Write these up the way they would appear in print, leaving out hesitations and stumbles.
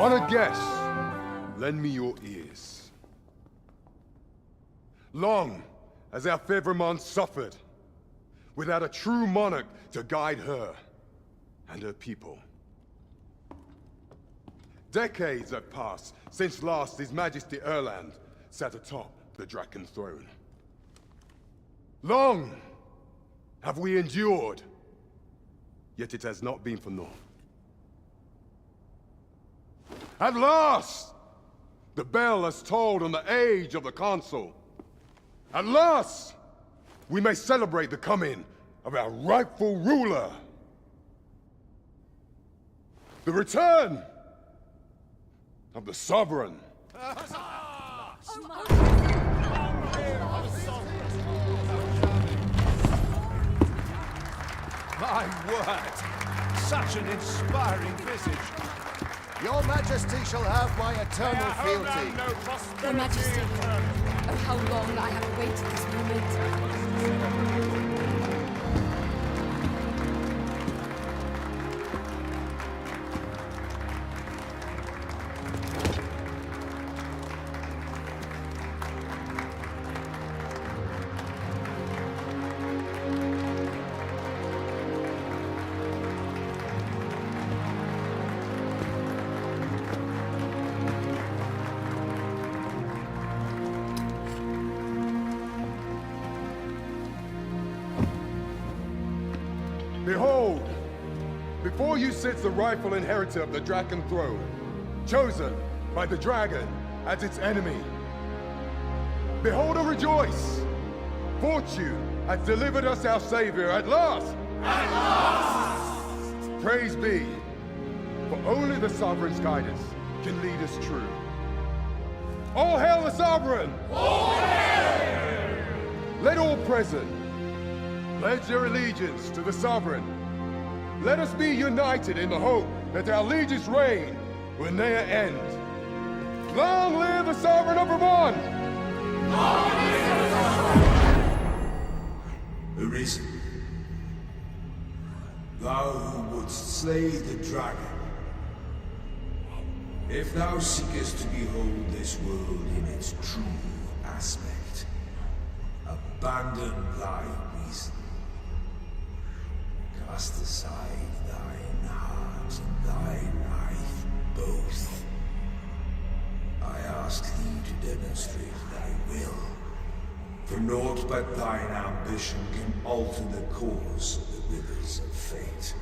Honored guests, lend me your ears. Long as our Fevrimon suffered, without a true monarch to guide her and her people. Decades have passed since last His Majesty Erland sat atop the Dragon throne. Long have we endured, yet it has not been for naught. At last, the bell has tolled on the age of the Council. At last, we may celebrate the coming of our rightful ruler. The return of the Sovereign. My word! Such an inspiring visage. Your Majesty shall have my eternal fealty. Your Majesty, oh how long I have awaited this moment. Behold, before you sits the rightful inheritor of the Dragon throne, chosen by the Dragon as its enemy. Behold and rejoice! Fortune has delivered us our Savior at last! At last! Praise be, for only the Sovereign's guidance can lead us true. All hail the Sovereign! All hail! Let all present pledge their allegiance to the Sovereign. Let us be united in the hope that our liege's reign will ne'er end. Long live the Sovereign of Vermont! Arisen, thou who wouldst slay the dragon, if thou seekest to behold this world in its true aspect, abandon thy reason. Cast aside thine heart and thy life both. I ask thee to demonstrate thy will, for naught but thine ambition can alter the course of the rivers of fate.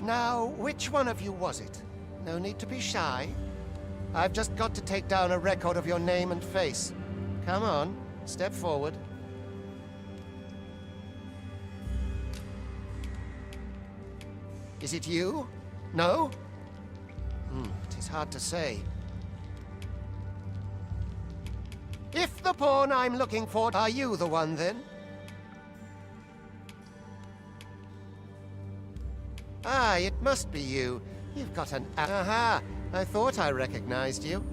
Now, which one of you was it? No need to be shy. I've just got to take down a record of your name and face. Come on, step forward. Is it you? No? It is hard to say. If the pawn I'm looking for, are you the one then? Ah, it must be you. You've got an... Aha! I thought I recognized you.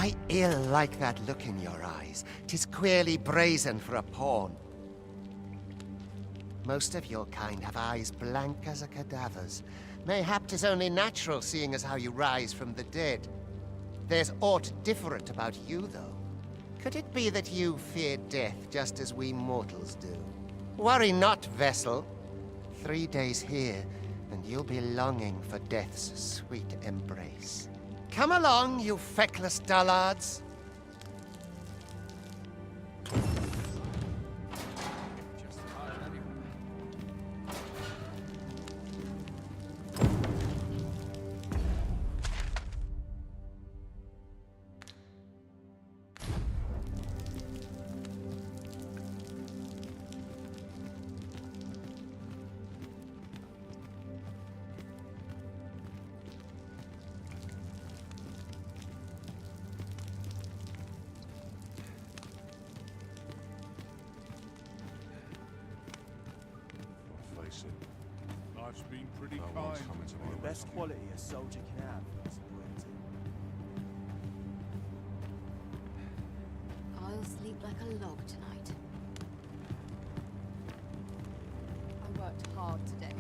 I ill like that look in your eyes. 'Tis queerly brazen for a pawn. Most of your kind have eyes blank as a cadaver's. Mayhap 'tis only natural, seeing as how you rise from the dead. There's aught different about you, though. Could it be that you fear death just as we mortals do? Worry not, vessel. 3 days here, and you'll be longing for death's sweet embrace. Come along, you feckless dullards. Life's been pretty kind. The best quality a soldier can have is loyalty. I'll sleep like a log tonight. I worked hard today.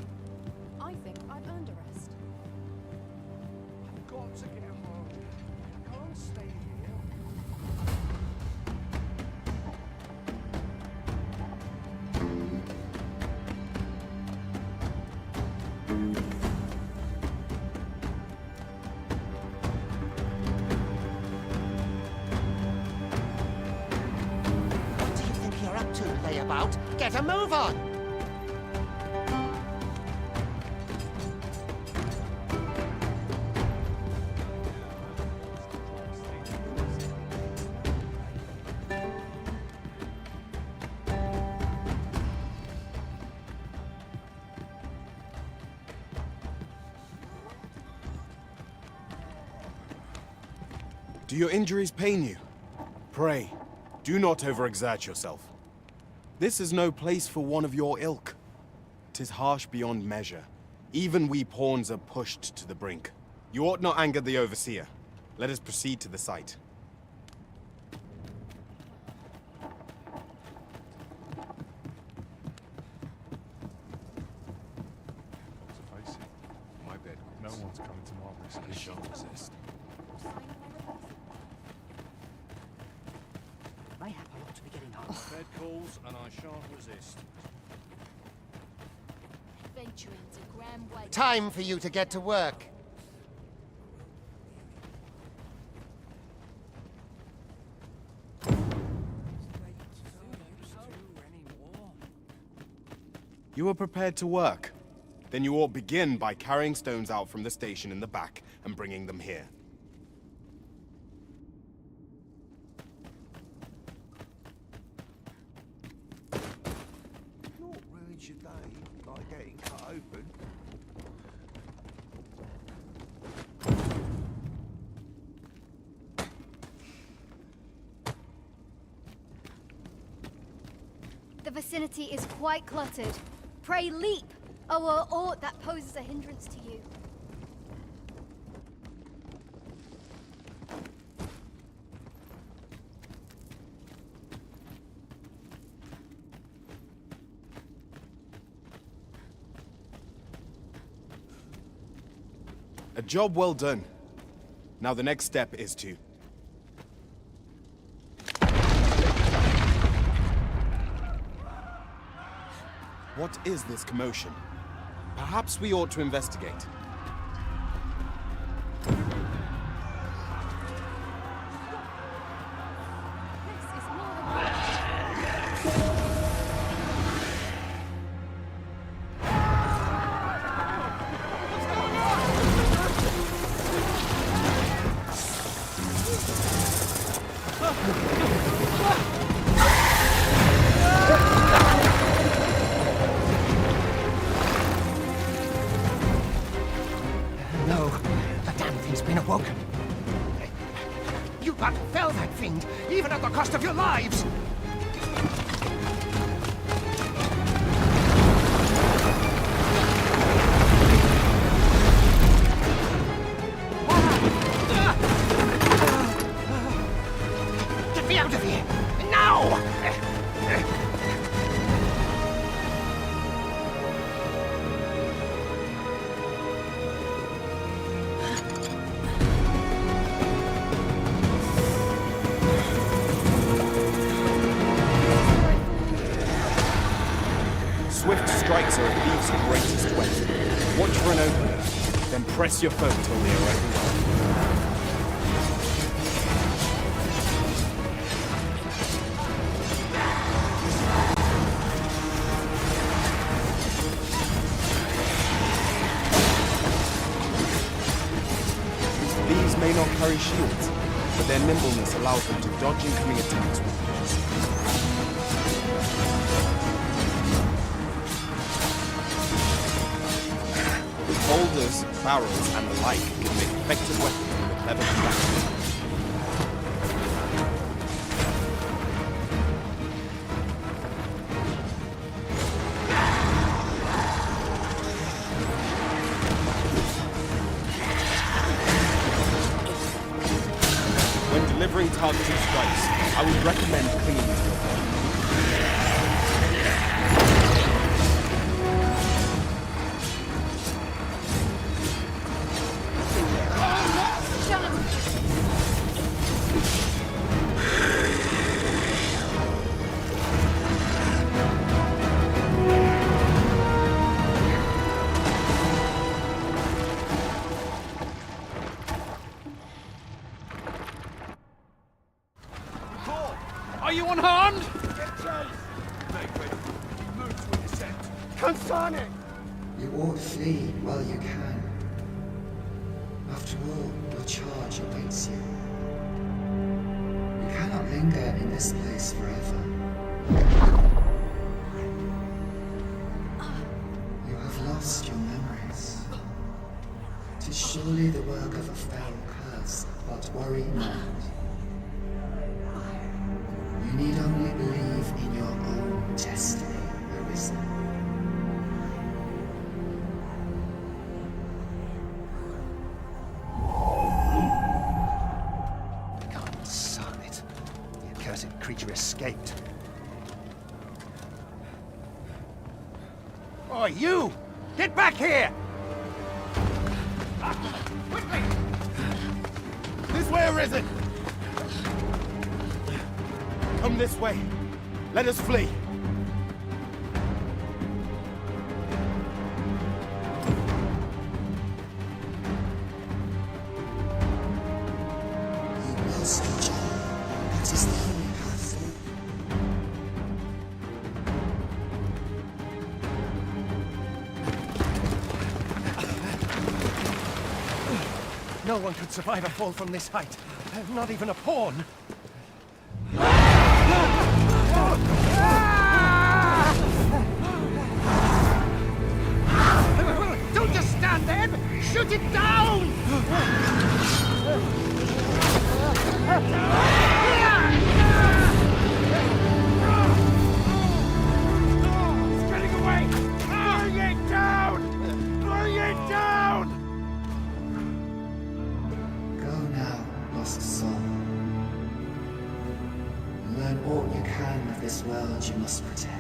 I think I've earned a rest. I've got to get home. I can't stay here. What do you think you're up to, layabout? Get a move on! Do your injuries pain you? Pray, do not overexert yourself. This is no place for one of your ilk. 'Tis harsh beyond measure. Even we pawns are pushed to the brink. You ought not anger the overseer. Let us proceed to the site. Let's face it, my bed. No one's coming to my rescue. I shan't resist. Mayhap I ought to be getting home. Bed calls, and I shan't resist. Venturing to Graham White. Time for you to get to work. You are prepared to work? Then you ought begin by carrying stones out from the station in the back and bringing them here. Not ruins your day by getting cut open. The vicinity is quite cluttered. Pray leap, or aught that poses a hindrance to you. A job well done. Now the next step is to... What is this commotion? Perhaps we ought to investigate. This is more than No, the damn thing's been awoken. You but fell that fiend, even at the cost of your lives! me out of here! Now! Swift strikes are a thief's greatest weapon. Watch for an opening, then press your foe till they are overwhelmed. These may not carry shields, but their nimbleness allows them to dodge incoming attacks with ease. Boulders, barrels, and the like can make effective weapons with a clever combat. When delivering targeted strikes, I would recommend clinging to your foe. Are you unharmed? Consane! You ought flee while you can. After all, your charge awaits you. You cannot linger in this place forever. You have lost your memories. 'Tis surely the work of a fell curse, but worry not. You need only believe in your own destiny, Arisen. Son it. The accursed creature escaped. Oh, you! Get back here! Quickly! This way, Arisen! Come this way. Let us flee. You lost your job. That is the only path forward. No one could survive a fall from this height. Not even a pawn. Don't just stand there! Shoot it down! It's getting away! Bring it down! Bring it down! Go now, lost soul. Learn all you can of this world you must protect.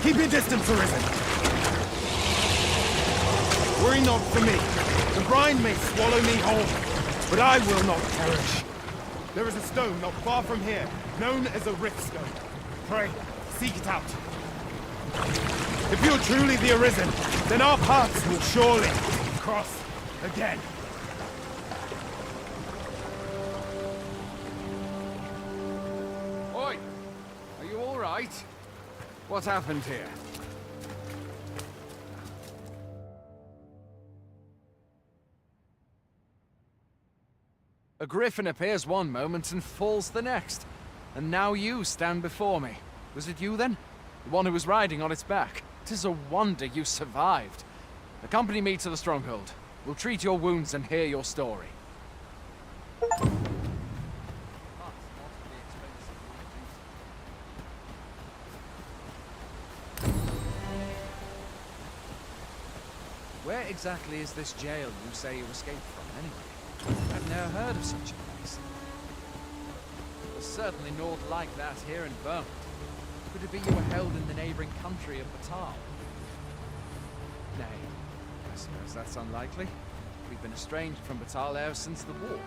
Keep your distance, Arisen. Worry not for me. The brine may swallow me whole, but I will not perish. There is a stone not far from here, known as a rift stone. Pray, seek it out. If you're truly the Arisen, then our paths will surely cross again. Oi! Are you all right? What happened here? A griffin appears one moment and falls the next. And now you stand before me. Was it you then? The one who was riding on its back? 'Tis a wonder you survived. Accompany me to the stronghold. We'll treat your wounds and hear your story. Where exactly is this jail you say you escaped from, anyway? I've never heard of such a place. There's certainly naught like that here in Vermont. Could it be you were held in the neighboring country of Batal? Nay, I suppose that's unlikely. We've been estranged from Batal ever since the war.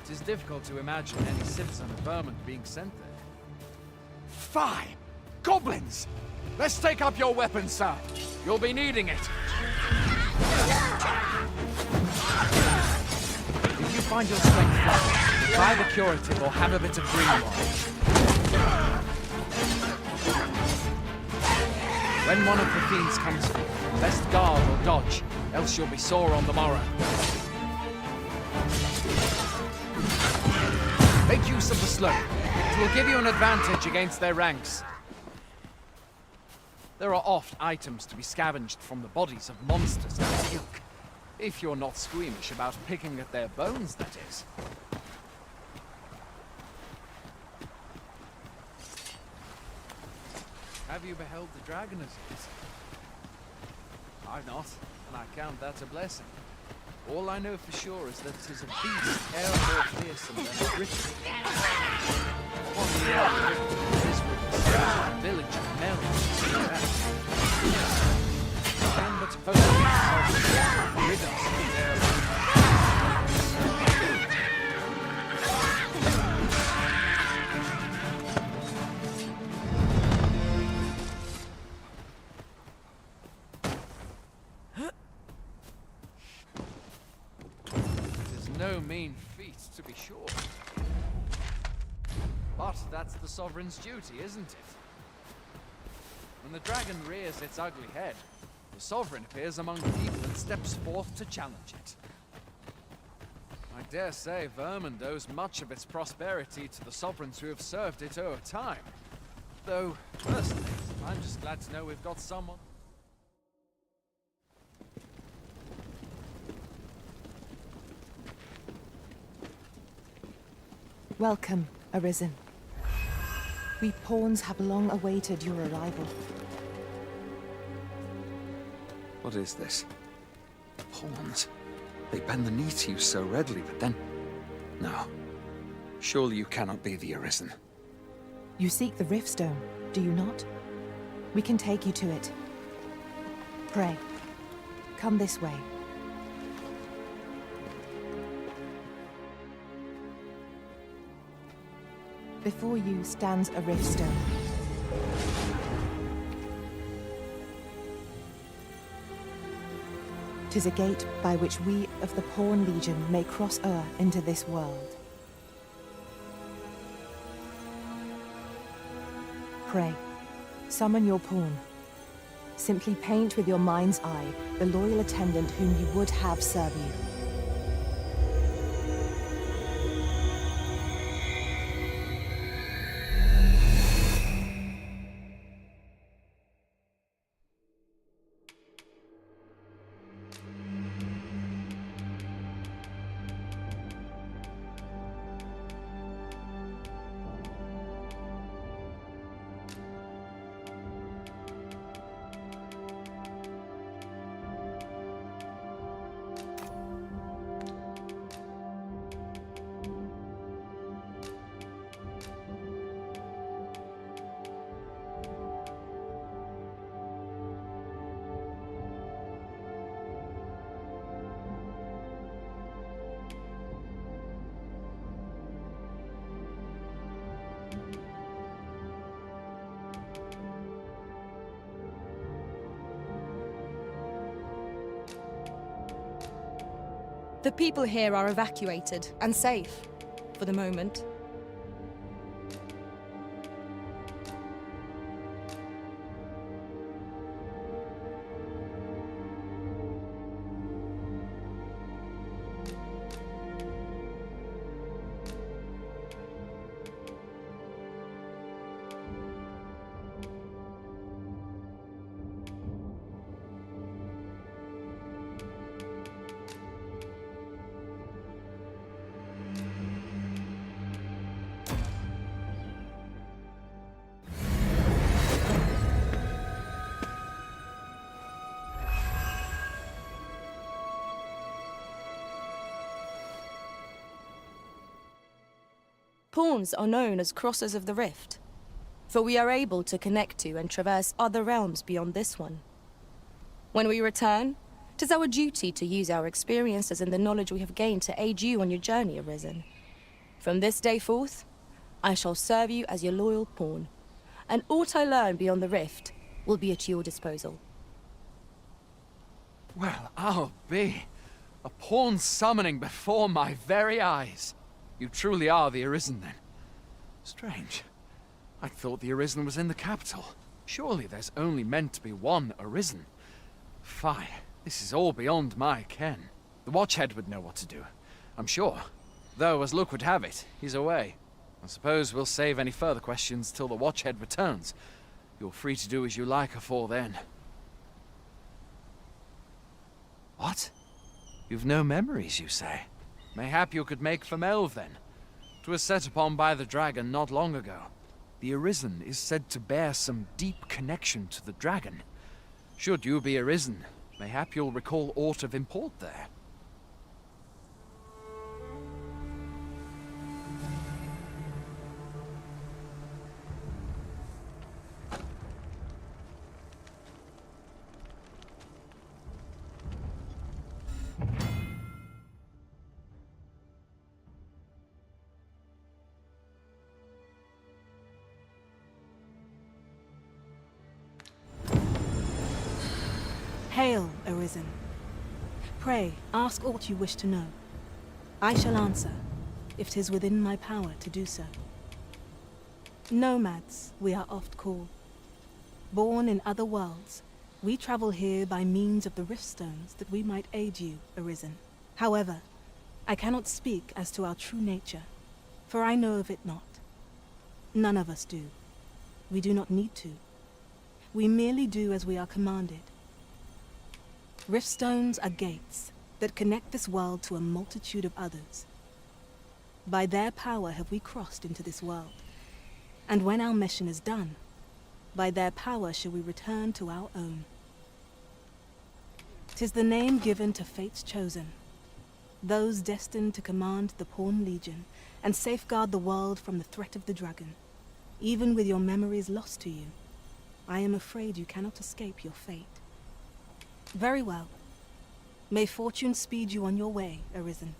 It is difficult to imagine any citizen of Vermont being sent there. Fie! Goblins! Let's take up your weapons, sir. You'll be needing it. If you find your strength failing, try the curative or have a bit of greenwater. When one of the fiends comes for you, best guard or dodge, else you'll be sore on the morrow. Make use of the slope. It will give you an advantage against their ranks. There are oft items to be scavenged from the bodies of monsters of the ilk. If you're not squeamish about picking at their bones, that is. Have you beheld the dragon as yet? I've not, and I count that a blessing. All I know for sure is that 'tis a beast e'er more fearsome than a griffin. Upon the air of this village of Melons. Can but hope that rid us of their no mean feat, to be sure. But that's the sovereign's duty, isn't it? When the dragon rears its ugly head, the sovereign appears among the people and steps forth to challenge it. I dare say Vermont owes much of its prosperity to the sovereigns who have served it over time. Though, personally, I'm just glad to know we've got someone... Welcome, Arisen. We pawns have long awaited your arrival. What is this? Pawns? They bend the knee to you so readily, but then... No. Surely you cannot be the Arisen. You seek the Riftstone, do you not? We can take you to it. Pray, come this way. Before you stands a Riftstone. Tis a gate by which we of the Pawn Legion may cross o'er into this world. Pray, summon your pawn. Simply paint with your mind's eye the loyal attendant whom you would have serve you. The people here are evacuated and safe, for the moment. Pawns are known as crossers of the rift, for we are able to connect to and traverse other realms beyond this one. When we return, it is our duty to use our experiences and the knowledge we have gained to aid you on your journey, Arisen. From this day forth, I shall serve you as your loyal pawn, and aught I learn beyond the rift will be at your disposal. Well, I'll be. A pawn summoning before my very eyes. You truly are the Arisen, then. Strange. I thought the Arisen was in the capital. Surely there's only meant to be one Arisen. Fie, this is all beyond my ken. The Watchhead would know what to do, I'm sure. Though, as luck would have it, he's away. I suppose we'll save any further questions till the Watchhead returns. You're free to do as you like afore then. What? You've no memories, you say? Mayhap you could make for Melve, then. 'Twas set upon by the dragon not long ago. The Arisen is said to bear some deep connection to the dragon. Should you be Arisen, mayhap you'll recall aught of import there. Hail, Arisen. Pray, ask aught you wish to know. I shall answer, if 'tis within my power to do so. Nomads, we are oft called. Born in other worlds, we travel here by means of the rift stones that we might aid you, Arisen. However, I cannot speak as to our true nature, for I know of it not. None of us do. We do not need to. We merely do as we are commanded. Riftstones are gates that connect this world to a multitude of others. By their power have we crossed into this world. And when our mission is done, by their power shall we return to our own. 'Tis the name given to fate's chosen, those destined to command the Pawn Legion and safeguard the world from the threat of the dragon. Even with your memories lost to you, I am afraid you cannot escape your fate. Very well. May fortune speed you on your way, Arisen.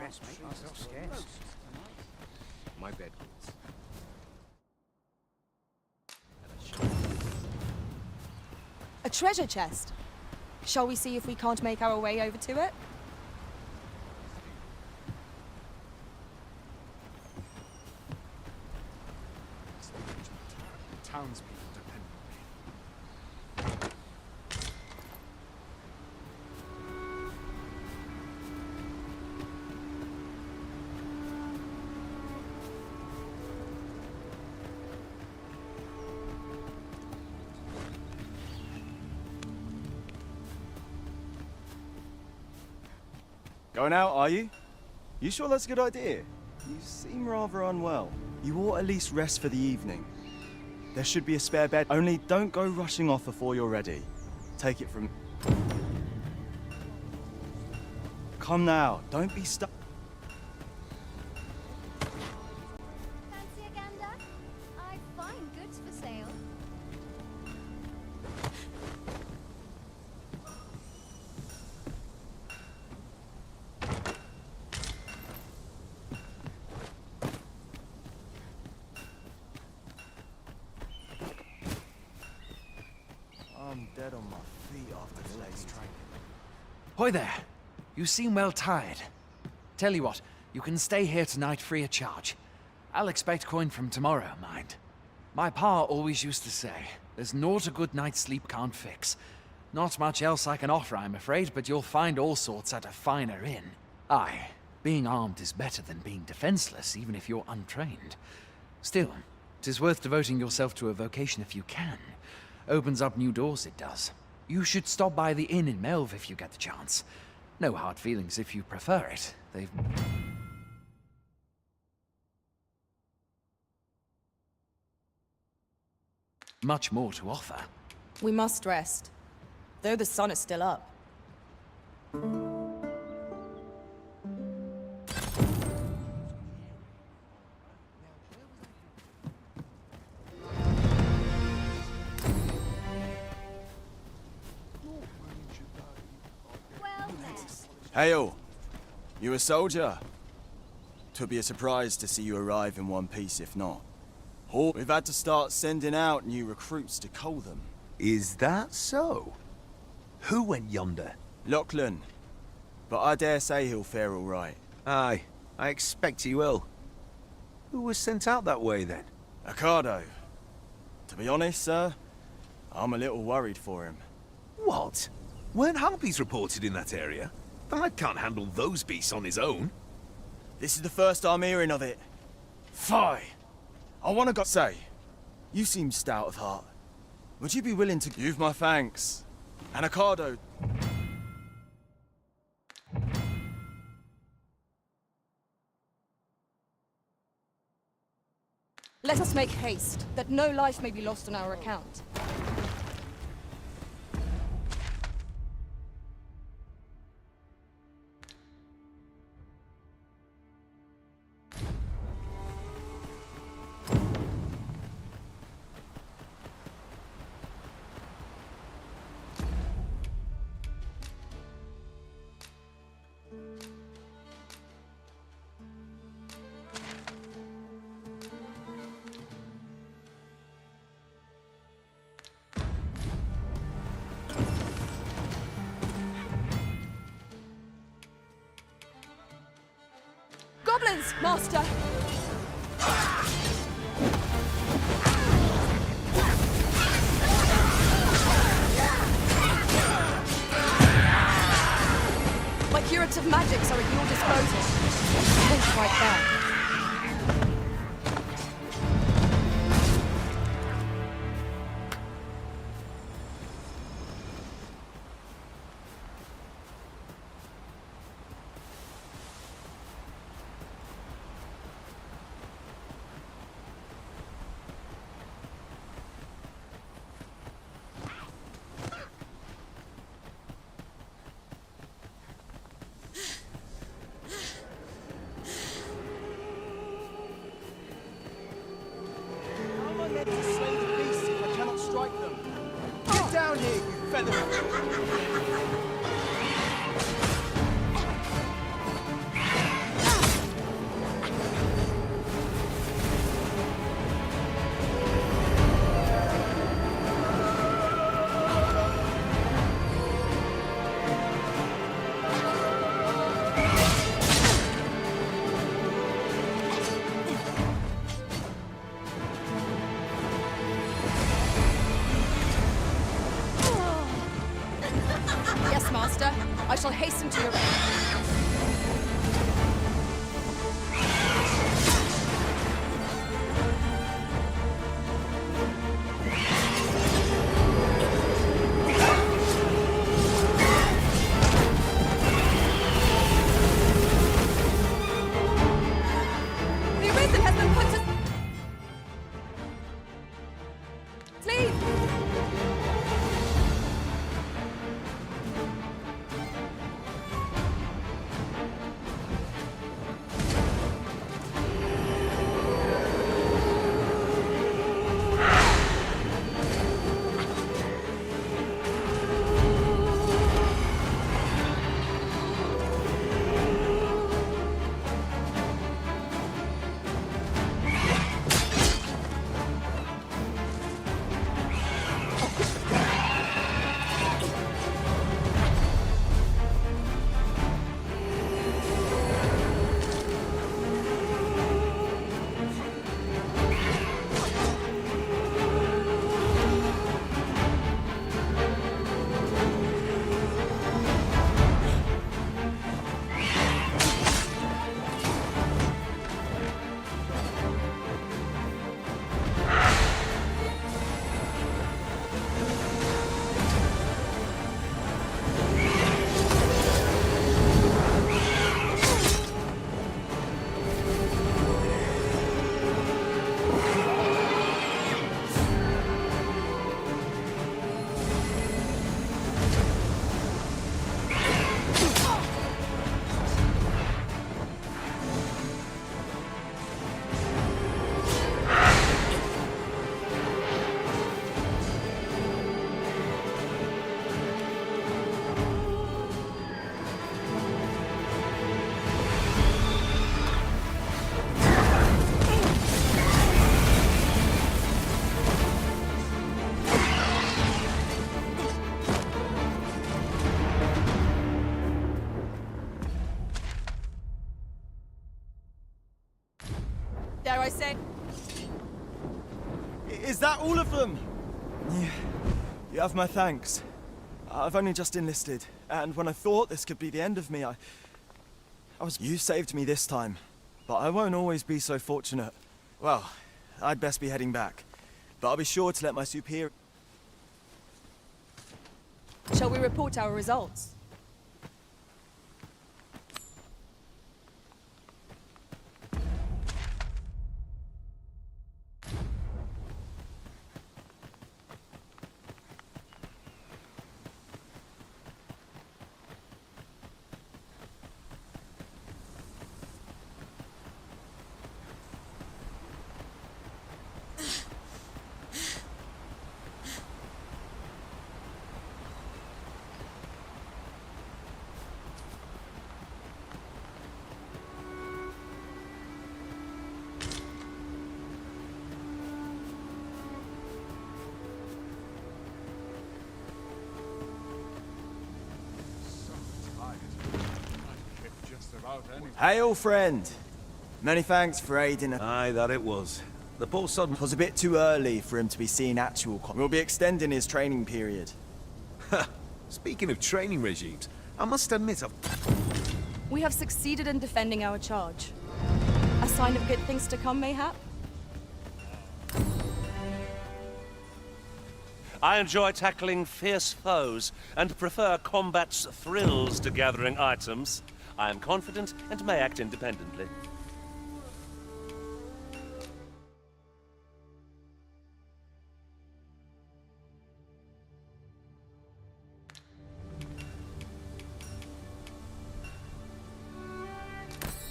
best, mate. It's not scarce. My bed goods. A treasure chest. Shall we see if we can't make our way over to it? Townspeople depend on me. Going out, are you? You sure that's a good idea? You seem rather unwell. You ought at least rest for the evening. There should be a spare bed. Only don't go rushing off before you're ready. Take it from... Come now, don't be stuck. Fancy a gander? I find goods for sale. I'm dead on my feet after today's training. Hoy there. You seem well tired. Tell you what, you can stay here tonight free of charge. I'll expect coin from tomorrow, mind. My pa always used to say, there's naught a good night's sleep can't fix. Not much else I can offer, I'm afraid, but you'll find all sorts at a finer inn. Aye, being armed is better than being defenseless, even if you're untrained. Still, 'tis worth devoting yourself to a vocation if you can. Opens up new doors, it does. You should stop by the inn in Melve if you get the chance. No hard feelings if you prefer it. They've... much more to offer. We must rest, though the sun is still up. Well met. Hail! You a soldier? 'Twould be a surprise to see you arrive in one piece if not. Oh, we've had to start sending out new recruits to cull them. Is that so? Who went yonder? Lachlan. But I dare say he'll fare all right. Aye, I expect he will. Who was sent out that way then? Ricardo. To be honest, sir, I'm a little worried for him. What? Weren't harpies reported in that area? Thad can't handle those beasts on his own. This is the first I'm hearing of it. Fie! I want to say, you seem stout of heart. Would you be willing to give my thanks? And Ricardo... Let us make haste, that no life may be lost on our account. Goblins, master! My curative magics are at your disposal. Don't fight back. I shall hasten to your aid. The Arisen has been put to sleep. Dare I say? Is that all of them? You have my thanks. I've only just enlisted, and when I thought this could be the end of me, You saved me this time, but I won't always be so fortunate. Well, I'd best be heading back, but I'll be sure to let my superior... Shall we report our results? Hail, friend. Many thanks for aiding us. Aye, that it was. The poor sod was a bit too early for him to be seeing actual combat. We'll be extending his training period. Speaking of training regimes, I must admit We have succeeded in defending our charge. A sign of good things to come, mayhap? I enjoy tackling fierce foes and prefer combat's thrills to gathering items. I am confident and may act independently.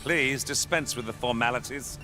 Please dispense with the formalities.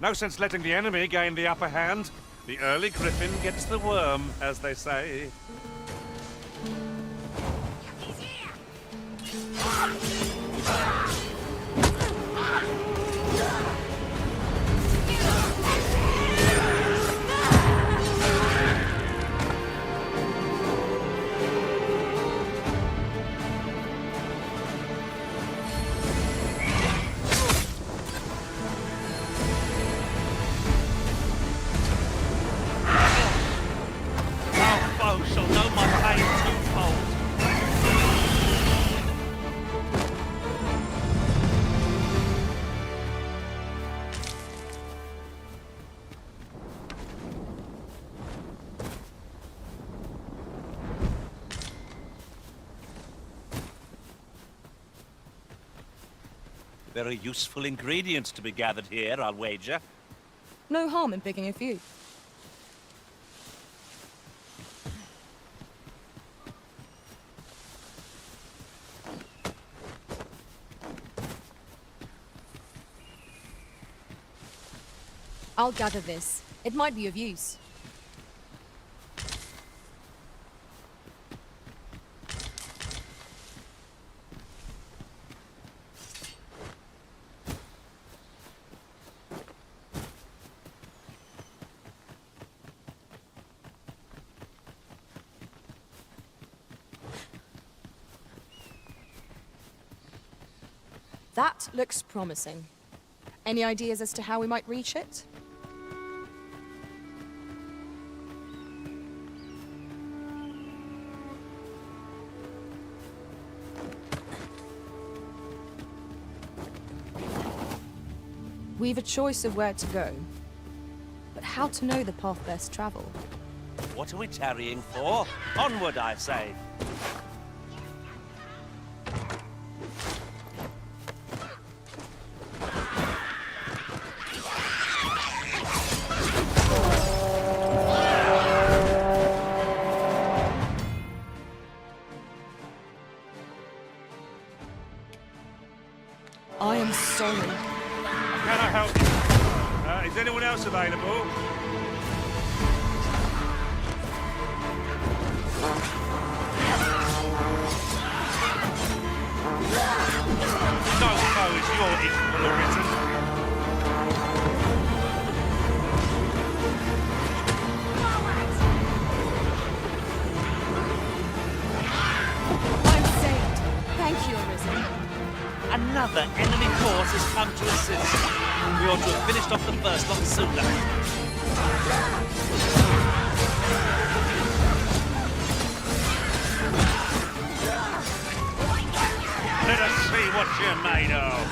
No sense letting the enemy gain the upper hand. The early griffin gets the worm, as they say. Shall know my pain twofold. Very useful ingredients to be gathered here, I'll wager. No harm in picking a few. I'll gather this. It might be of use. That looks promising. Any ideas as to how we might reach it? We've a choice of where to go, but how to know the path best traveled? What are we tarrying for? Onward, I say. I am sorry. Can I help you? Is anyone else available? No foe is your equal, Arisen. I'm saved. Thank you, Arisen. Another enemy force has come to assist. We ought to have finished off the first lot sooner. Let us see what you're made of.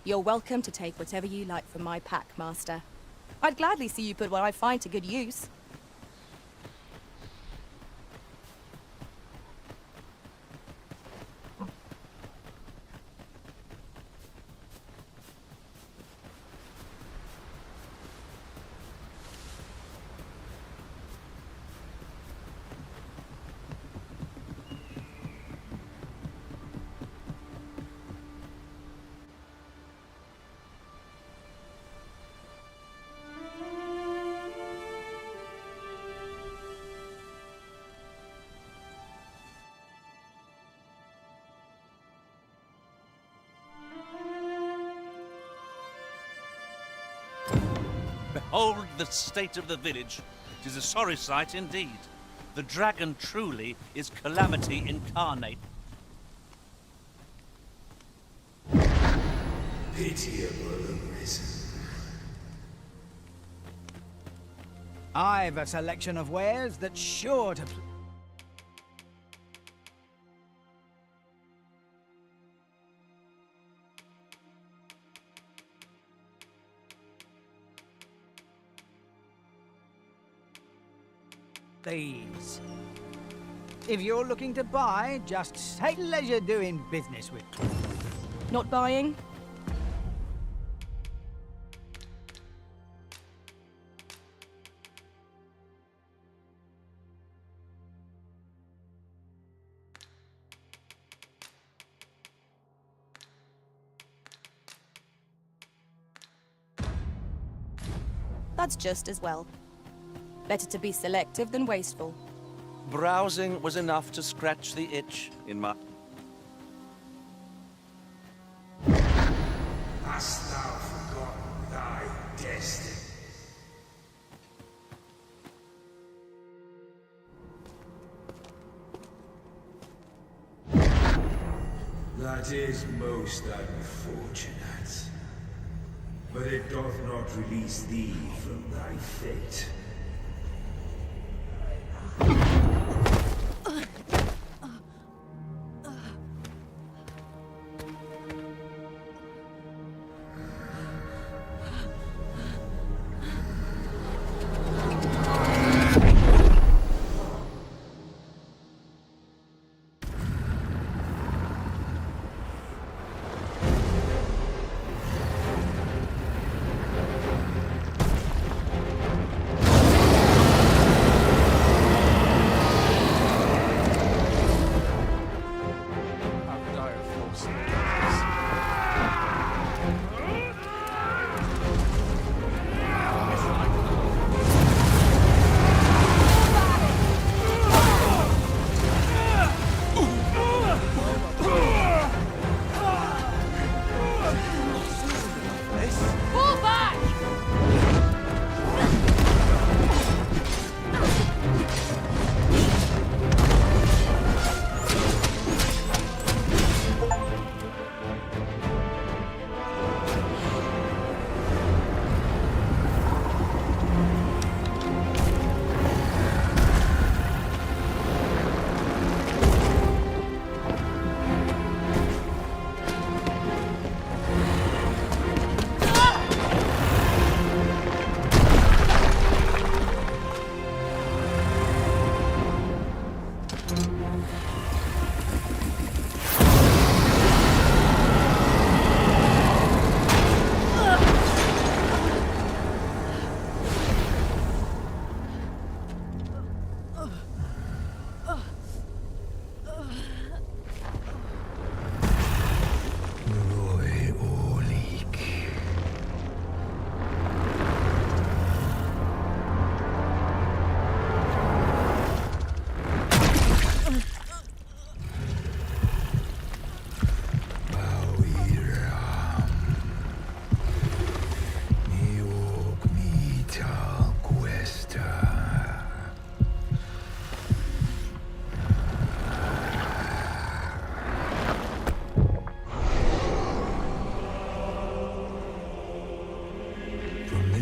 You're welcome to take whatever you like from my pack, Master. I'd gladly see you put what I find to good use. Behold the state of the village. is a sorry sight indeed. The dragon truly is calamity incarnate. Pitiable Arisen. I've a selection of wares that's sure to... These. If you're looking to buy, just take leisure doing business with. Not buying? That's just as well. Better to be selective than wasteful. Browsing was enough to scratch the itch in my... Hast thou forgotten thy destiny? That is most unfortunate. But it doth not release thee from thy fate.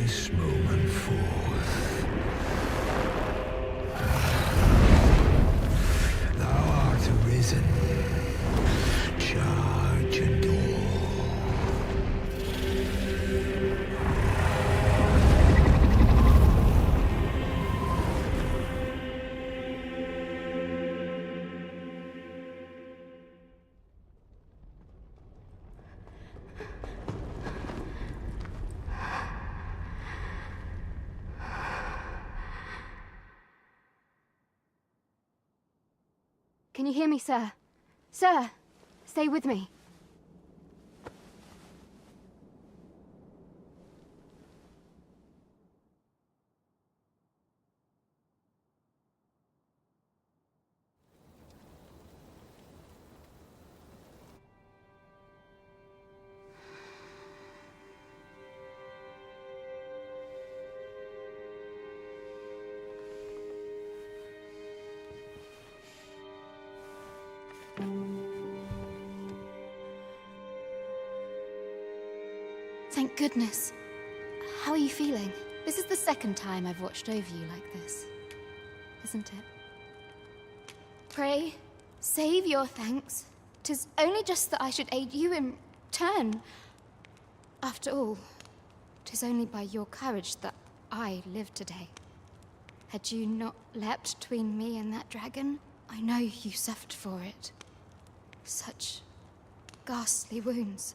this moment forth, thou art arisen. Charge and door. Can you hear me, sir? Sir, stay with me. Goodness. How are you feeling? This is the second time I've watched over you like this, isn't it? Pray, save your thanks. 'Tis only just that I should aid you in turn. After all, 'tis only by your courage that I live today. Had you not leapt between me and that dragon, I know you suffered for it. Such ghastly wounds.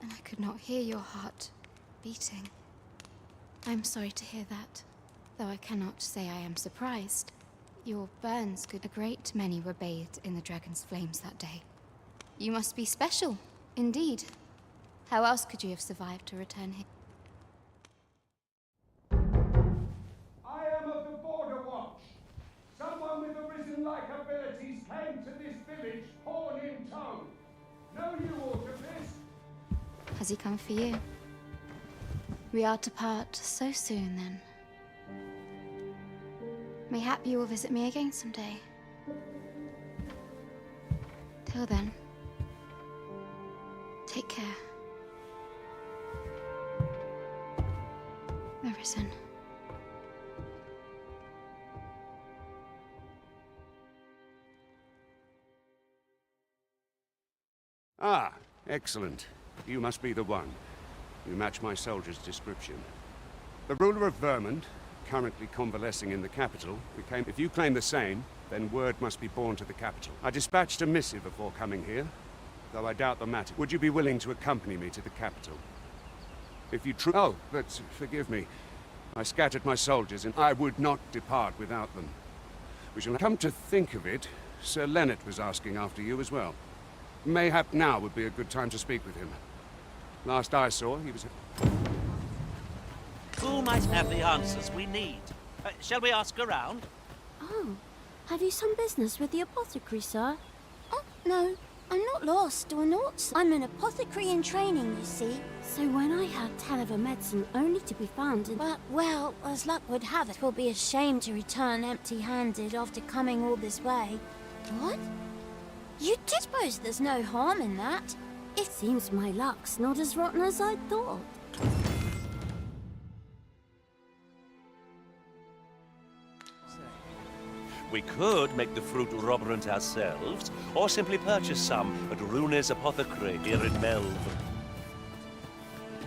And I could not hear your heart beating. I'm sorry to hear that, though I cannot say I am surprised. Your burns could... A great many were bathed in the dragon's flames that day. You must be special, indeed. How else could you have survived to return here? I am of the Border Watch. Someone with Arisen-like abilities came to this village, horn in tow. Know you aught of this? Has he come for you? We are to part so soon, then. Mayhap you will visit me again someday. Till then, take care. Arisen. Ah, excellent. You must be the one. You match my soldier's description. The ruler of Vermont, currently convalescing in the capital, became... If you claim the same, then word must be borne to the capital. I dispatched a missive before coming here, though I doubt the matter. Would you be willing to accompany me to the capital? If you Oh, but forgive me. I scattered my soldiers, and I would not depart without them. We shall come to think of it. Sir Leonard was asking after you as well. Mayhap now would be a good time to speak with him. Last I saw, he was... Who might have the answers we need? Shall we ask around? Oh, have you some business with the apothecary, sir? Oh, no, I'm not lost or naught. I'm an apothecary in training, you see. So when I had tell of a medicine only to be found in... But, well, as luck would have it, 'twill be a shame to return empty-handed after coming all this way. What? You do suppose there's no harm in that? It seems my luck's not as rotten as I thought. We could make the fruit roborant ourselves, or simply purchase some at Rune's Apothecary here in Melve.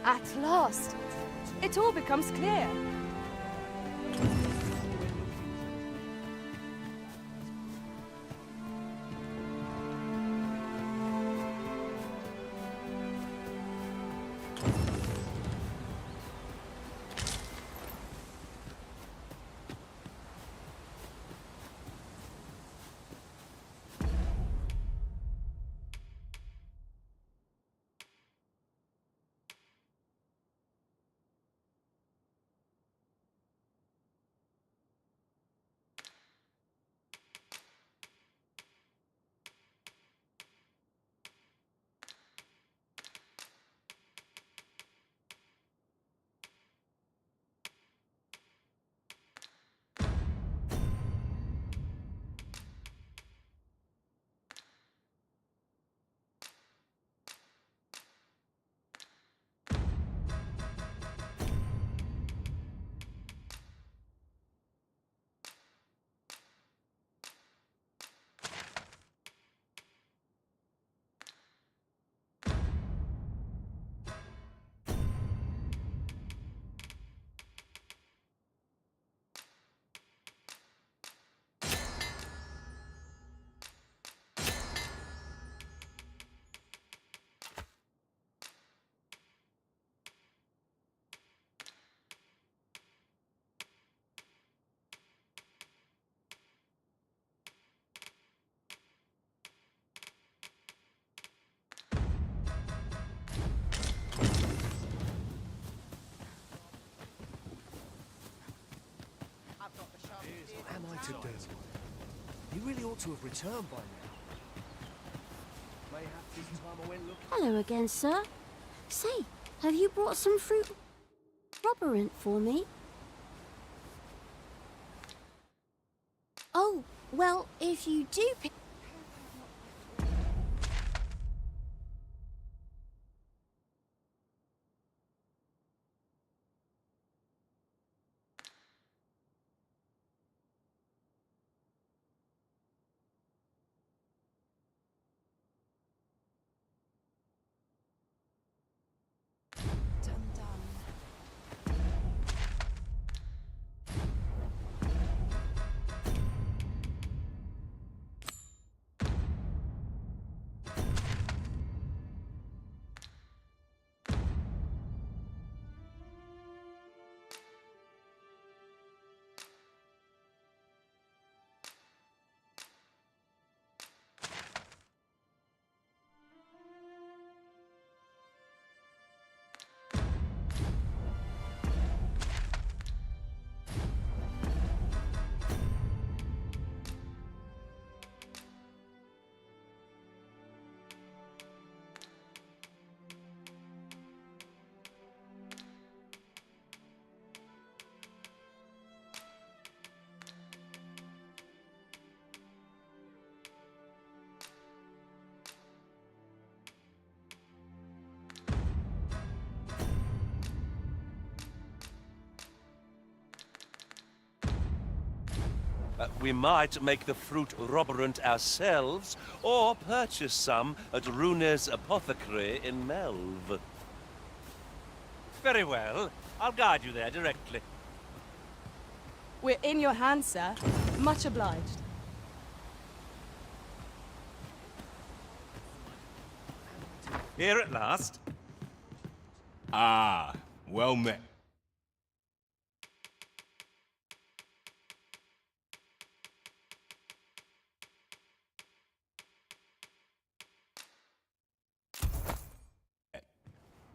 At last, it all becomes clear. Am I to do? You really ought to have returned by now. Mayhap this time I went looking. Hello again, sir. Say, have you brought some fruit roborant for me? Oh, well, if you do pick... We might make the fruit robberant ourselves, or purchase some at Rune's apothecary in Melve. Very well. I'll guide you there directly. We're in your hands, sir. Much obliged. Here at last. Ah, well met.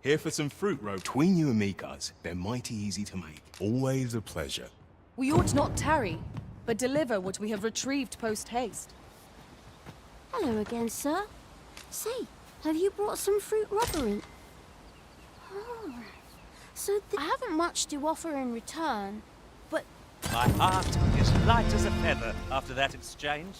Here for some fruit roll. Between you and me, cuz, they're mighty easy to make. Always a pleasure. We ought not tarry, but deliver what we have retrieved post-haste. Hello again, sir. Say, have you brought some fruit robbery? Oh, so I haven't much to offer in return, but... My heart is light as a feather after that exchange.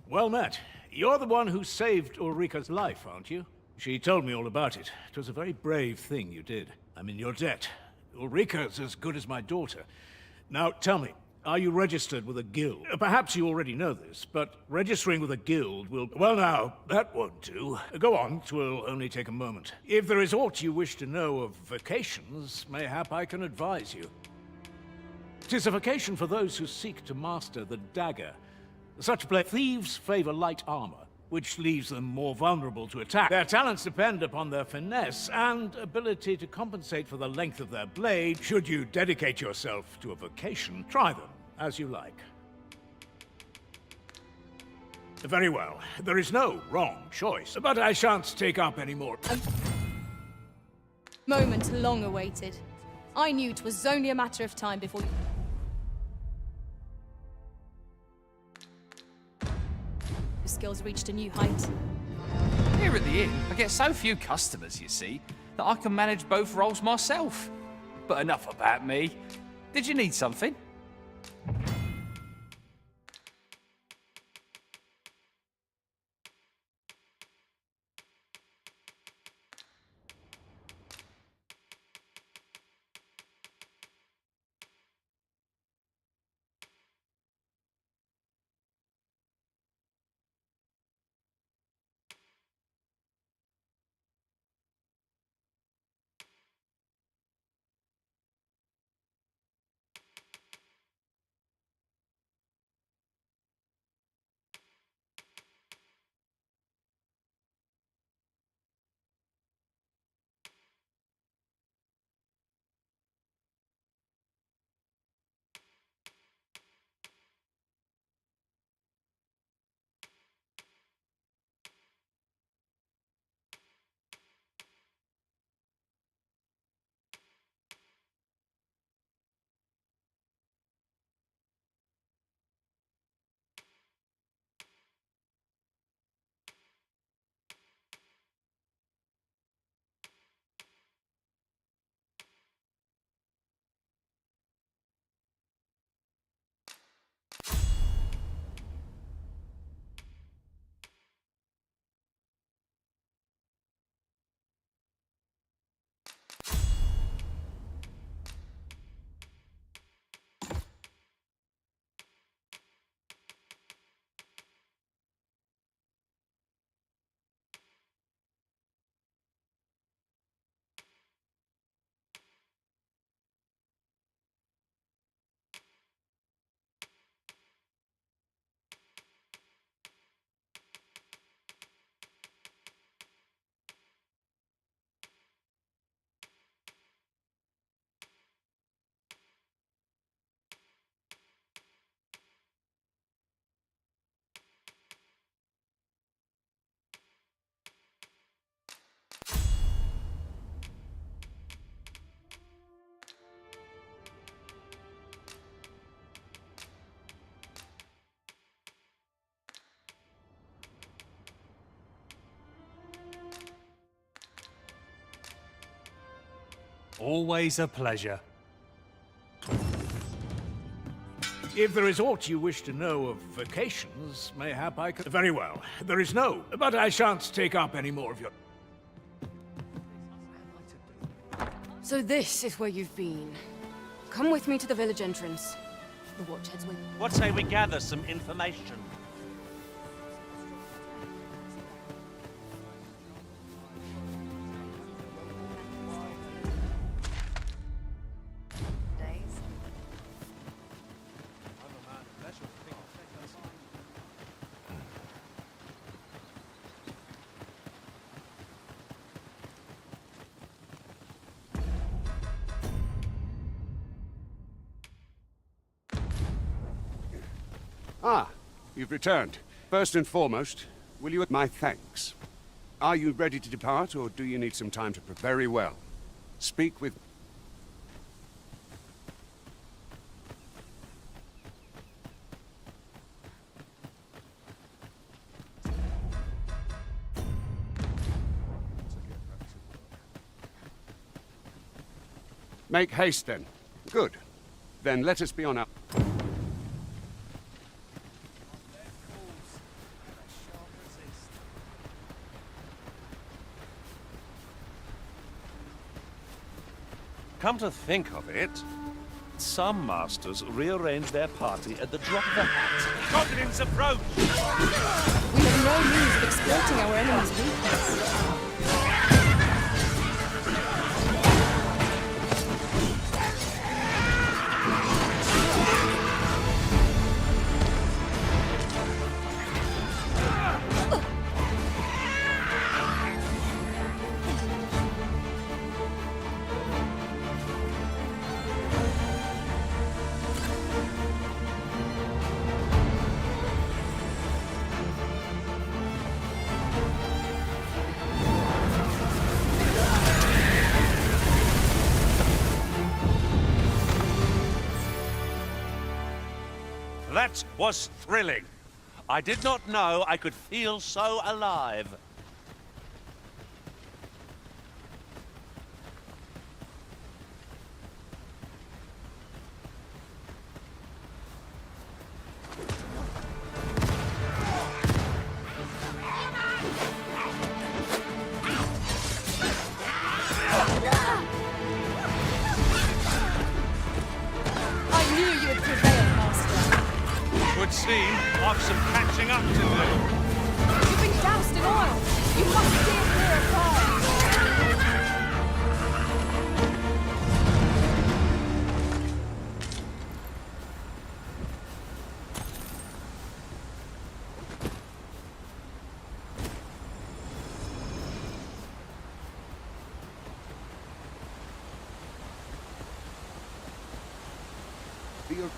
Well met. You're the one who saved Ulrika's life, aren't you? She told me all about it. It was a very brave thing you did. I'm in your debt. Ulrika's as good as my daughter. Now, tell me, are you registered with a guild? Perhaps you already know this, but registering with a guild will... Well now, that won't do. Go on, 'twill only take a moment. If there is aught you wish to know of vocations, mayhap I can advise you. 'Tis a vocation for those who seek to master the dagger. Such thieves favor light armor, which leaves them more vulnerable to attack. Their talents depend upon their finesse and ability to compensate for the length of their blade. Should you dedicate yourself to a vocation, try them as you like. Very well. There is no wrong choice, but I shan't take up any more. Moment long awaited. I knew it was only a matter of time before you... Your skills reached a new height. Here at the inn, I get so few customers, you see, that I can manage both roles myself. But enough about me. Did you need something? Always a pleasure. If there is aught you wish to know of vacations, mayhap I could... Very well. There is no, but I shan't take up any more of your... So this is where you've been. Come with me to the village entrance. The watch heads with... What say we gather some information? Ah, you've returned. First and foremost, will you have my thanks? Are you ready to depart, or do you need some time to prepare? Very well. Speak with... Make haste, then. Good. Then let us be on our... Come to think of it, some masters rearrange their party at the drop of a hat. Goblins approach! We have no means of exploiting our enemy's weakness. That was thrilling. I did not know I could feel so alive. I knew you would prevail, Master. Would seem I've some catching up to do. You've been doused in oil. You must steer clear of fire.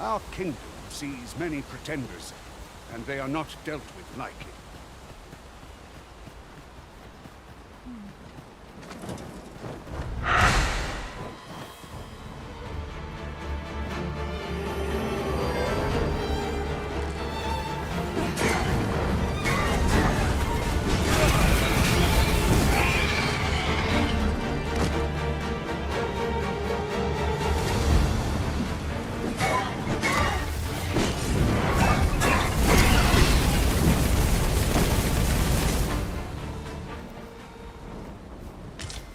Our kingdom sees many pretenders, and they are not dealt with lightly.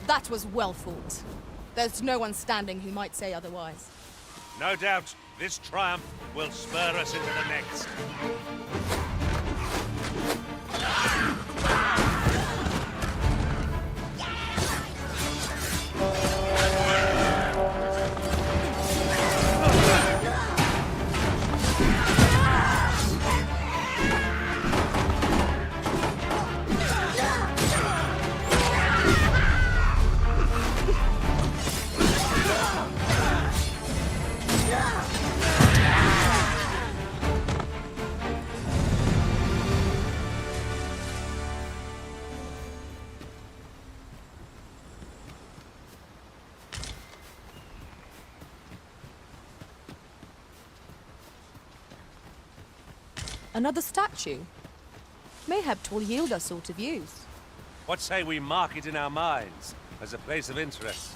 That was well fought. There's no one standing who might say otherwise. No doubt this triumph will spur us into the next. Another statue? Mayhap 'twill yield us sort of use. What say we mark it in our minds as a place of interest?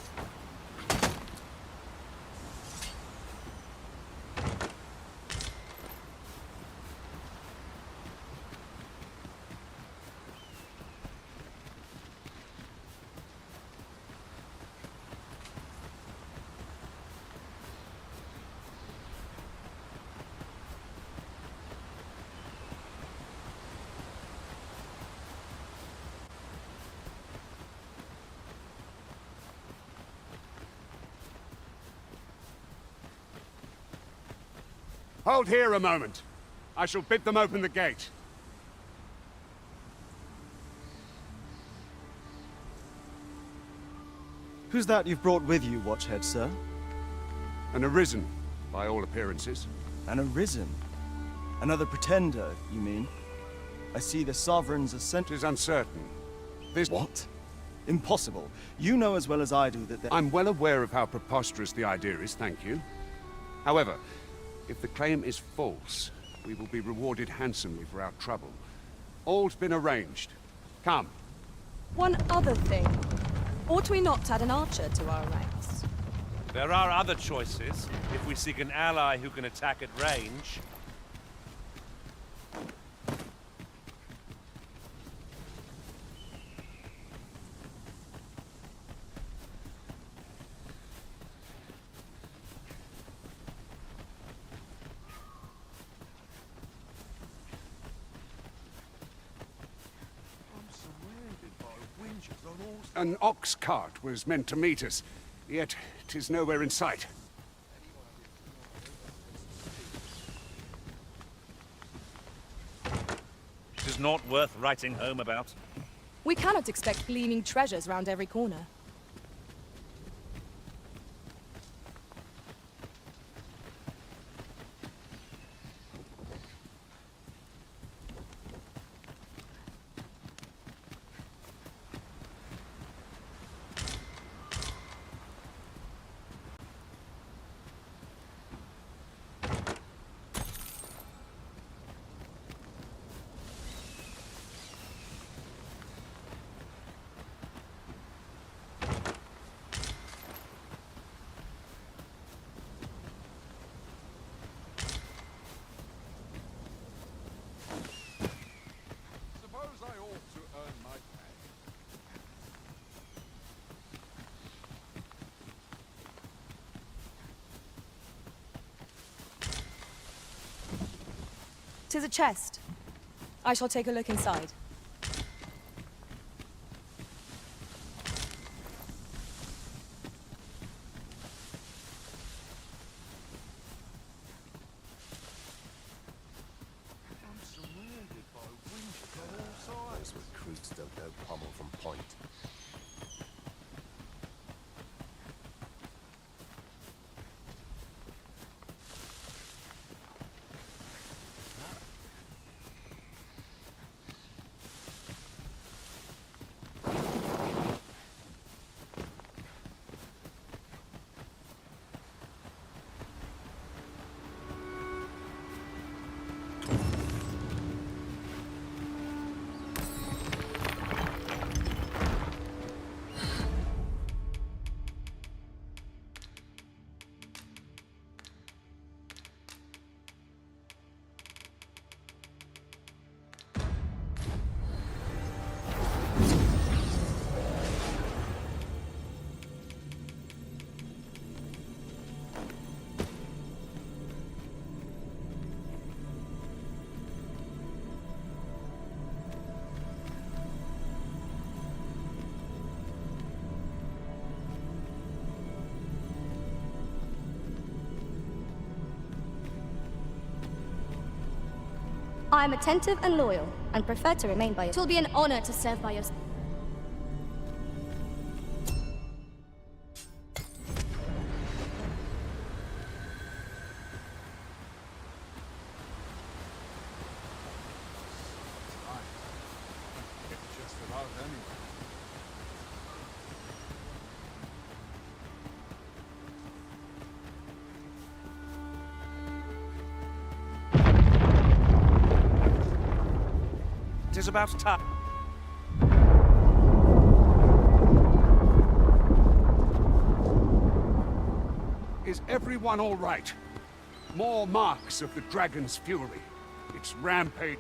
Hold here a moment. I shall bid them open the gate. Who's that you've brought with you, Watchhead, sir? An Arisen, by all appearances. An Arisen? Another pretender, you mean? I see the Sovereign's ascent is uncertain. This... What? Impossible. You know as well as I do that I'm well aware of how preposterous the idea is, thank you. However, if the claim is false, we will be rewarded handsomely for our trouble. All's been arranged. Come. One other thing. Ought we not add an archer to our ranks? There are other choices, if we seek an ally who can attack at range. An ox cart was meant to meet us, yet 'tis nowhere in sight. It is not worth writing home about. We cannot expect gleaming treasures round every corner. Tis a chest. I shall take a look inside. I'm surrounded by winches on all sides. Those recruits don't know pommel from point. I am attentive and loyal, and prefer to remain by your... It will be an honor to serve by your... Just about anywhere. It is about time. Is everyone all right? More marks of the dragon's fury. Its rampage.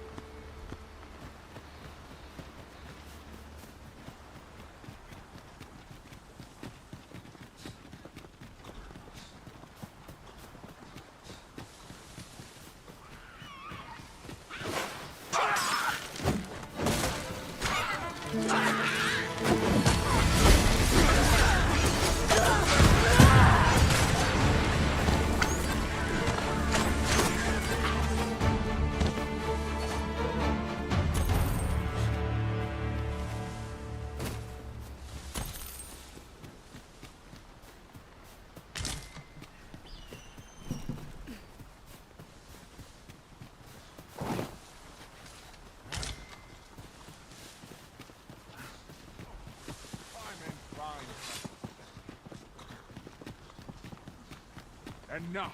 Enough.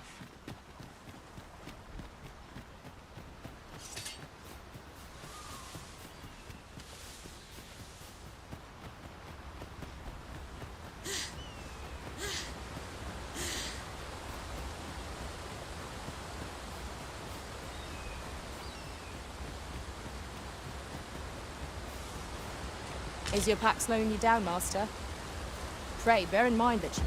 Is your pack slowing you down, Master? Pray, bear in mind that you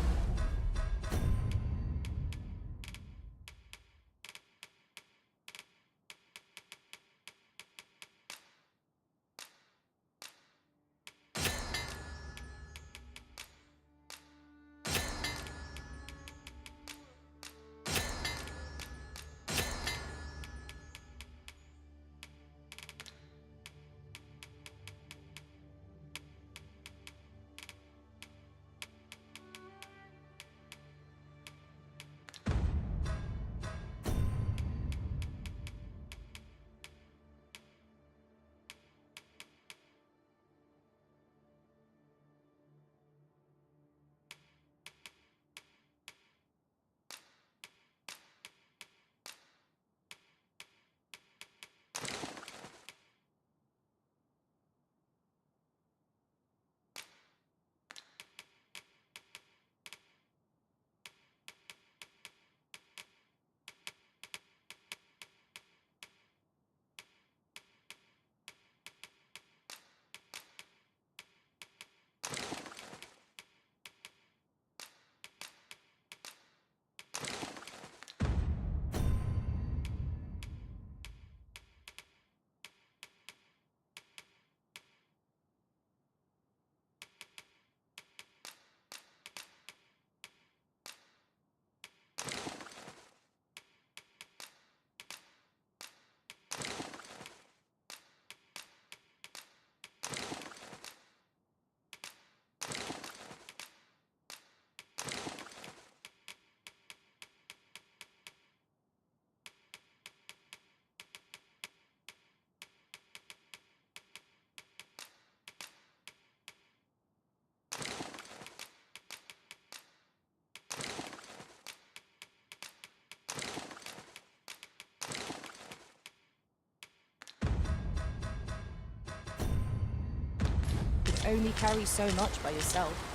only carry so much by yourself.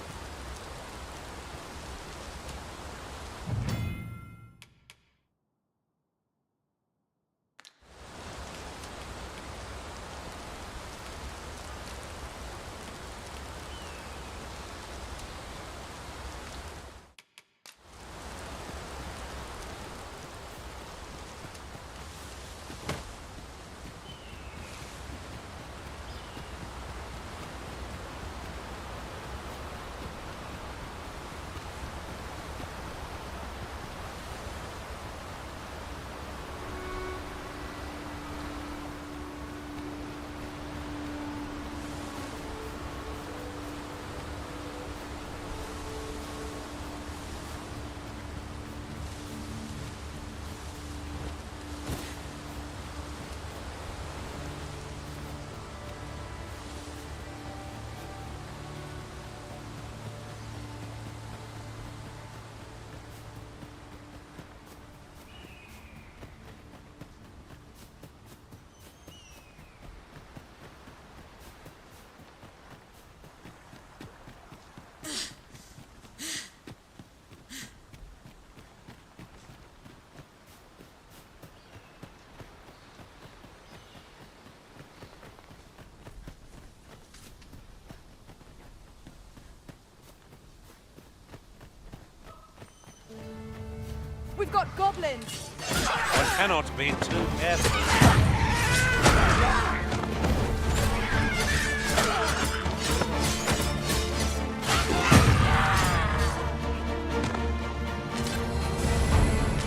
We've got goblins! One cannot be too careful.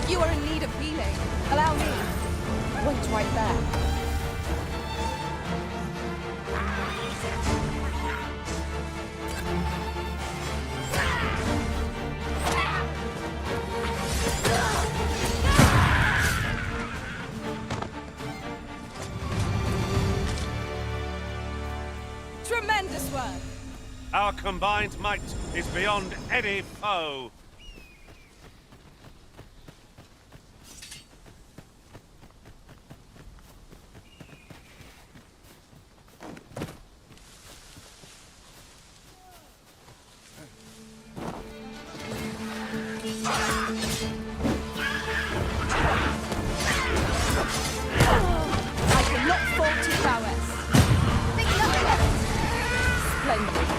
You are in need of healing. Allow me. Wait right there. Tremendous work! Our combined might is beyond any foe. Claim.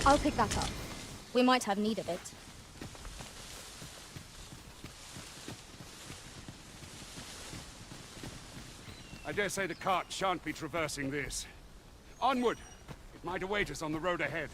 I'll pick that up. We might have need of it. I dare say the cart shan't be traversing this. Onward! It might await us on the road ahead.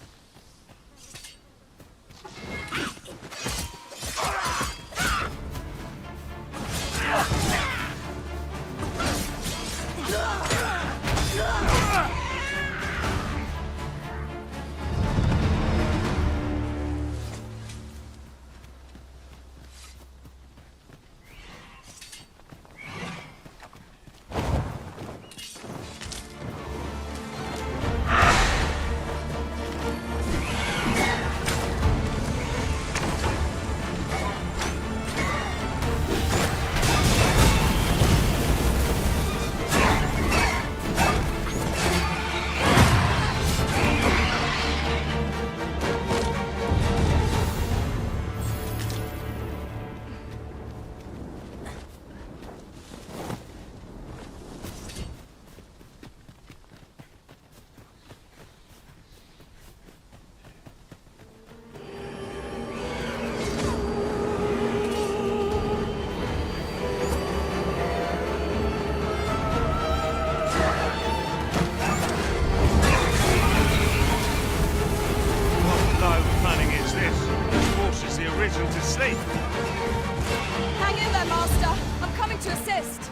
Hang in there, Master. I'm coming to assist.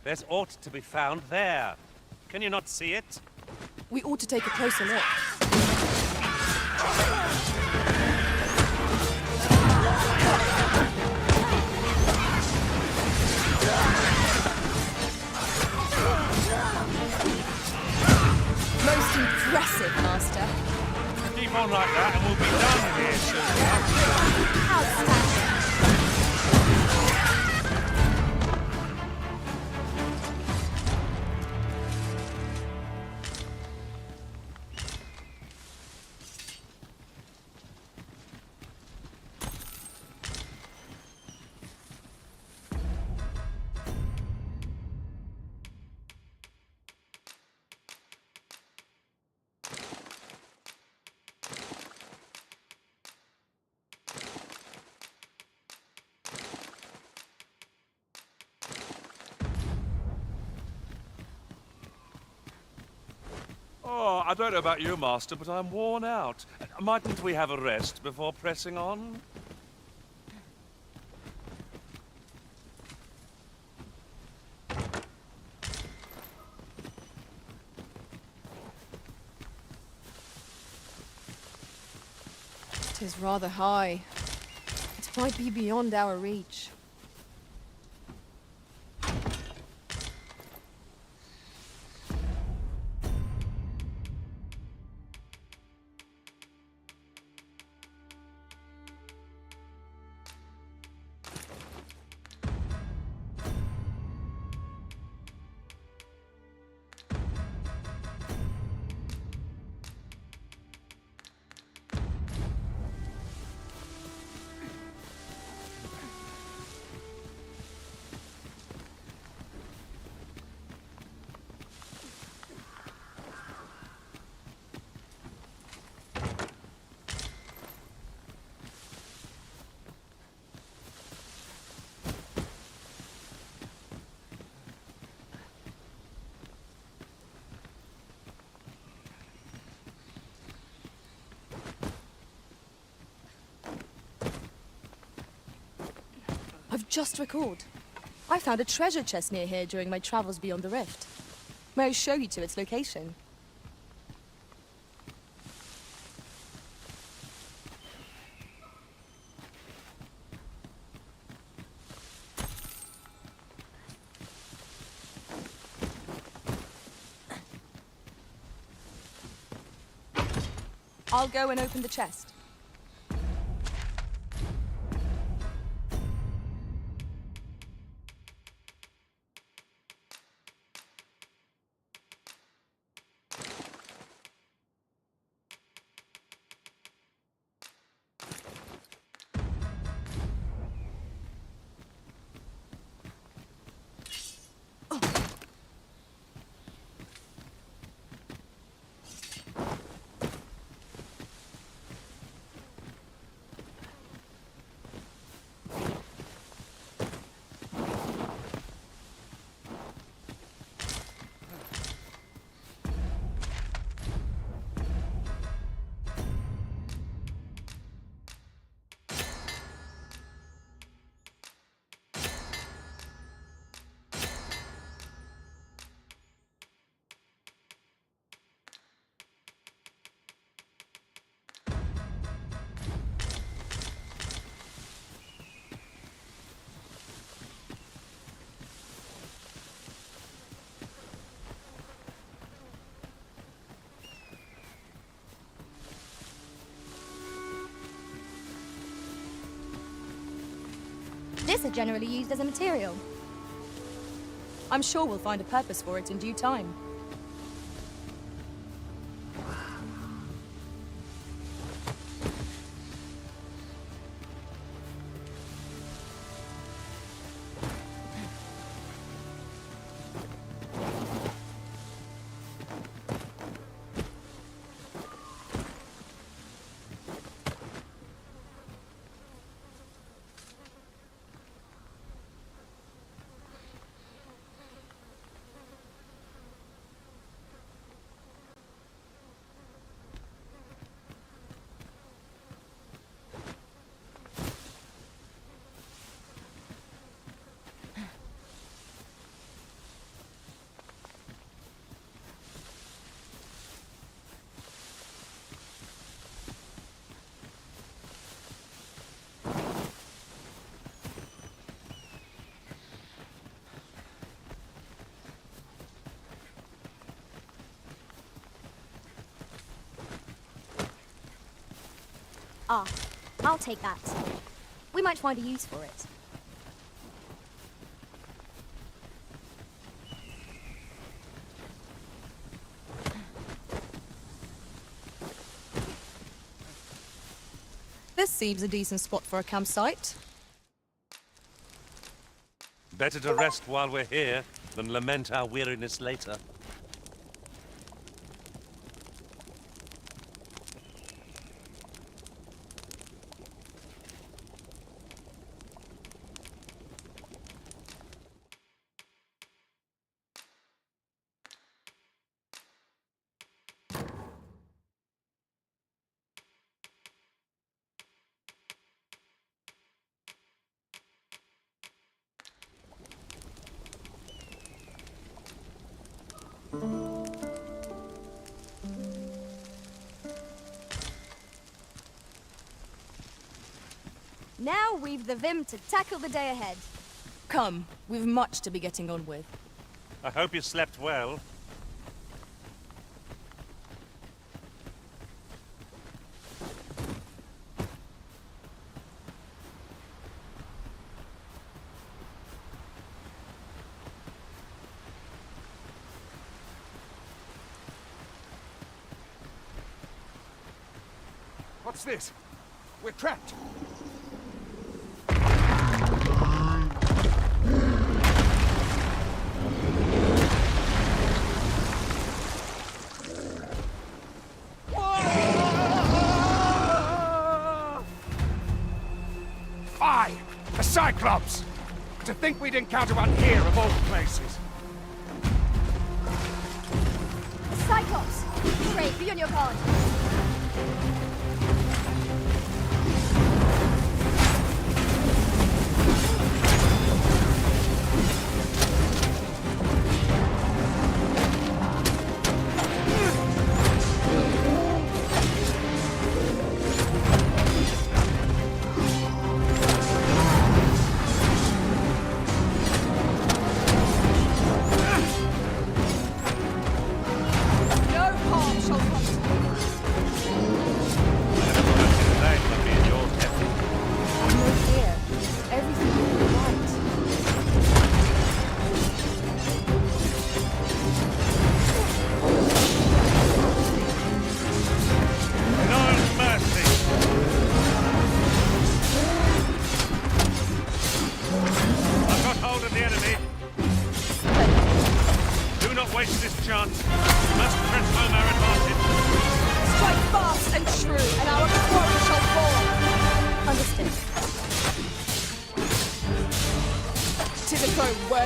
There's aught to be found there. Can you not see it? We ought to take a closer look. Most impressive, Master. Keep on like that and we'll be done here soon. Outstanding. Oh, I don't know about you, Master, but I'm worn out. Mightn't we have a rest before pressing on? It is rather high. It might be beyond our reach. just recalled. I found a treasure chest near here during my travels beyond the rift. May I show you to its location? I'll go and open the chest. This is generally used as a material. I'm sure we'll find a purpose for it in due time. Ah, I'll take that. We might find a use for it. This seems a decent spot for a campsite. Better to rest while we're here than lament our weariness later. Now we've the vim to tackle the day ahead. Come, we've much to be getting on with. I hope you slept well. What's this? We're trapped. Aye! The Cyclops! To think we'd encounter one here of all places. Cyclops! Great, be on your guard.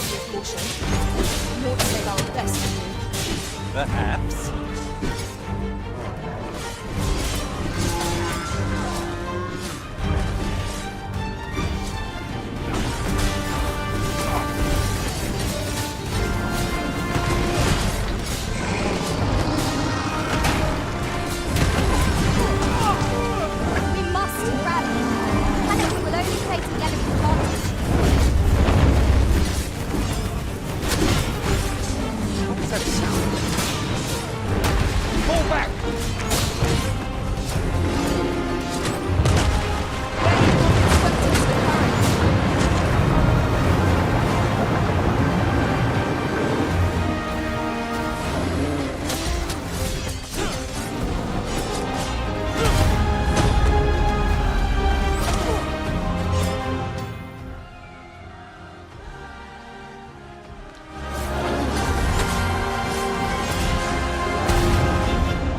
courtesy of caution. More to say our best to you. Perhaps. We must rally. And if we will only play together with advantage. What does that sound? Fall back!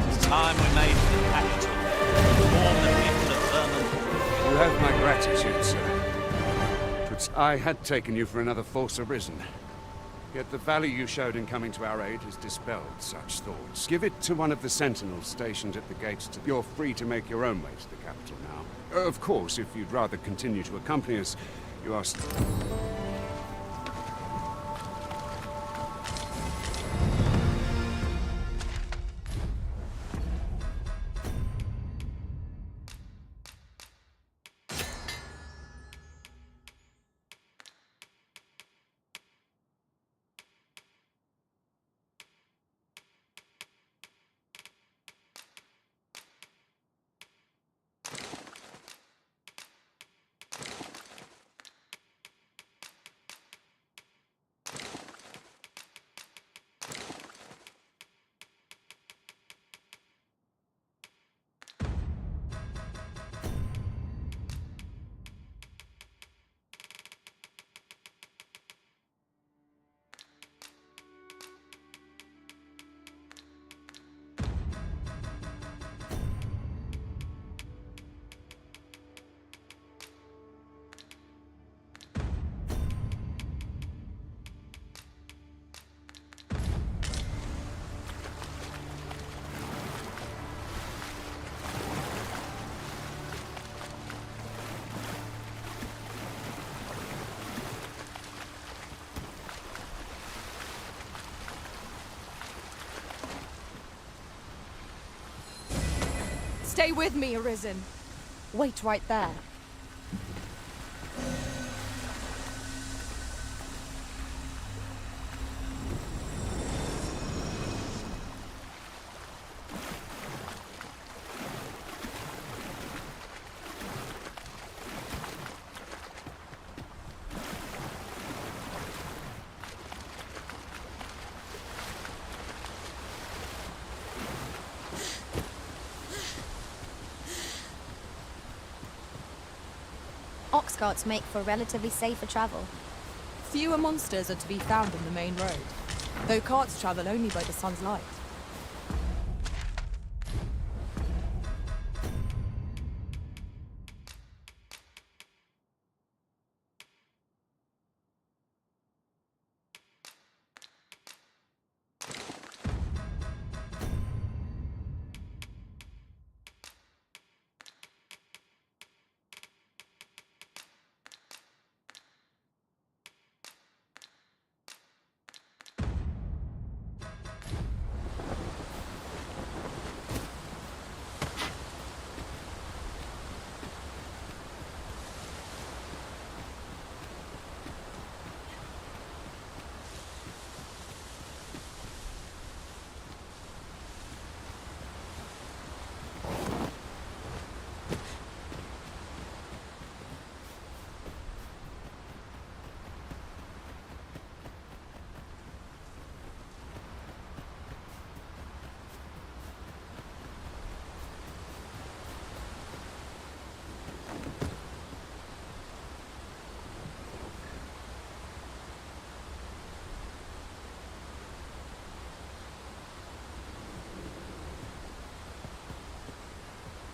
It's time we made the capital. Warn the people of Vermont. You have my gratitude, sir. But I had taken you for another false Arisen. Yet the value you showed in coming to our aid has dispelled such thoughts. Give it to one of the sentinels stationed at the gates. You're free to make your own way to the capital now. Of course, if you'd rather continue to accompany us, you are... Stay with me, Arisen. Wait right there. Ox carts make for relatively safer travel. Fewer monsters are to be found on the main road, though carts travel only by the sun's light.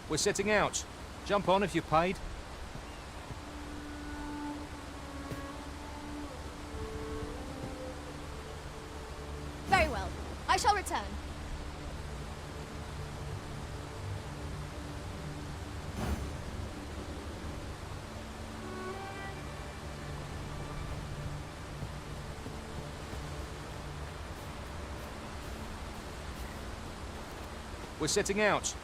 We're setting out. Jump on if you're paid. We're setting out.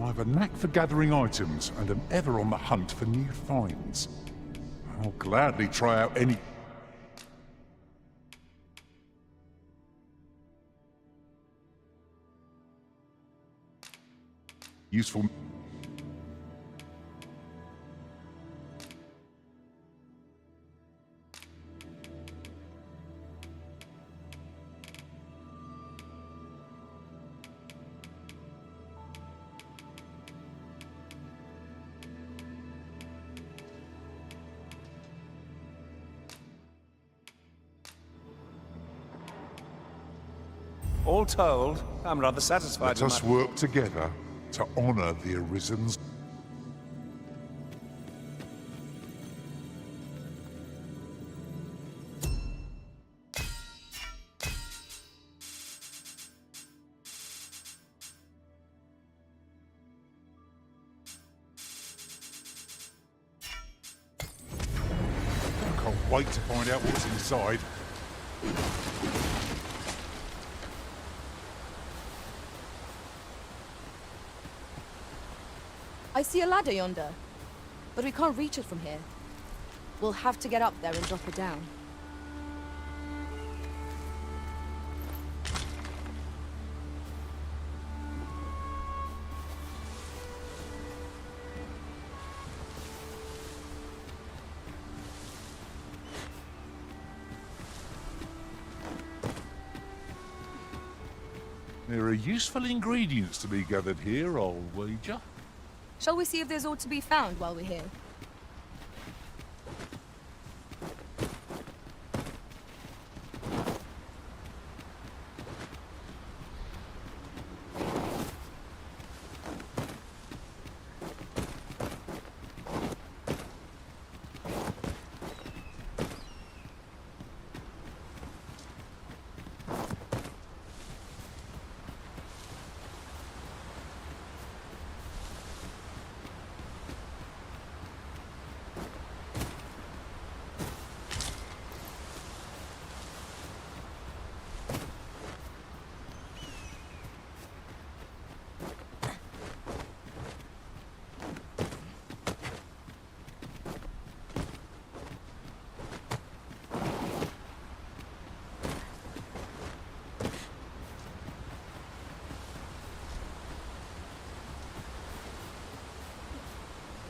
I have a knack for gathering items and am ever on the hunt for new finds. I'll gladly try out any... useful... All told, I'm rather satisfied Let with us my... work together to honor the Arisen's... I can't wait to find out what's inside. I see a ladder yonder, but we can't reach it from here. We'll have to get up there and drop it down. There are useful ingredients to be gathered here, I'll wager. Shall we see if there's aught to be found while we're here?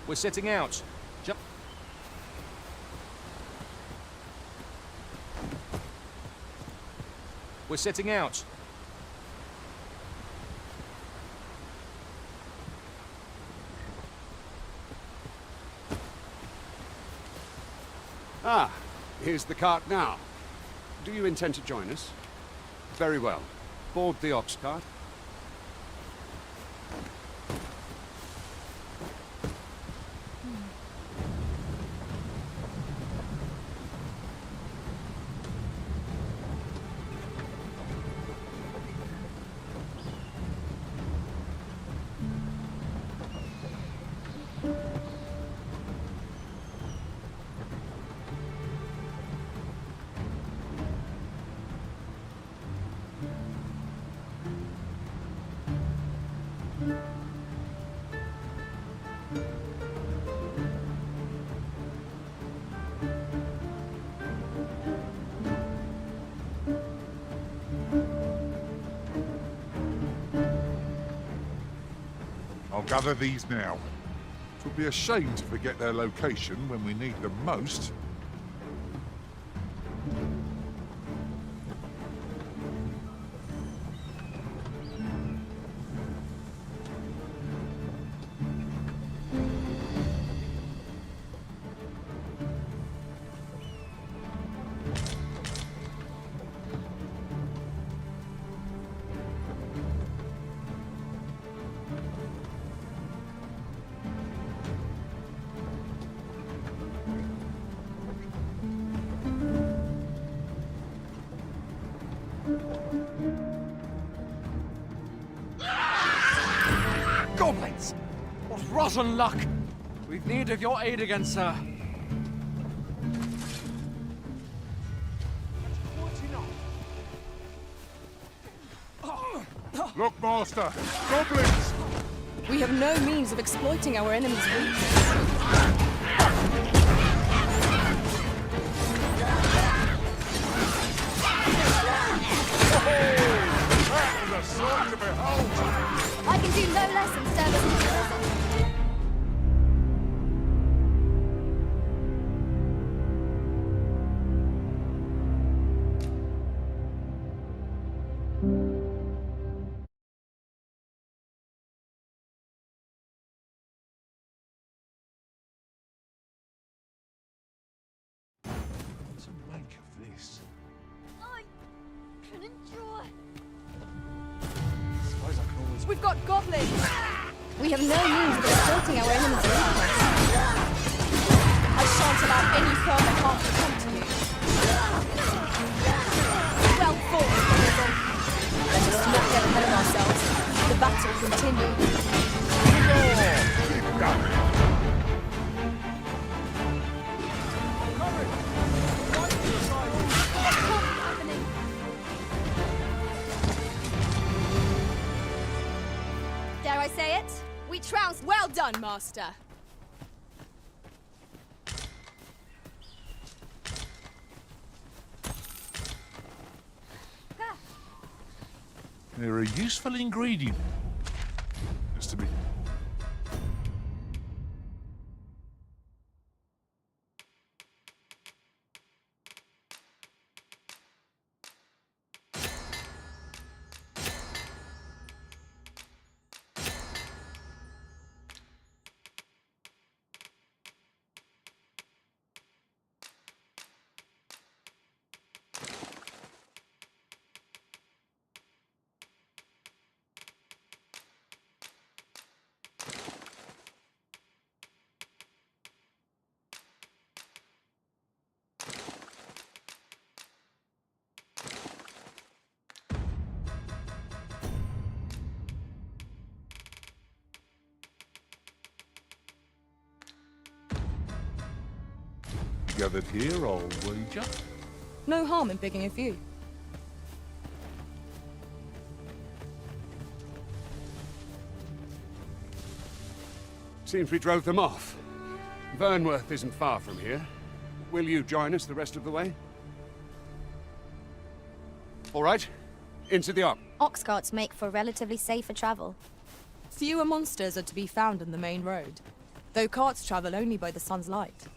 We're setting out. We're setting out. Ah, here's the cart now. Do you intend to join us? Very well. Board the ox cart. I'll gather these now. It would be a shame to forget their location when we need them most. Goblins! What rotten luck! We've need of your aid again, sir. Look, Master! Goblins! We have no means of exploiting our enemy's weakness. That was a sight to behold! I can do no less than stand as a citizen. What to make of this? I can enjoy. Suppose I can always... We've got goblins! We have no means of exploiting our enemy's weakness. I shan't allow any further harm to come to you. Well fought, Arisen. Let us not get ahead of ourselves. The battle continues. Keep going! Dare I say it? We trounced. Well done, Master. They're a useful ingredient. Just to be... Gathered here, I'll wager. No harm in picking a few. Seems we drove them off. Vernworth isn't far from here. Will you join us the rest of the way? All right. Into the Ark. Ox carts make for relatively safer travel. Fewer monsters are to be found on the main road, though carts travel only by the sun's light.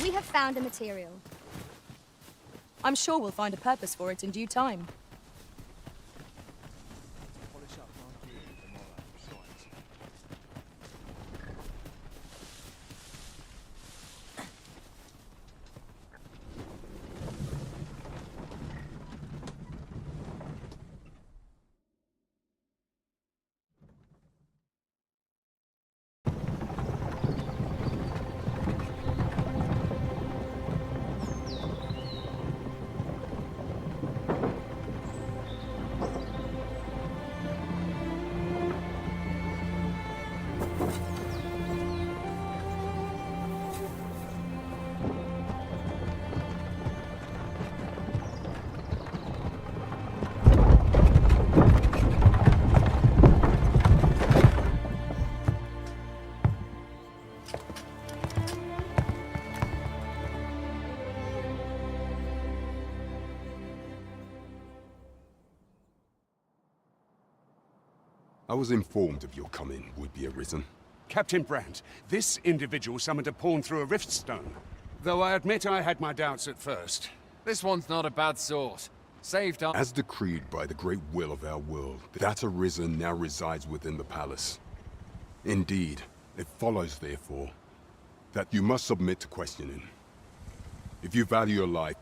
We have found a material. I'm sure we'll find a purpose for it in due time. I was informed of your coming would be Arisen. Captain Brandt, this individual summoned a pawn through a rift stone. Though I admit I had my doubts at first. This one's not a bad sort. Saved up. As decreed by the great will of our world, that Arisen now resides within the palace. Indeed, it follows, therefore, that you must submit to questioning. If you value your life,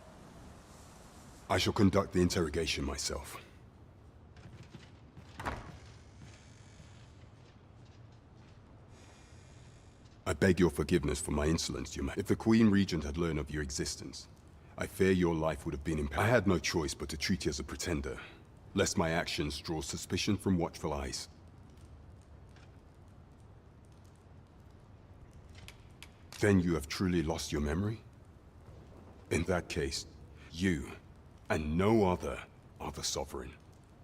I shall conduct the interrogation myself. I beg your forgiveness for my insolence, Your Majesty. If the Queen Regent had learned of your existence, I fear your life would have been impaired. I had no choice but to treat you as a pretender, lest my actions draw suspicion from watchful eyes. Then you have truly lost your memory? In that case, you, and no other, are the sovereign.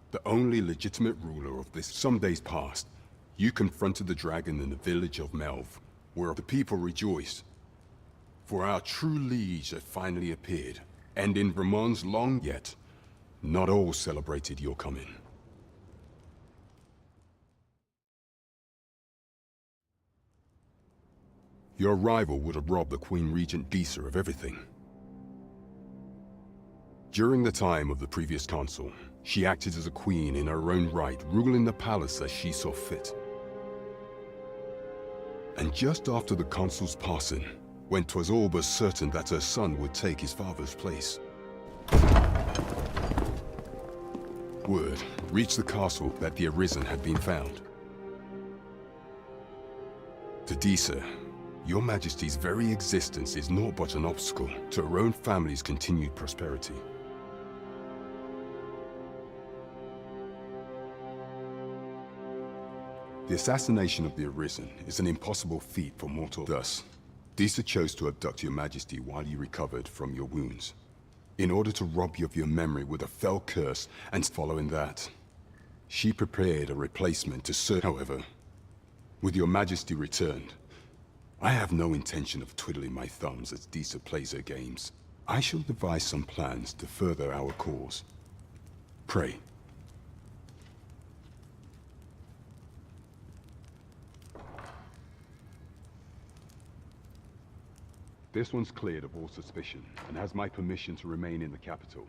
The only legitimate ruler of this. Some days past, you confronted the dragon in the village of Melv, where the people rejoiced. For our true liege had finally appeared, and in Vermont's long yet, not all celebrated your coming. Your arrival would have robbed the Queen Regent Disa of everything. During the time of the previous consul, she acted as a queen in her own right, ruling the palace as she saw fit. And just after the consul's passing, when 'twas all but certain that her son would take his father's place, word reached the castle that the Arisen had been found. To Disa, Your Majesty's very existence is naught but an obstacle to her own family's continued prosperity. The assassination of the Arisen is an impossible feat for mortal. Thus, Disa chose to abduct Your Majesty while you recovered from your wounds, in order to rob you of your memory with a fell curse, and following that, she prepared a replacement to serve. However, with Your Majesty returned, I have no intention of twiddling my thumbs as Disa plays her games. I shall devise some plans to further our cause. Pray. This one's cleared of all suspicion, and has my permission to remain in the capital.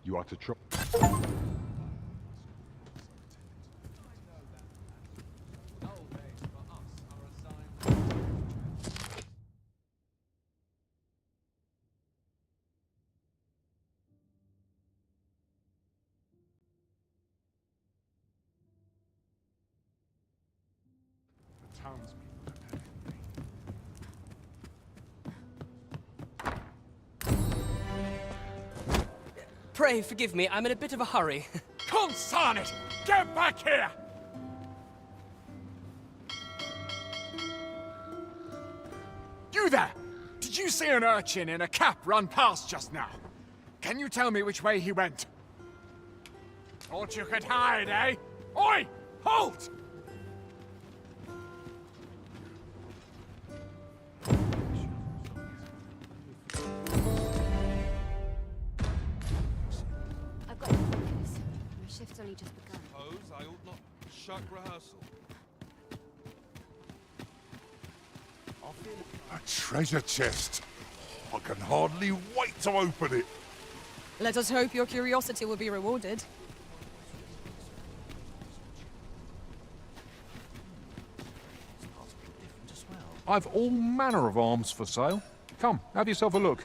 You are to Pray forgive me, I'm in a bit of a hurry. Consign it! Get back here! You there! Did you see an urchin in a cap run past just now? Can you tell me which way he went? Thought you could hide, eh? Oi! Halt! I've got your focus. My shift's only just begun. Suppose I ought not shirk rehearsal. A treasure chest. I can hardly wait to open it. Let us hope your curiosity will be rewarded. I've all manner of arms for sale. Come, have yourself a look.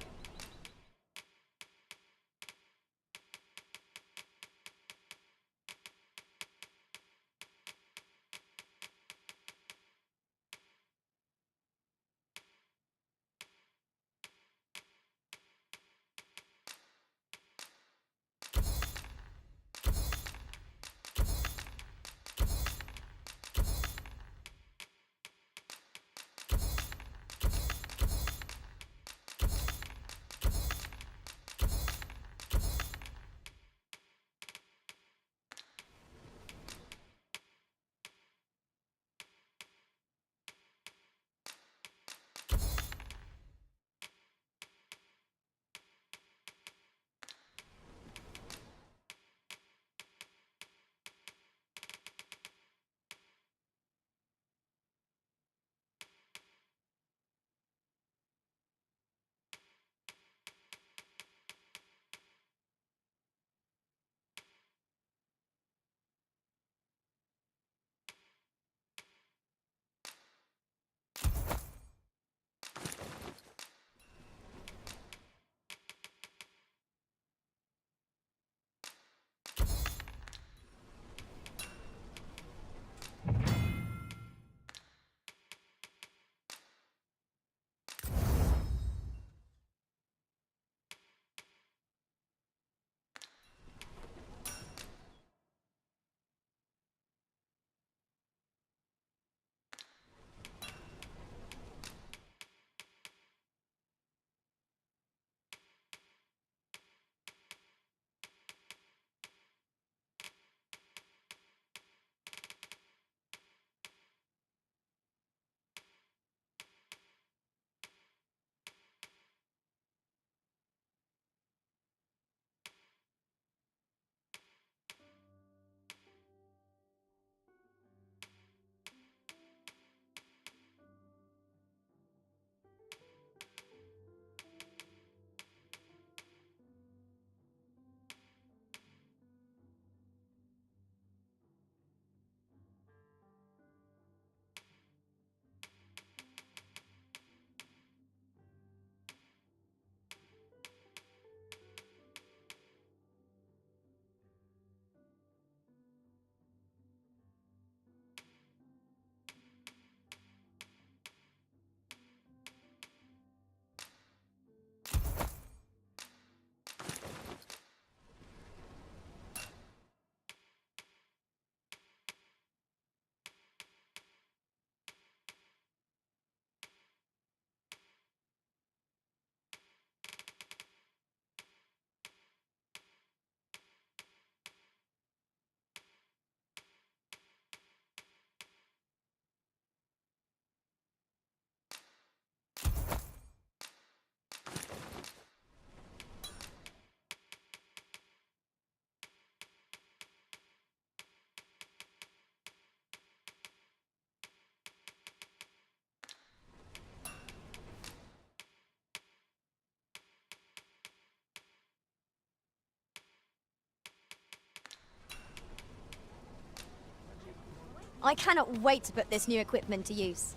I cannot wait to put this new equipment to use.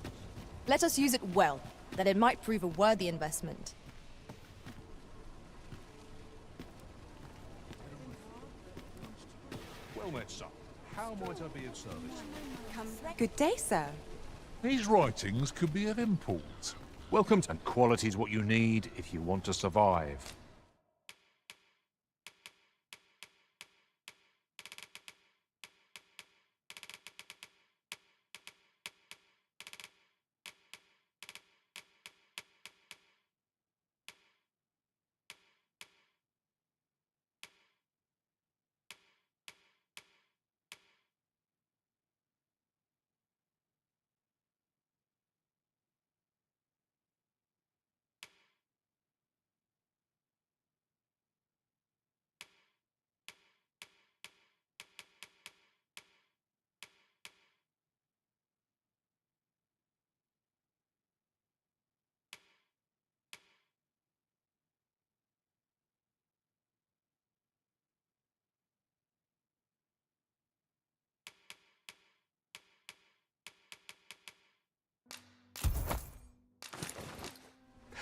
Let us use it well, that it might prove a worthy investment. Well met, sir. How might I be of service? Good day, sir. These writings could be of import. Welcome, and quality is what you need if you want to survive.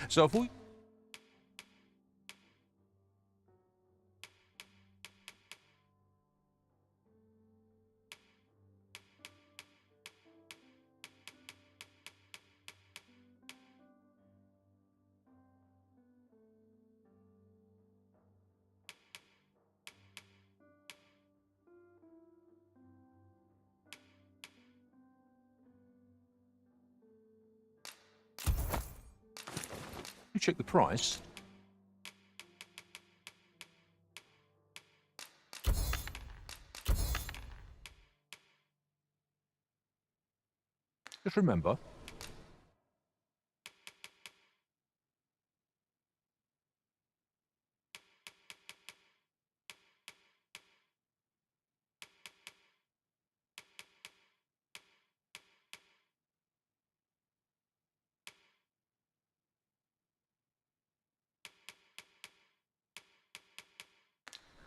So if we... You check the price. Just remember,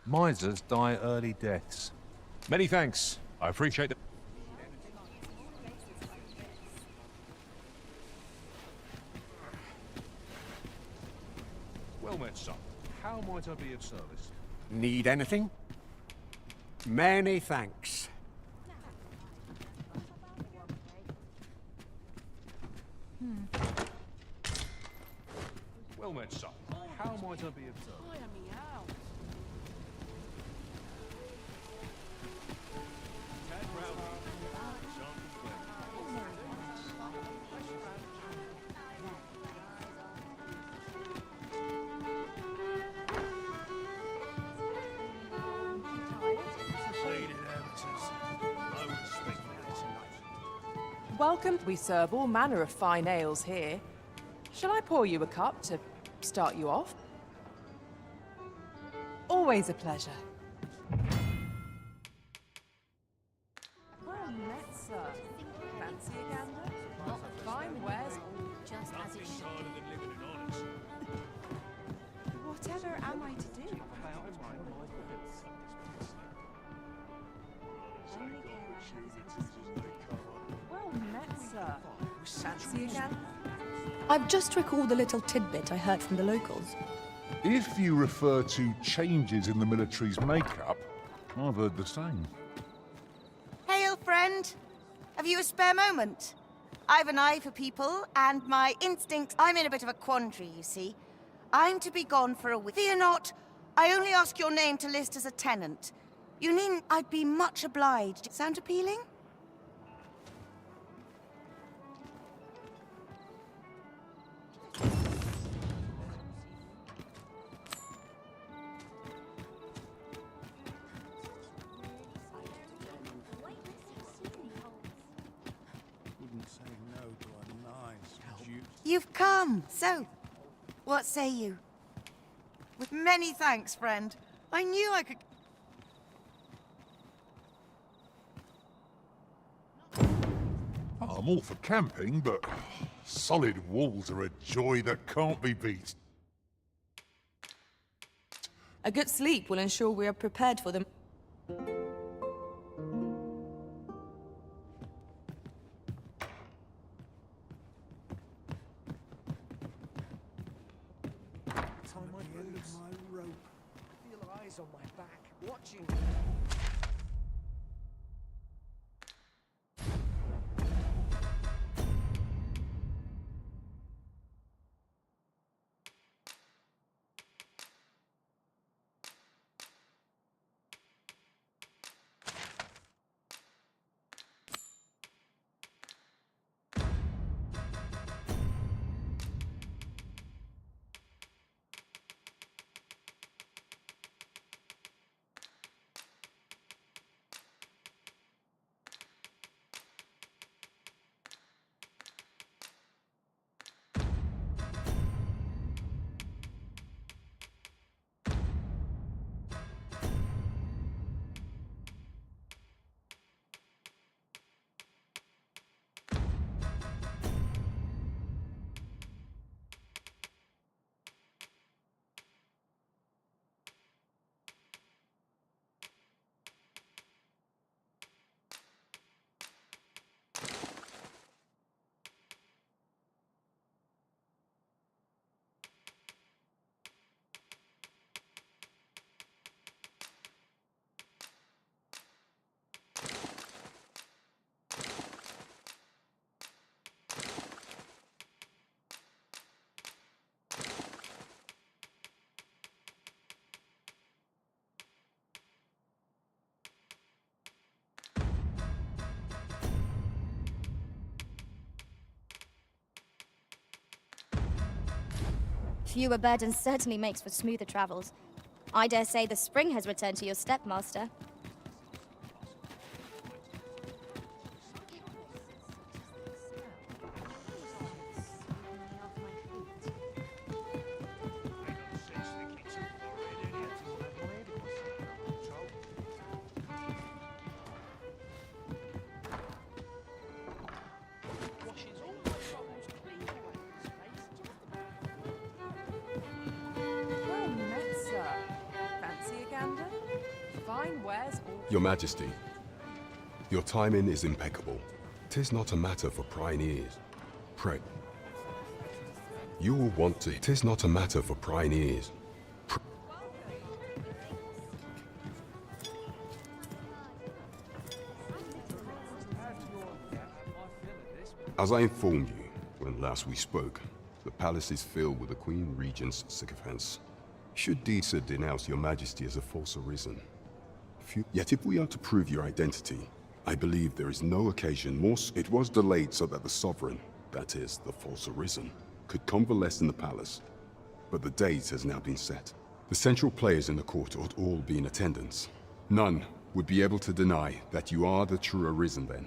misers die early deaths. Many thanks. I appreciate it. Well met, son. How might I be of service? Need anything? Many thanks. Well met, son. How might I be of service? Welcome. We serve all manner of fine ales here. Shall I pour you a cup to start you off? Always a pleasure. Well met, sir. Fancy a gander? Fine wares, just as it should be. Whatever am I to do? Well met, sir. Fancy a gander? I've just recalled a little tidbit I heard from the locals. If you refer to changes in the military's makeup, I've heard the same. Hail, friend. Have you a spare moment? I've an eye for people, and my instincts... I'm in a bit of a quandary, you see. I'm to be gone for a week. Fear not. I only ask your name to list as a tenant. You needn't... I'd be much obliged. Sound appealing? You've come, so what say you? With many thanks, friend. I knew I could... I'm all for camping, but solid walls are a joy that can't be beat. A good sleep will ensure we are prepared for them. fewer burdens certainly makes for smoother travels. I dare say the spring has returned to your stepmaster. Well met, sir. Fancy a gander? Fine wares all... Your Majesty, your timing is impeccable. 'Tis not a matter for prying ears. Pray. You will want to... 'Tis not a matter for prying ears. As I informed you when last we spoke, the palace is filled with the Queen Regent's sycophants. Should Deesa denounce your Majesty as a false arisen? Yet if we are to prove your identity, I believe there is no occasion more... It was delayed so that the sovereign, that is, the false arisen, could convalesce in the palace. But the date has now been set. The central players in the court ought all be in attendance. None would be able to deny that you are the true arisen then.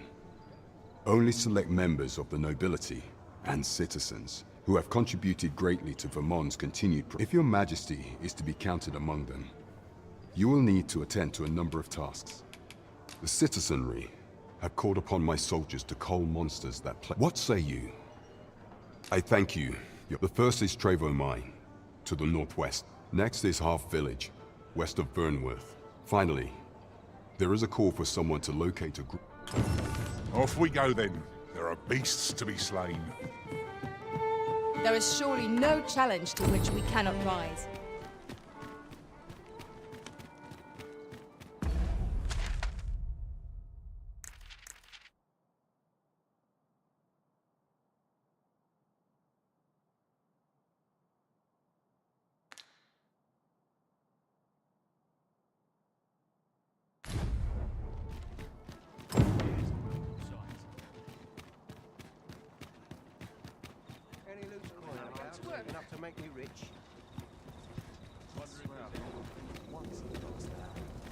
Only select members of the nobility and citizens who have contributed greatly to Vermont's continued... If your Majesty is to be counted among them, you will need to attend to a number of tasks. The citizenry have called upon my soldiers to cull monsters that play... What say you? I thank you. The first is Trevo Mine, to the northwest. Next is Half Village, west of Burnworth. Finally, there is a call for someone to locate a group... Off we go then. There are beasts to be slain. There is surely no challenge to which we cannot rise. Enough to make me rich.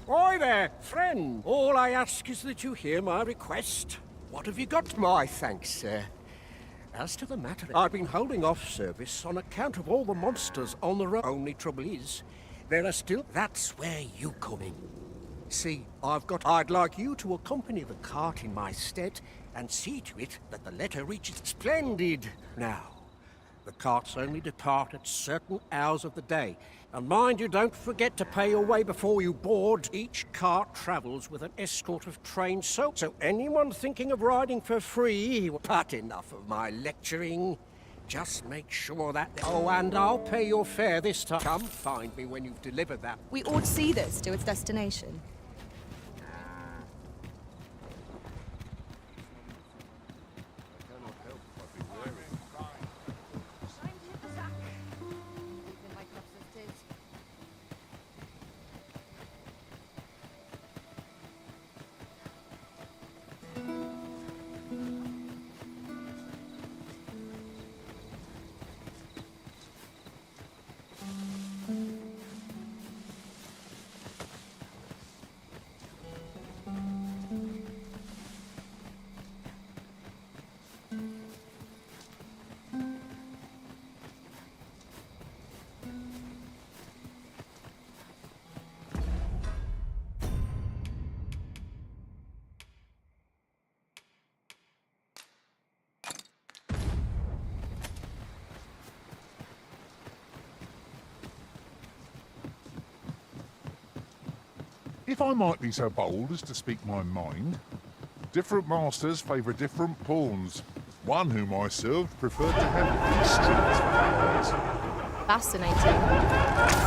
Oi there, friend. All I ask is that you hear my request. What have you got? My thanks, sir. As to the matter, I've been holding off service on account of all the monsters on the road. Only trouble is, there are still... That's where you come in. See, I'd like you to accompany the cart in my stead and see to it that the letter reaches... Splendid! Now, the carts only depart at certain hours of the day. And mind you, don't forget to pay your way before you board. Each cart travels with an escort of trained so anyone thinking of riding for free... But enough of my lecturing. Just make sure that... Oh, and I'll pay your fare this time. Come find me when you've delivered that. We ought to see this to its destination. If I might be so bold as to speak my mind, different masters favour different pawns. One whom I served preferred to have these streets for hands. Fascinating.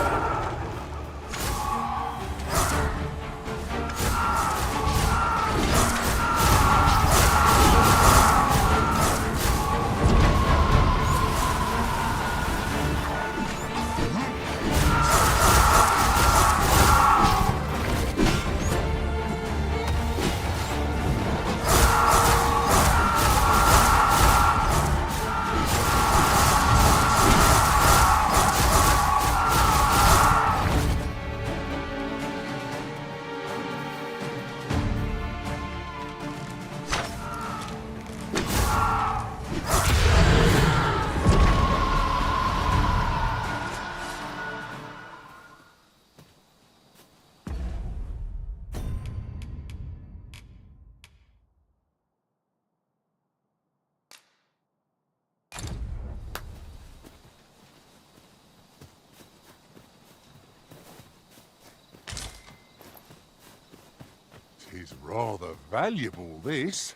is rather valuable, this.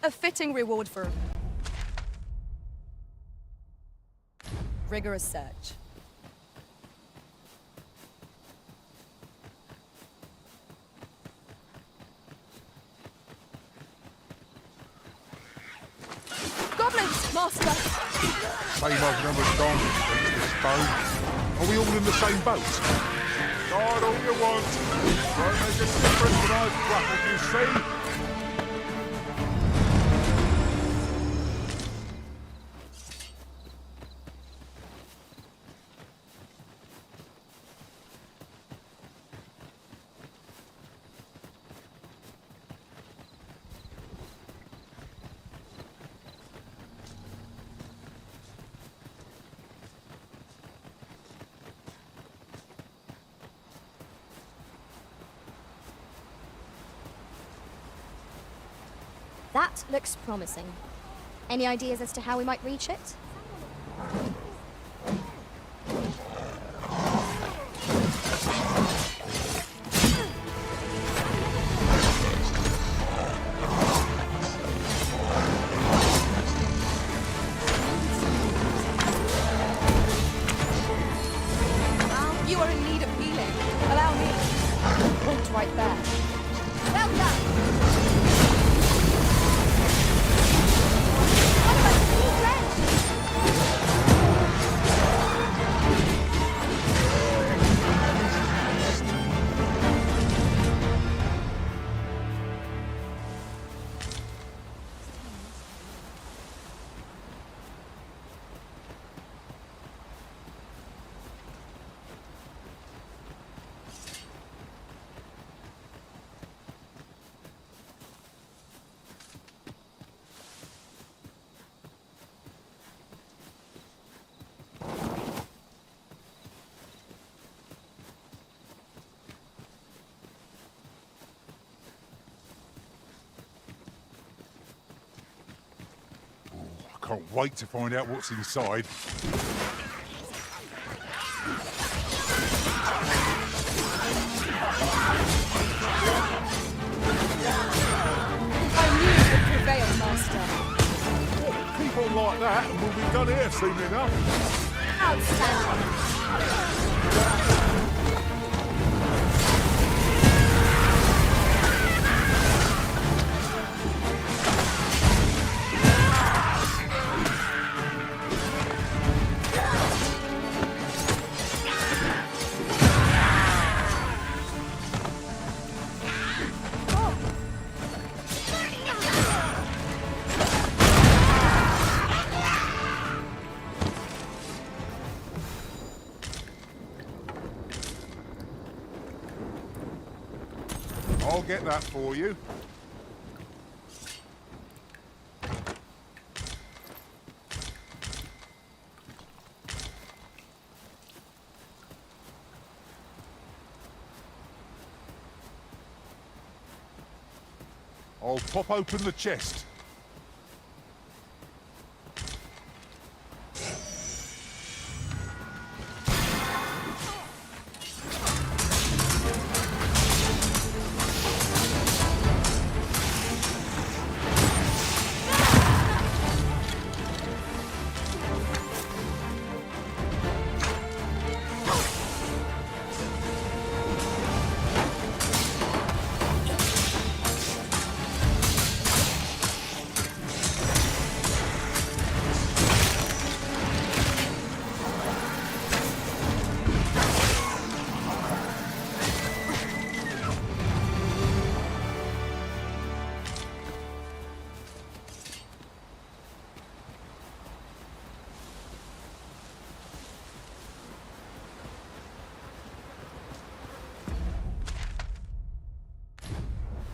A fitting reward for rigorous search. Goblins, master! Same old number of times against the stone. Are we all in the same boat? Guard all you want. Won't make a difference when I've grappled, you see? That looks promising. Any ideas as to how we might reach it? You are in need of healing. Allow me. Point right there. Well done! Can't wait to find out what's inside. I knew you would prevail, master. Keep on like that and we'll be done here soon enough. Outstanding. I'll get that for you. I'll pop open the chest.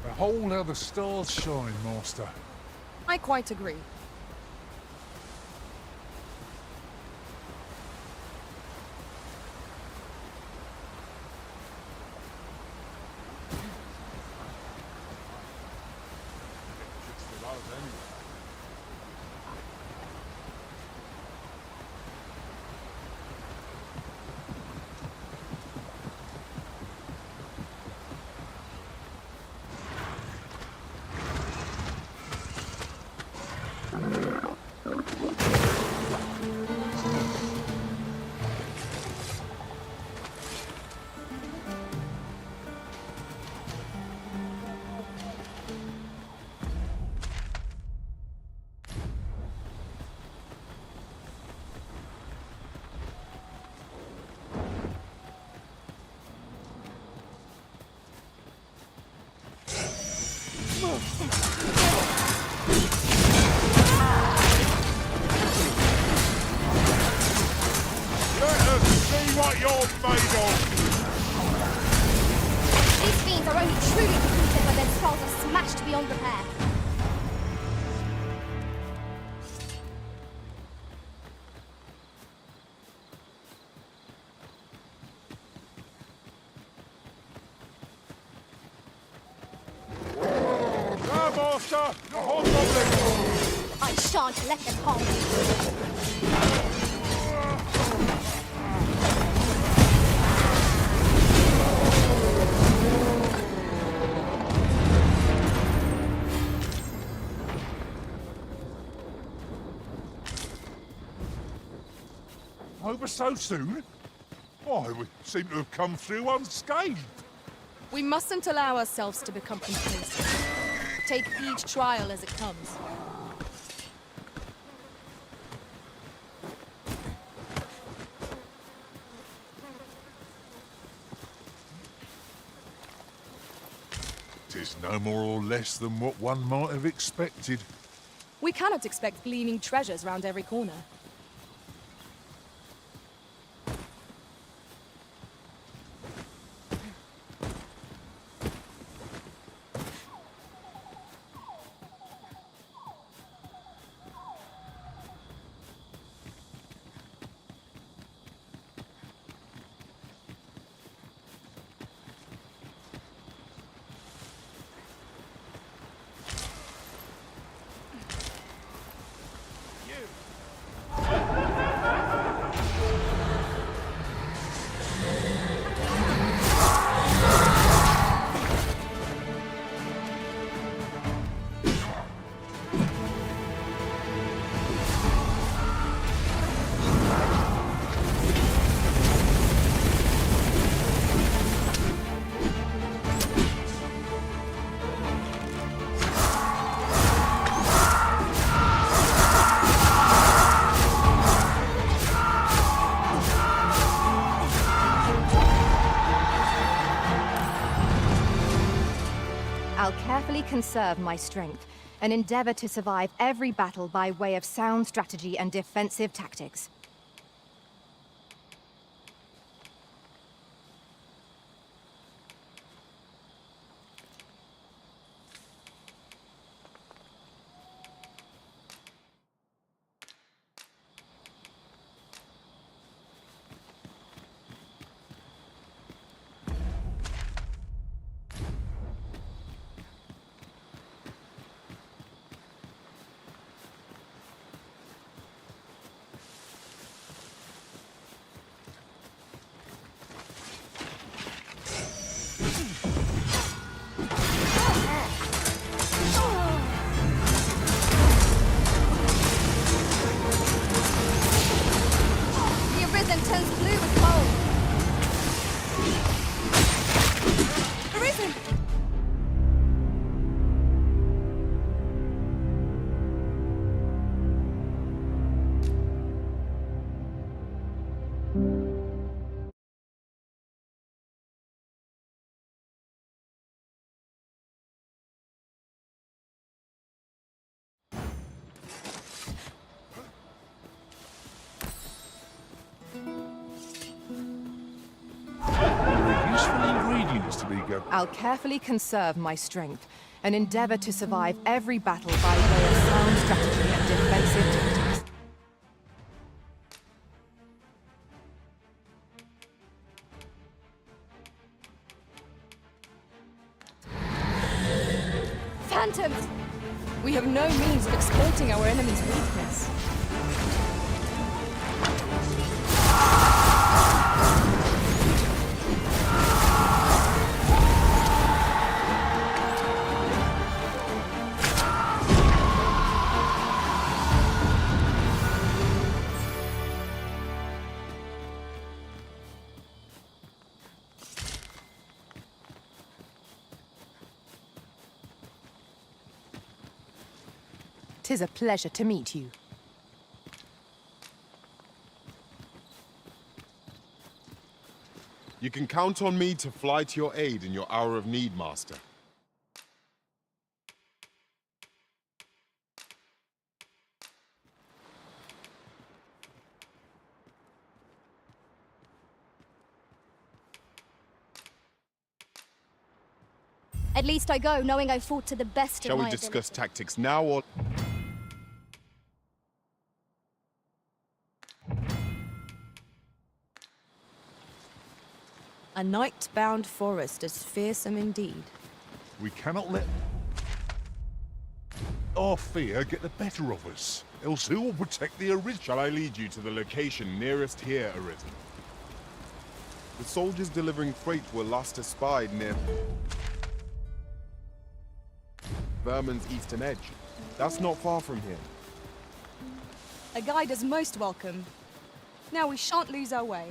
Behold how the stars shine, Master. I quite agree. Let us see what you're made of! These fiends are only truly defeated when their skulls are smashed beyond repair. Master! The hobgoblin! I shan't let them harm you. Over so soon? Why, we seem to have come through unscathed. We mustn't allow ourselves to become complacent. Take each trial as it comes. Tis no more or less than what one might have expected. We cannot expect gleaming treasures round every corner. I'll carefully conserve my strength and endeavor to survive every battle by way of sound strategy and defensive tactics. I'll carefully conserve my strength and endeavor to survive every battle by way of sound strategy and defensive tactics. Phantoms! We have no means of exploiting our enemy's weakness. Tis a pleasure to meet you. You can count on me to fly to your aid in your hour of need, Master. At least I go knowing I fought to the best Shall of my we discuss ability. tactics now or... A night-bound forest is fearsome indeed. We cannot let our fear get the better of us. Else who will protect the Arisen? Shall I lead you to the location nearest here, Arisen? The soldiers delivering freight were last espied near Vermin's eastern edge. That's not far from here. A guide is most welcome. Now we shan't lose our way.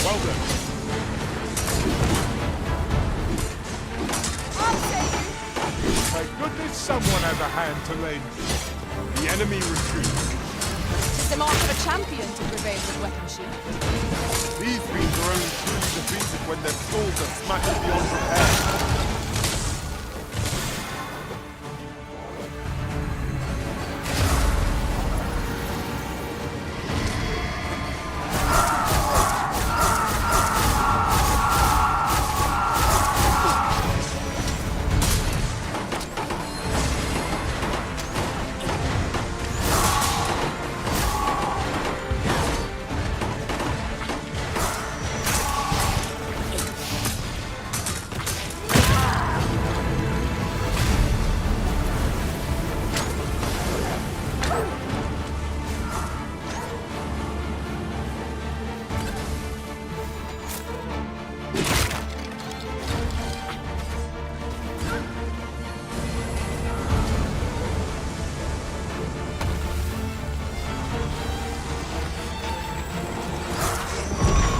Well done. Thank goodness someone has a hand to lend. The enemy retreats. It's the mark of a champion to prevail with weapon sheath. These beings are only truly defeated when their skulls are smashed beyond repair.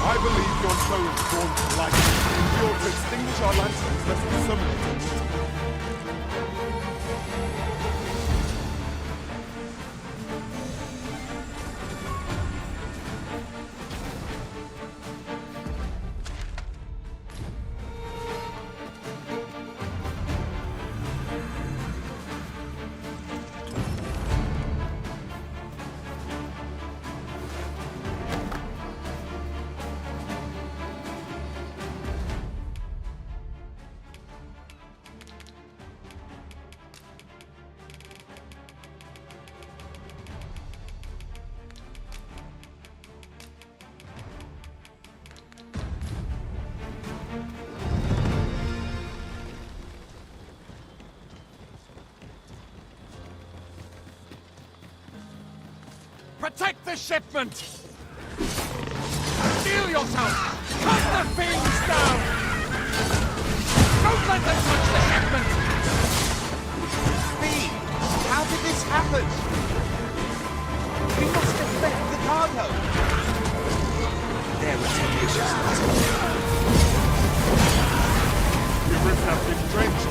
I believe your foe is drawn to light. Endure to extinguish our lanterns lest we summon it. Protect the shipment! Steel yourself! Cut the fiends down! Don't let them touch the shipment! Speed! How did this happen? We must defend the cargo! There was ambitious. We ripped up the drenched.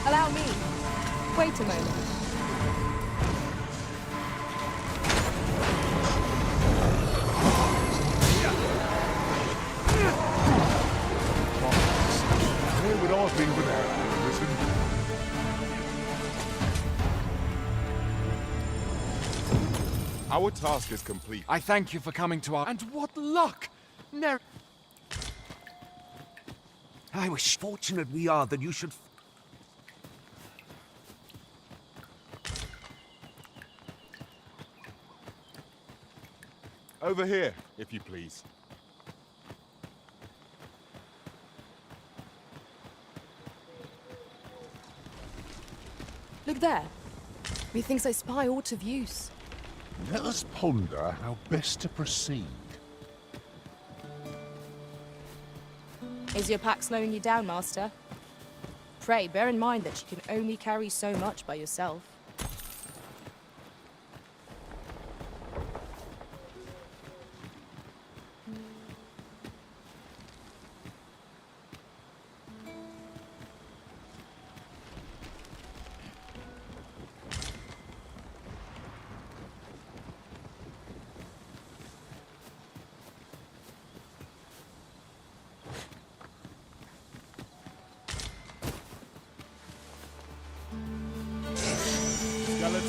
Allow me. Wait a moment. Where would I be without Arisen? Our task is complete. I thank you for coming to our... And what luck! I wish fortunate we are that you should... Over here, if you please. Look there. Methinks I spy aught of use. Let us ponder how best to proceed. Is your pack slowing you down, Master? Pray, bear in mind that you can only carry so much by yourself.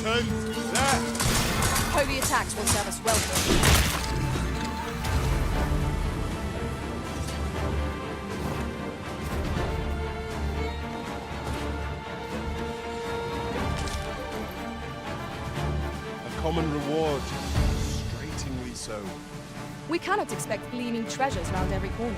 Spartans, left! Holy attacks will serve us well here. A common reward. Frustratingly so. We cannot expect gleaming treasures round every corner.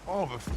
Oh, the...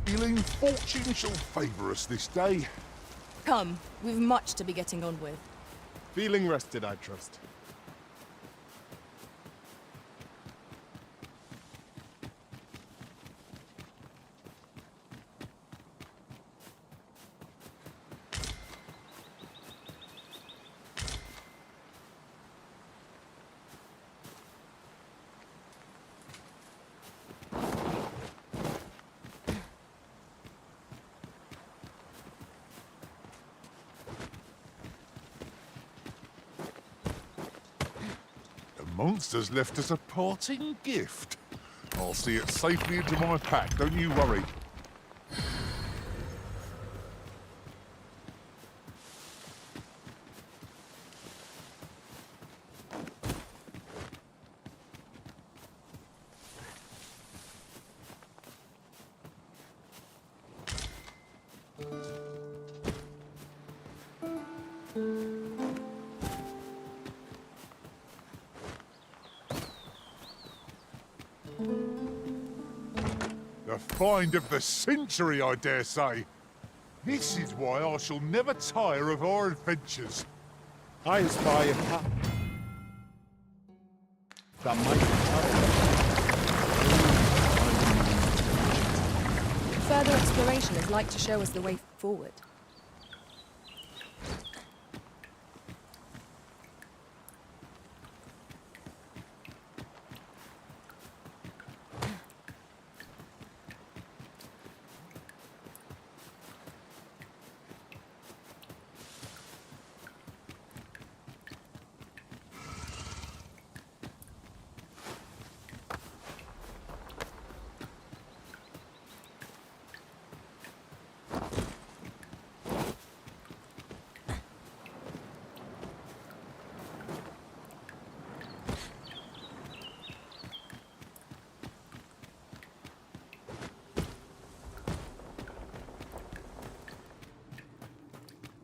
Feeling fortune shall favour us this day. Come, we've much to be getting on with. Feeling rested, I trust. Monsters left us a parting gift. I'll see it safely into my pack, don't you worry. The find of the century, I dare say. This is why I shall never tire of our adventures. I spy a path that might be Further exploration is like to show us the way forward.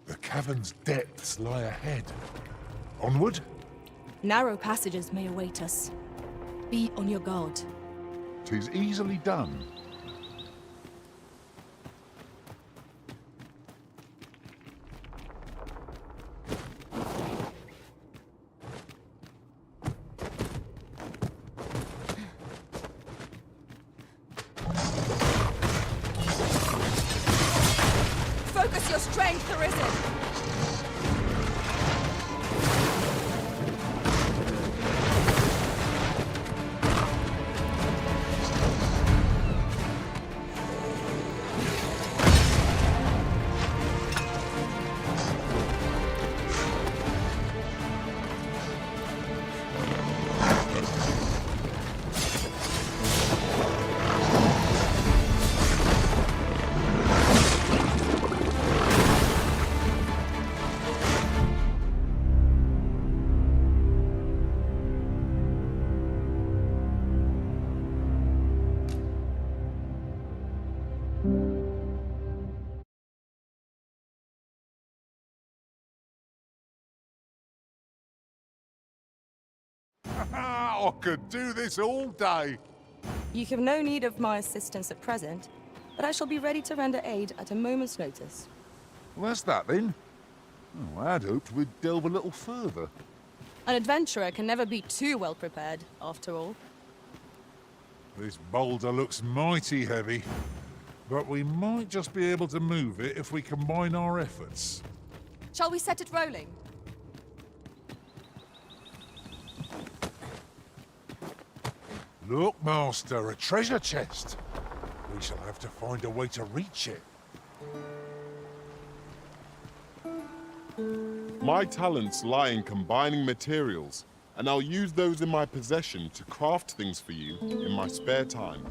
The cavern's depths lie ahead. Onward? Narrow passages may await us. Be on your guard. 'Tis easily done. Focus your strength, Arisen! I could do this all day. You have no need of my assistance at present, but I shall be ready to render aid at a moment's notice. Well, that's that then. Oh, I'd hoped we'd delve a little further. An adventurer can never be too well prepared, after all. This boulder looks mighty heavy, but we might just be able to move it if we combine our efforts. Shall we set it rolling? Look, Master, a treasure chest. We shall have to find a way to reach it. My talents lie in combining materials, and I'll use those in my possession to craft things for you in my spare time.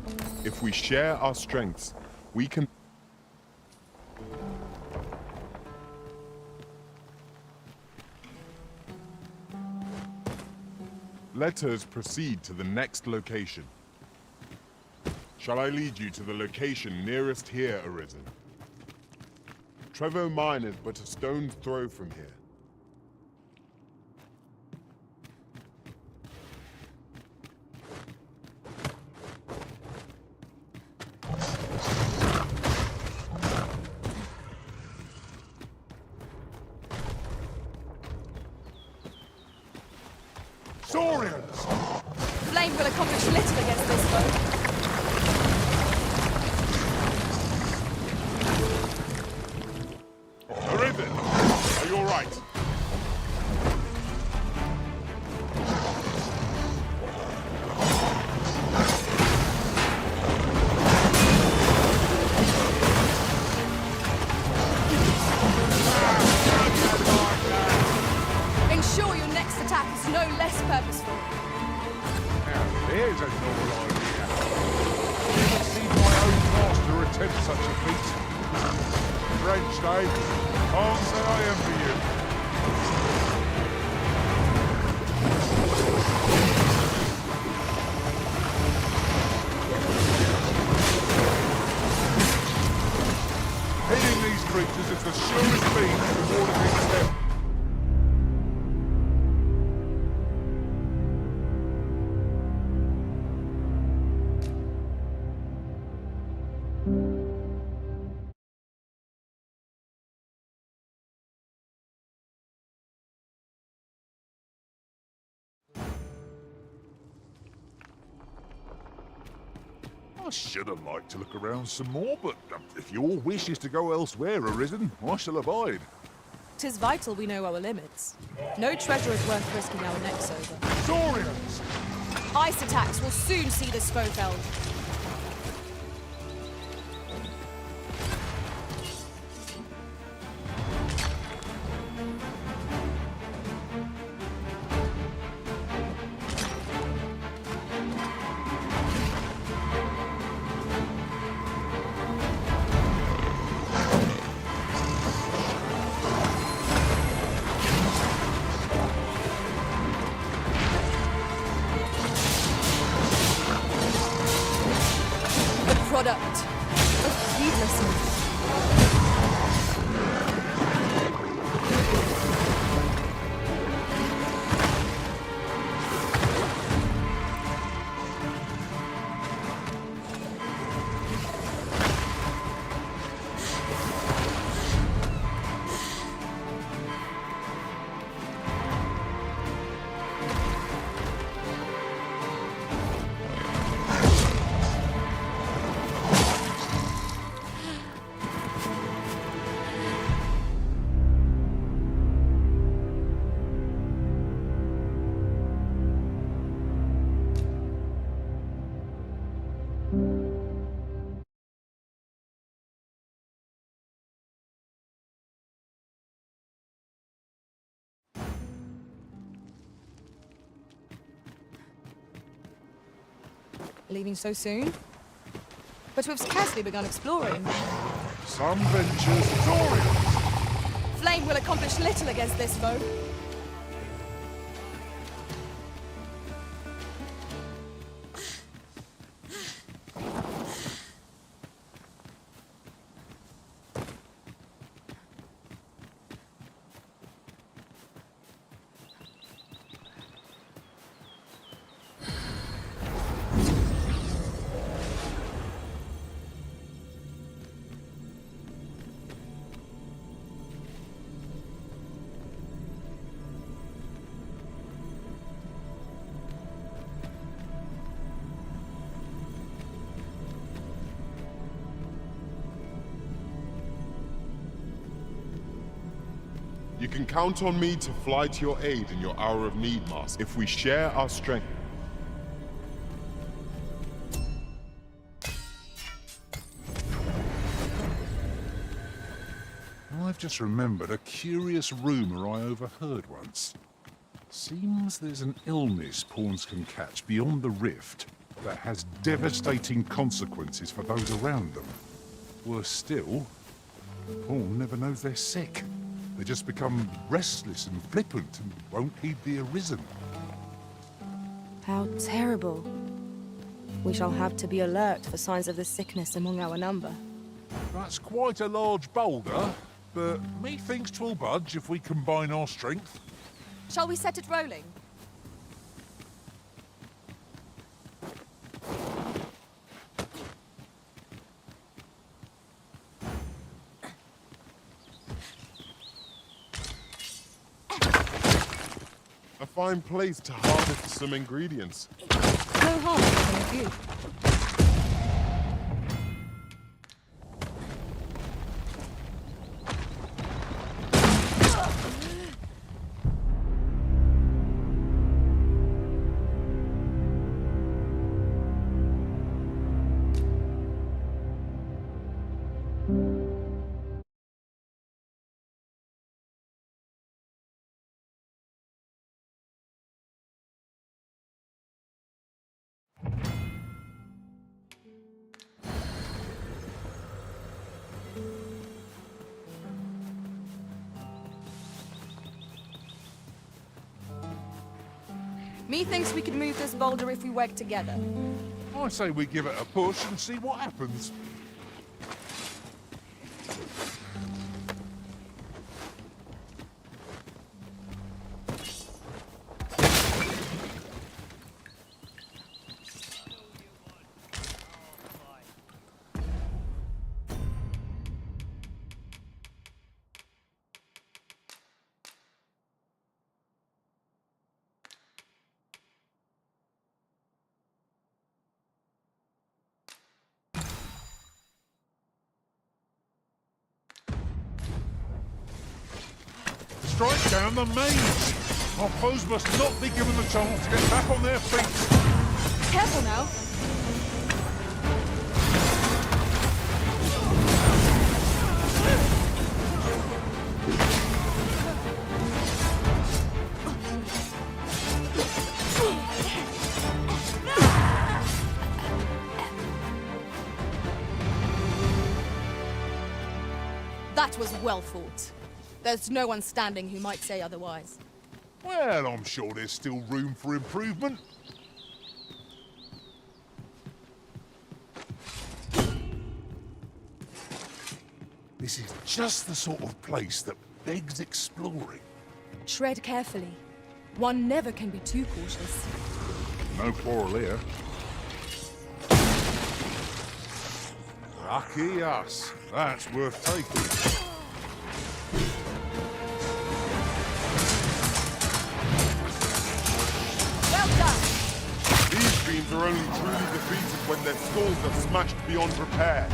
If we share our strengths, we can... Let us proceed to the next location. Shall I lead you to the location nearest here, Arisen? Trevo Mine is but a stone's throw from here. Saurians! Flame will accomplish little against this foe. Arisen, are you all right? Ensure your next attack is no less purposeful. Now, there's a novel idea. Never seen my own master attempt such a feat. Drenched, eh? Can't say I envy you. Hitting these creatures is the surest means to warding them. I should have liked to look around some more, but if your wish is to go elsewhere, Arisen, I shall abide. 'Tis vital we know our limits. No treasure is worth risking our necks over. Saurians! Ice attacks will soon see this foe felled. Product of heedlessness. Leaving so soon? But we've scarcely begun exploring. Some ventures Saurians! Flame will accomplish little against this foe. You can count on me to fly to your aid in your hour of need, Master. If we share our strength. I've just remembered a curious rumour I overheard once. Seems there's an illness pawns can catch beyond the rift that has devastating consequences for those around them. Worse still, pawn never knows they're sick. They just become restless and flippant and won't heed the Arisen. How terrible. We shall have to be alert for signs of the sickness among our number. That's quite a large boulder, but methinks 'twill budge if we combine our strength. Shall we set it rolling? A fine place to harvest some ingredients. No harm in a few. Methinks we could move this boulder if we work together. I say we give it a push and see what happens. Strike down the mage! Our foes must not be given the chance to get back on their feet! Careful now. That was well fought. There's no one standing who might say otherwise. Well, I'm sure there's still room for improvement. This is just the sort of place that begs exploring. Tread carefully. One never can be too cautious. No quarrel here. Lucky us. That's worth taking. Well done! These fiends are only truly defeated when their skulls are smashed beyond repair.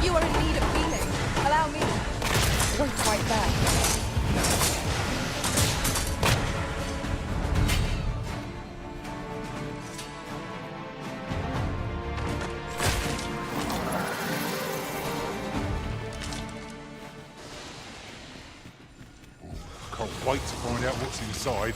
You are in need of healing. Allow me. I won't fight back. Can't wait to find out what's inside.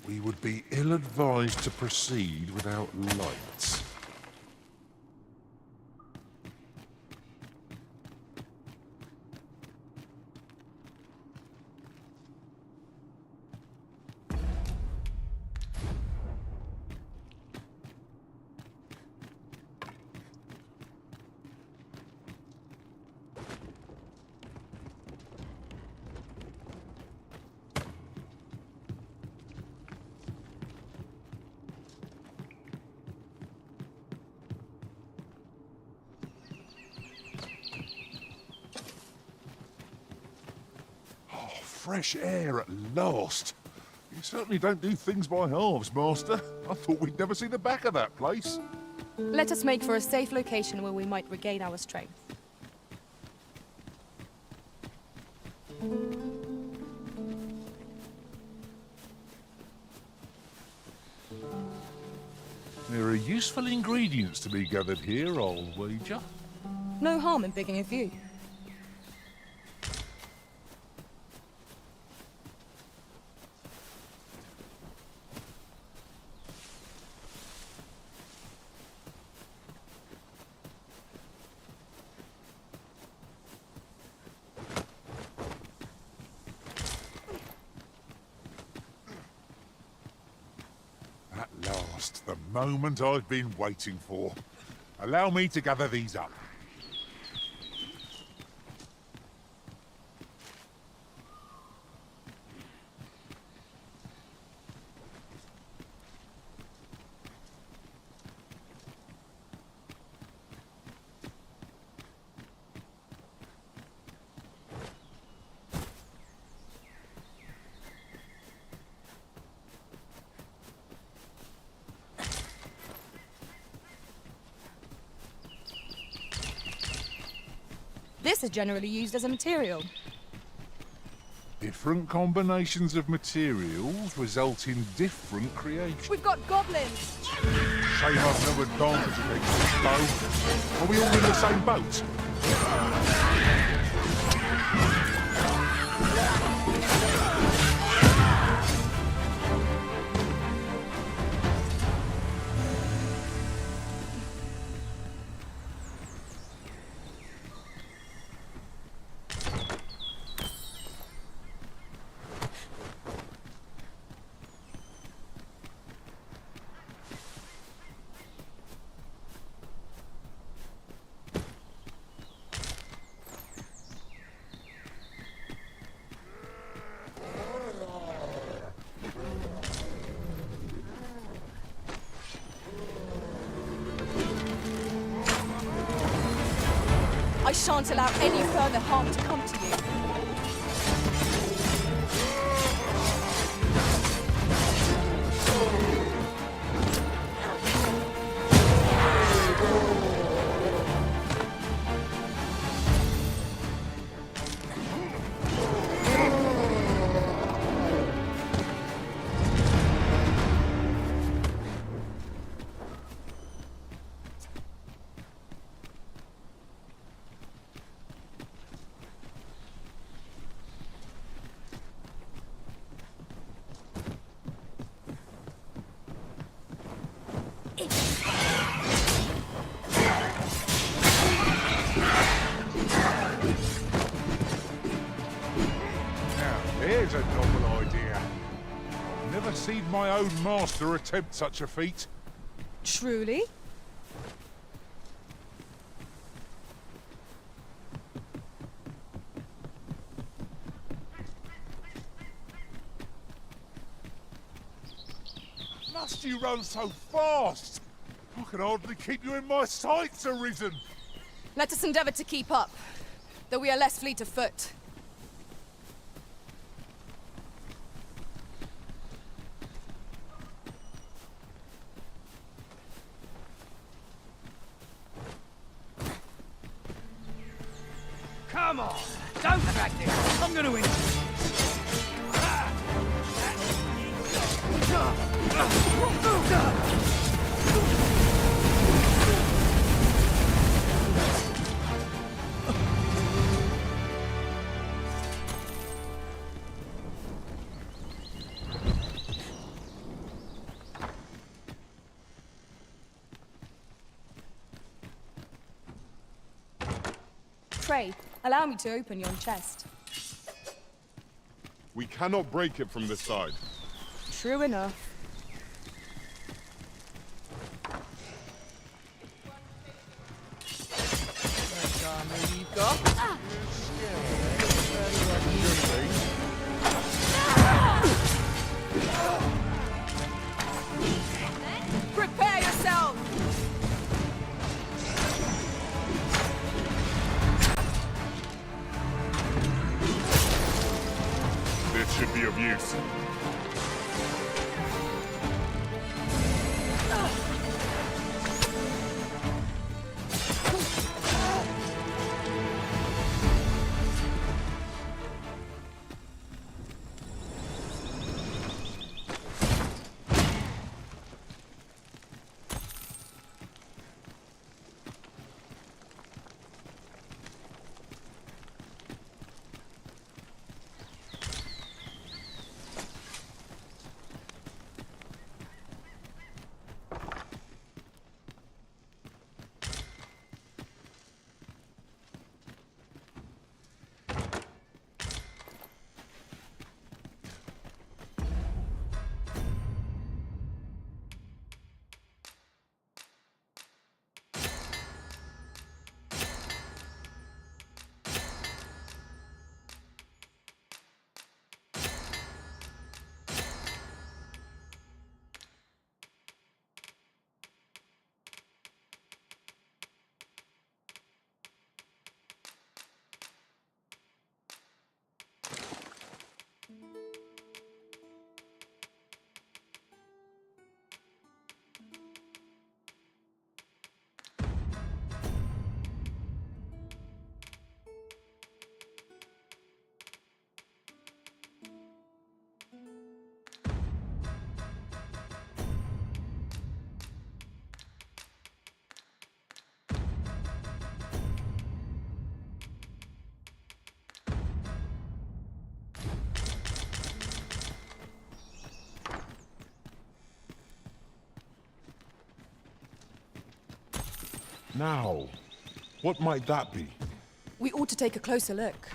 We would be ill-advised to proceed without lights. Fresh air at last. You certainly don't do things by halves, Master. I thought we'd never see the back of that place. Let us make for a safe location where we might regain our strength. There are useful ingredients to be gathered here, I'll wager. No harm in picking a few. At last, the moment I've been waiting for. Allow me to gather these up. this is generally used as a material. Different combinations of materials result in different creations. We've got goblins! Shame I've no advantage against this bow. Are we all in the same boat? I shan't allow any further harm to come to you. There's a novel idea. I've never seen my own master attempt such a feat. Truly? Must you run so fast? I can hardly keep you in my sights, Arisen. Let us endeavor to keep up, though we are less fleet of foot. Come on! Don't practice! I'm gonna win! Pray, allow me to open yon chest. We cannot break it from this side. True enough. Prepare yourself! This should be of use. Now, what might that be? We ought to take a closer look.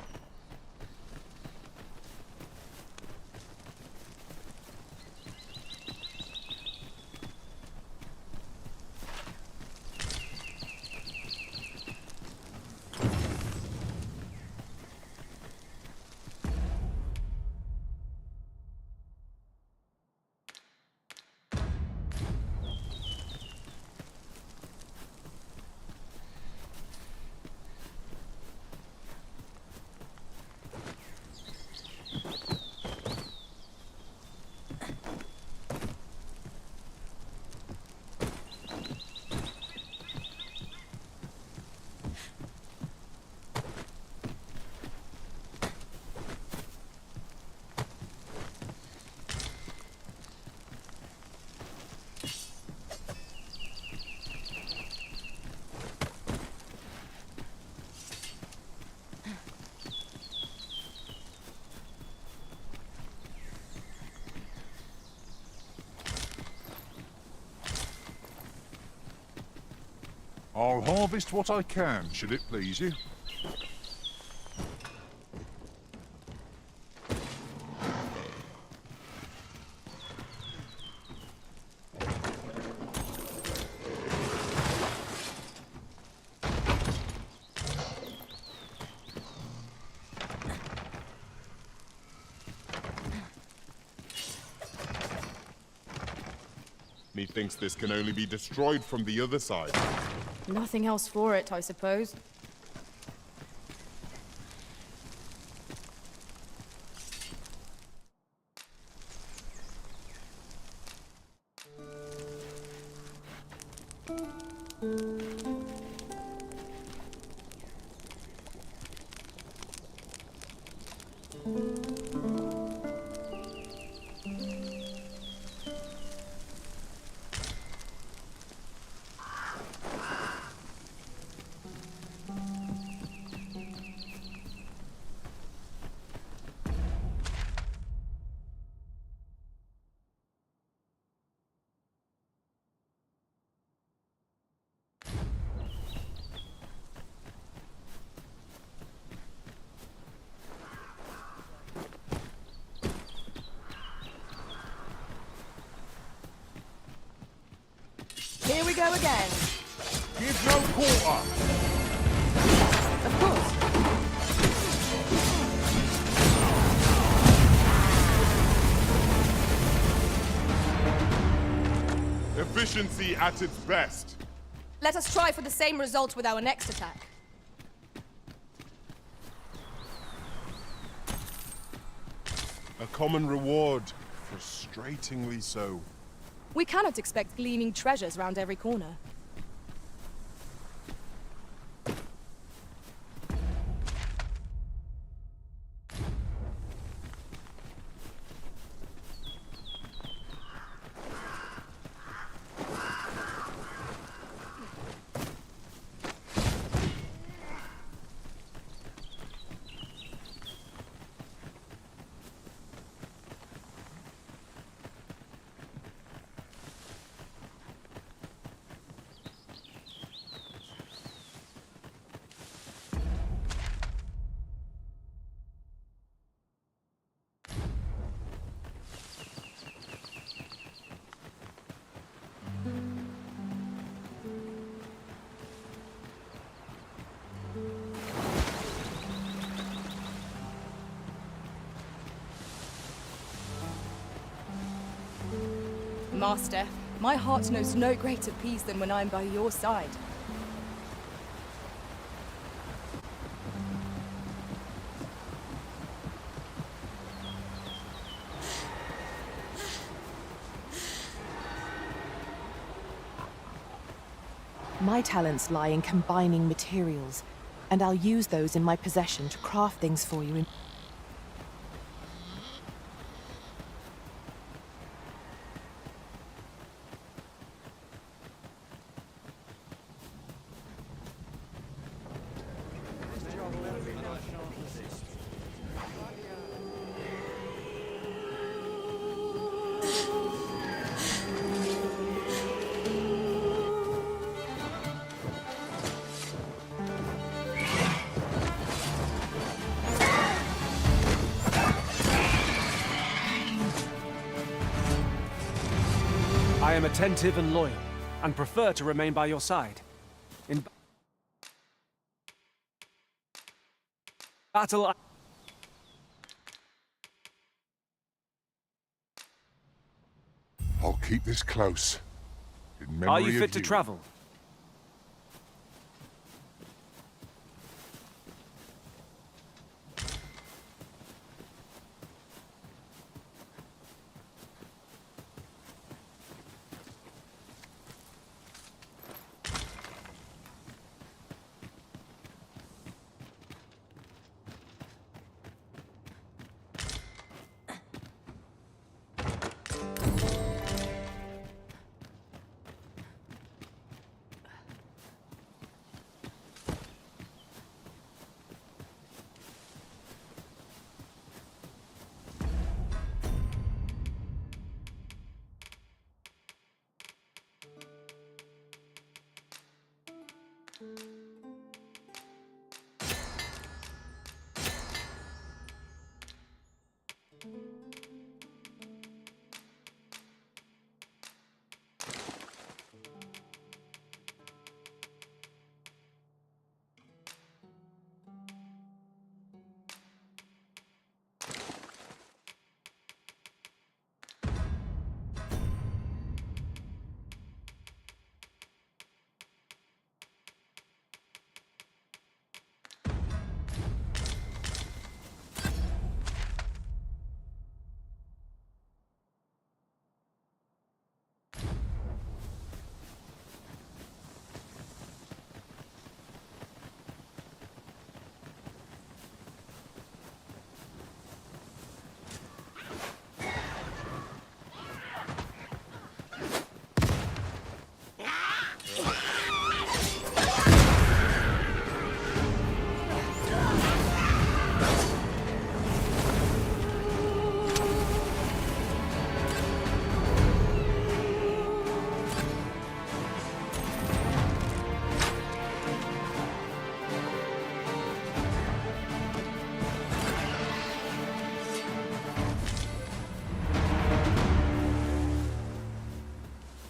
I'll harvest what I can, should it please you. Methinks this can only be destroyed from the other side. Nothing else for it, I suppose. Here we go again. Give no quarter. Of course. Efficiency at its best. Let us try for the same result with our next attack. A common reward, frustratingly so. We cannot expect gleaming treasures round every corner. Master, my heart knows no greater peace than when I am by your side. My talents lie in combining materials, and I'll use those in my possession to craft things for you in... I am attentive and loyal, and prefer to remain by your side. In battle, I'll keep this close. In memory are you of fit to travel?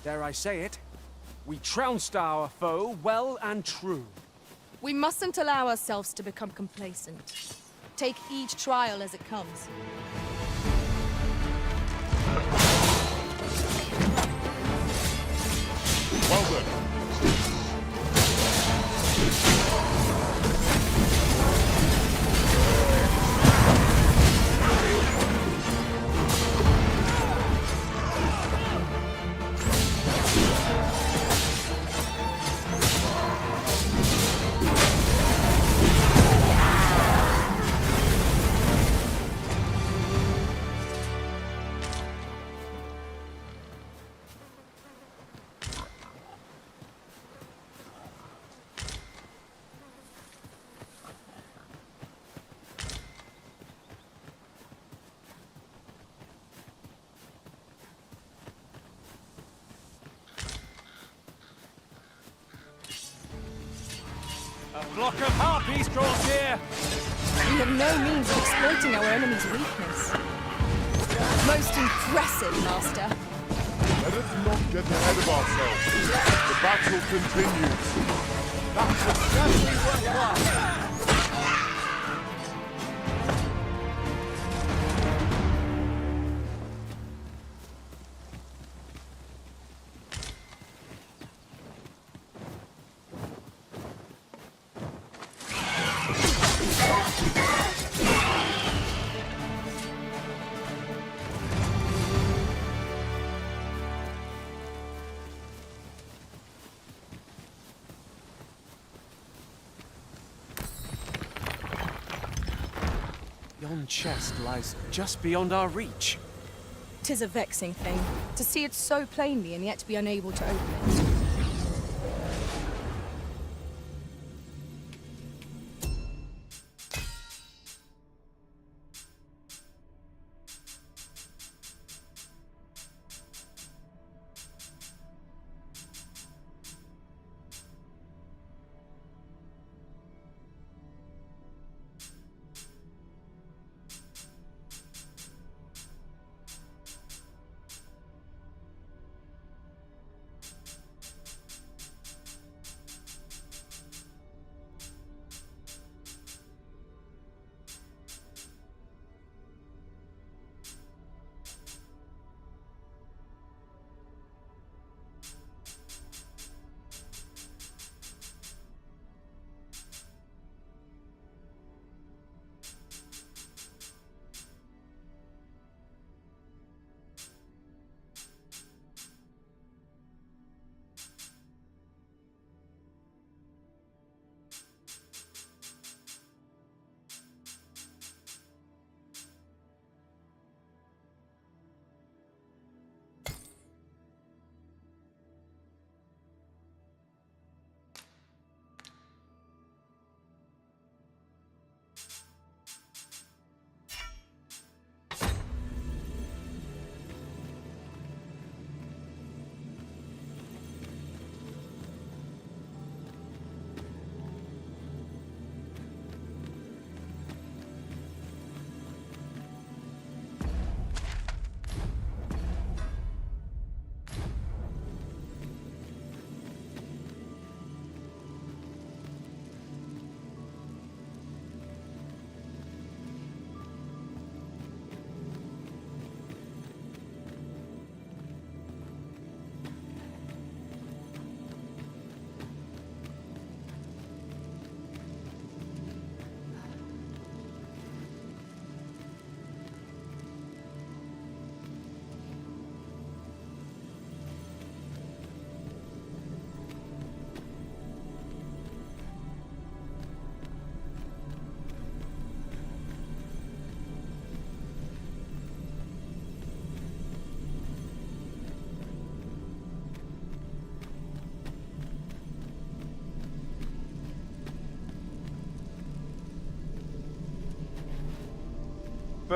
Dare I say it, we trounced our foe well and true. We mustn't allow ourselves to become complacent. Take each trial as it comes. Well done. A flock of harpies draws near! We have no means of exploiting our enemy's weakness. Most impressive, Master. Let us not get ahead of ourselves. The battle continues. That's exactly worthwhile! Yon chest lies just beyond our reach. 'Tis a vexing thing, to see it so plainly and yet be unable to open it.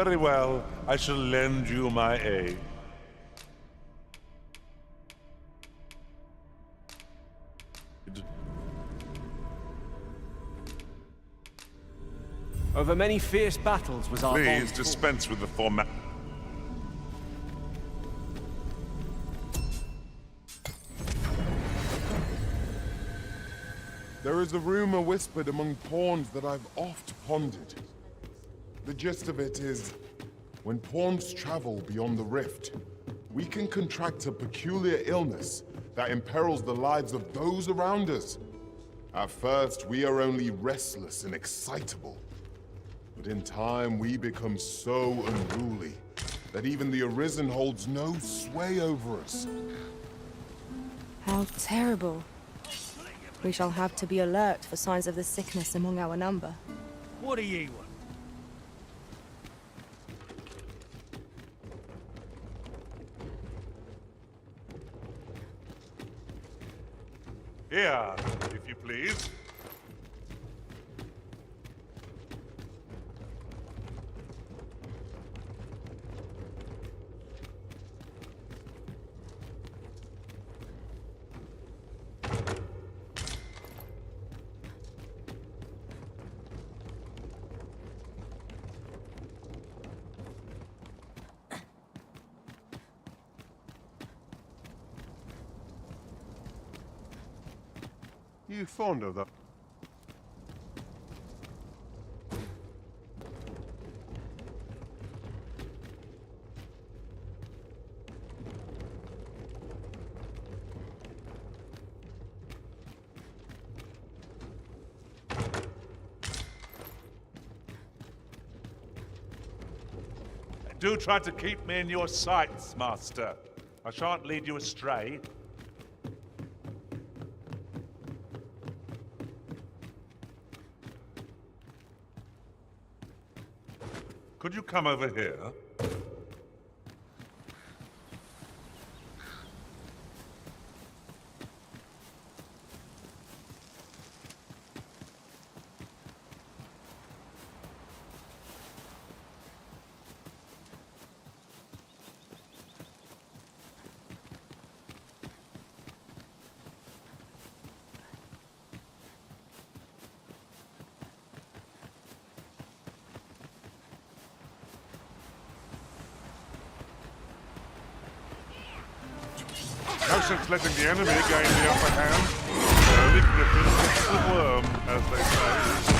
Very well. I shall lend you my aid. Over many fierce battles was our Please bond dispense with the format. There is a rumor whispered among pawns that I've oft pondered. The gist of it is, when pawns travel beyond the rift, we can contract a peculiar illness that imperils the lives of those around us. At first, we are only restless and excitable. But in time, we become so unruly that even the Arisen holds no sway over us. How terrible. We shall have to be alert for signs of the sickness among our number. What do ye want? Here, if you please. You fond of that? Do try to keep me in your sights, Master. I shan't lead you astray. Could you come over here? No sense letting the enemy gain the upper hand. Early griffin gets the worm, as they say.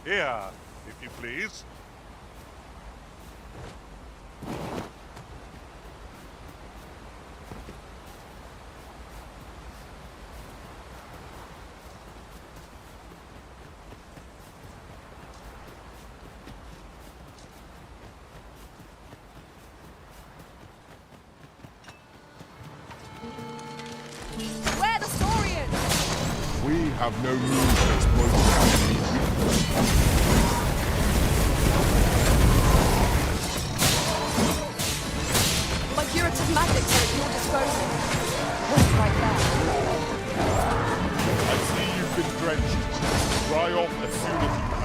Here, if you please. Where the Saurians? We have no means of exploiting our My curative magics are at your disposal. Wait right there. I see you've been drenched. Dry off as soon as you can.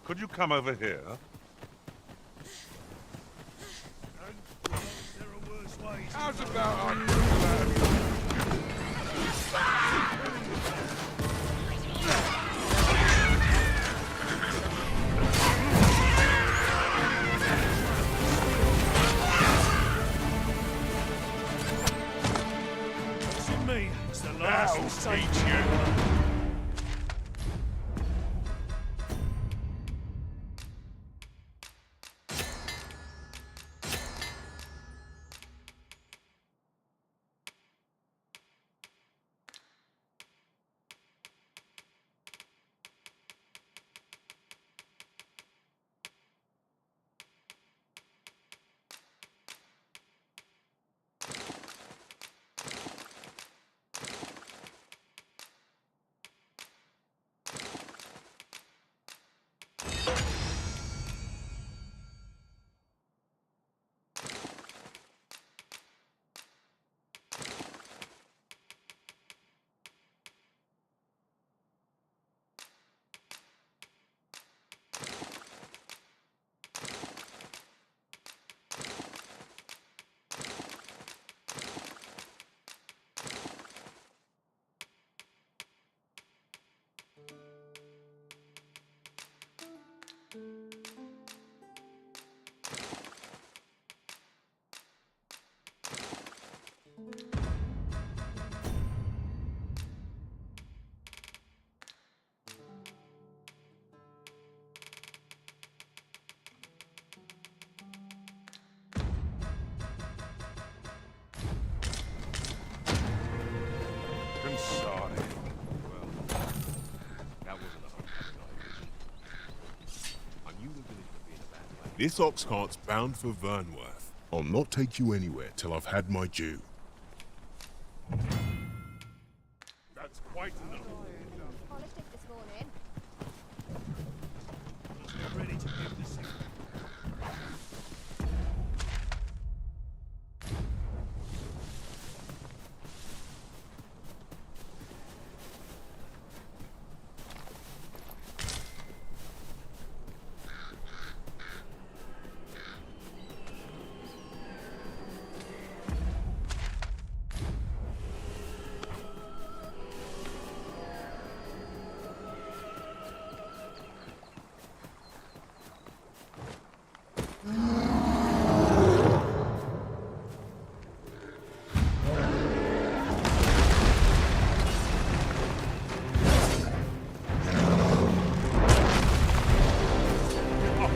Could you come over here? How's about Eat you. This ox cart's bound for Vernworth. I'll not take you anywhere till I've had my due. That's quite enough. I'm ready to give the signal.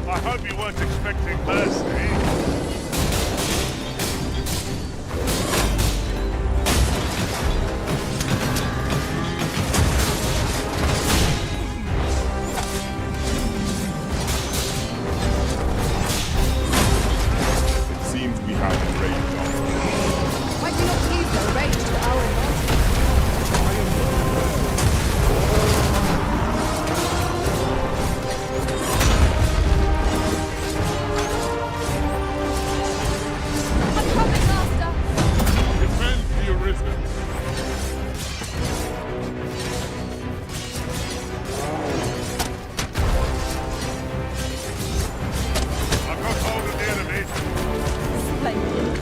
I hope you weren't expecting mercy. It seems we have a rage on. Why do you not use their rage to our Defend the Arisen. I've got hold of the enemy. Splendid.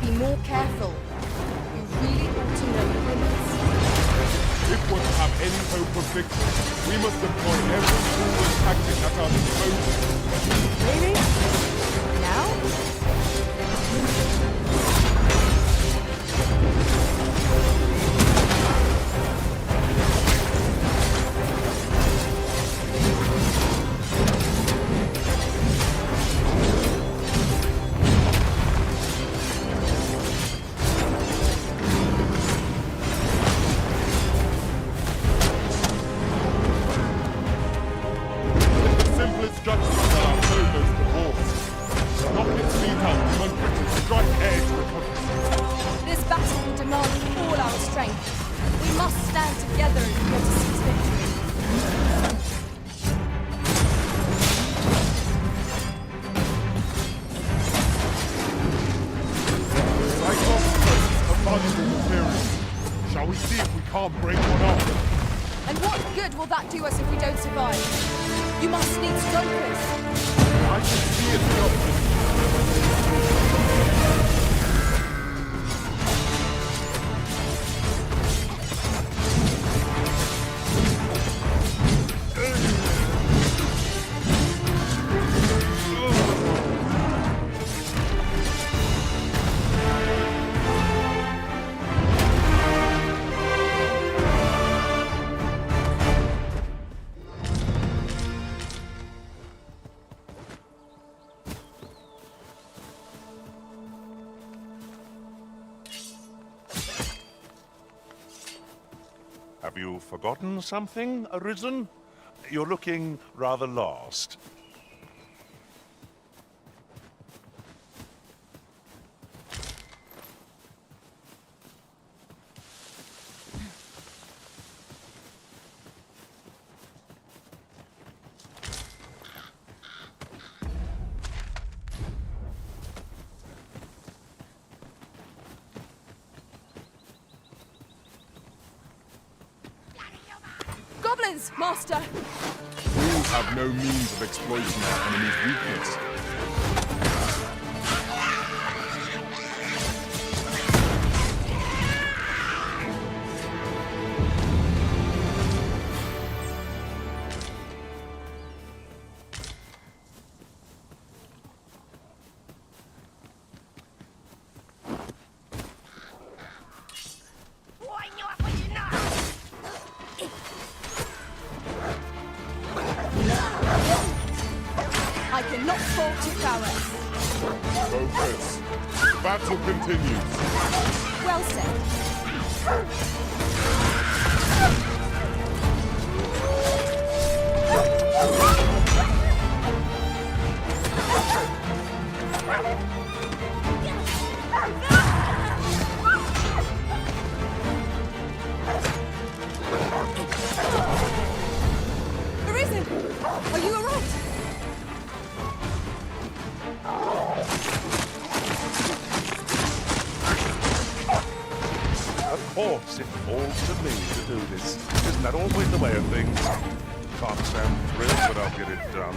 Be more careful. You really ought to know your limits. If we're to have any hope of victory, we must employ every tool and tactic at our disposal. Really? Now? The simplest judgment that our foe goes to horse. Knock its feet out from under it and strike air to recover. This battle will demand all our strength. We must stand together if we are to seize victory. Cyclops posts a valuable material. Shall we see if we can't break one off? And what good will that do us if we don't survive? You must needs focus. I can see it not. Have you forgotten something, Arisen? You're looking rather lost. Goblins, Master! We have no means of exploiting our enemy's weakness. I cannot fault your prowess. Focus. The battle continues. Well said. Arisen! Are you alright? Of course, it falls to me to do this. Isn't that always the way of things? Can't sound thrilled, but I'll get it done.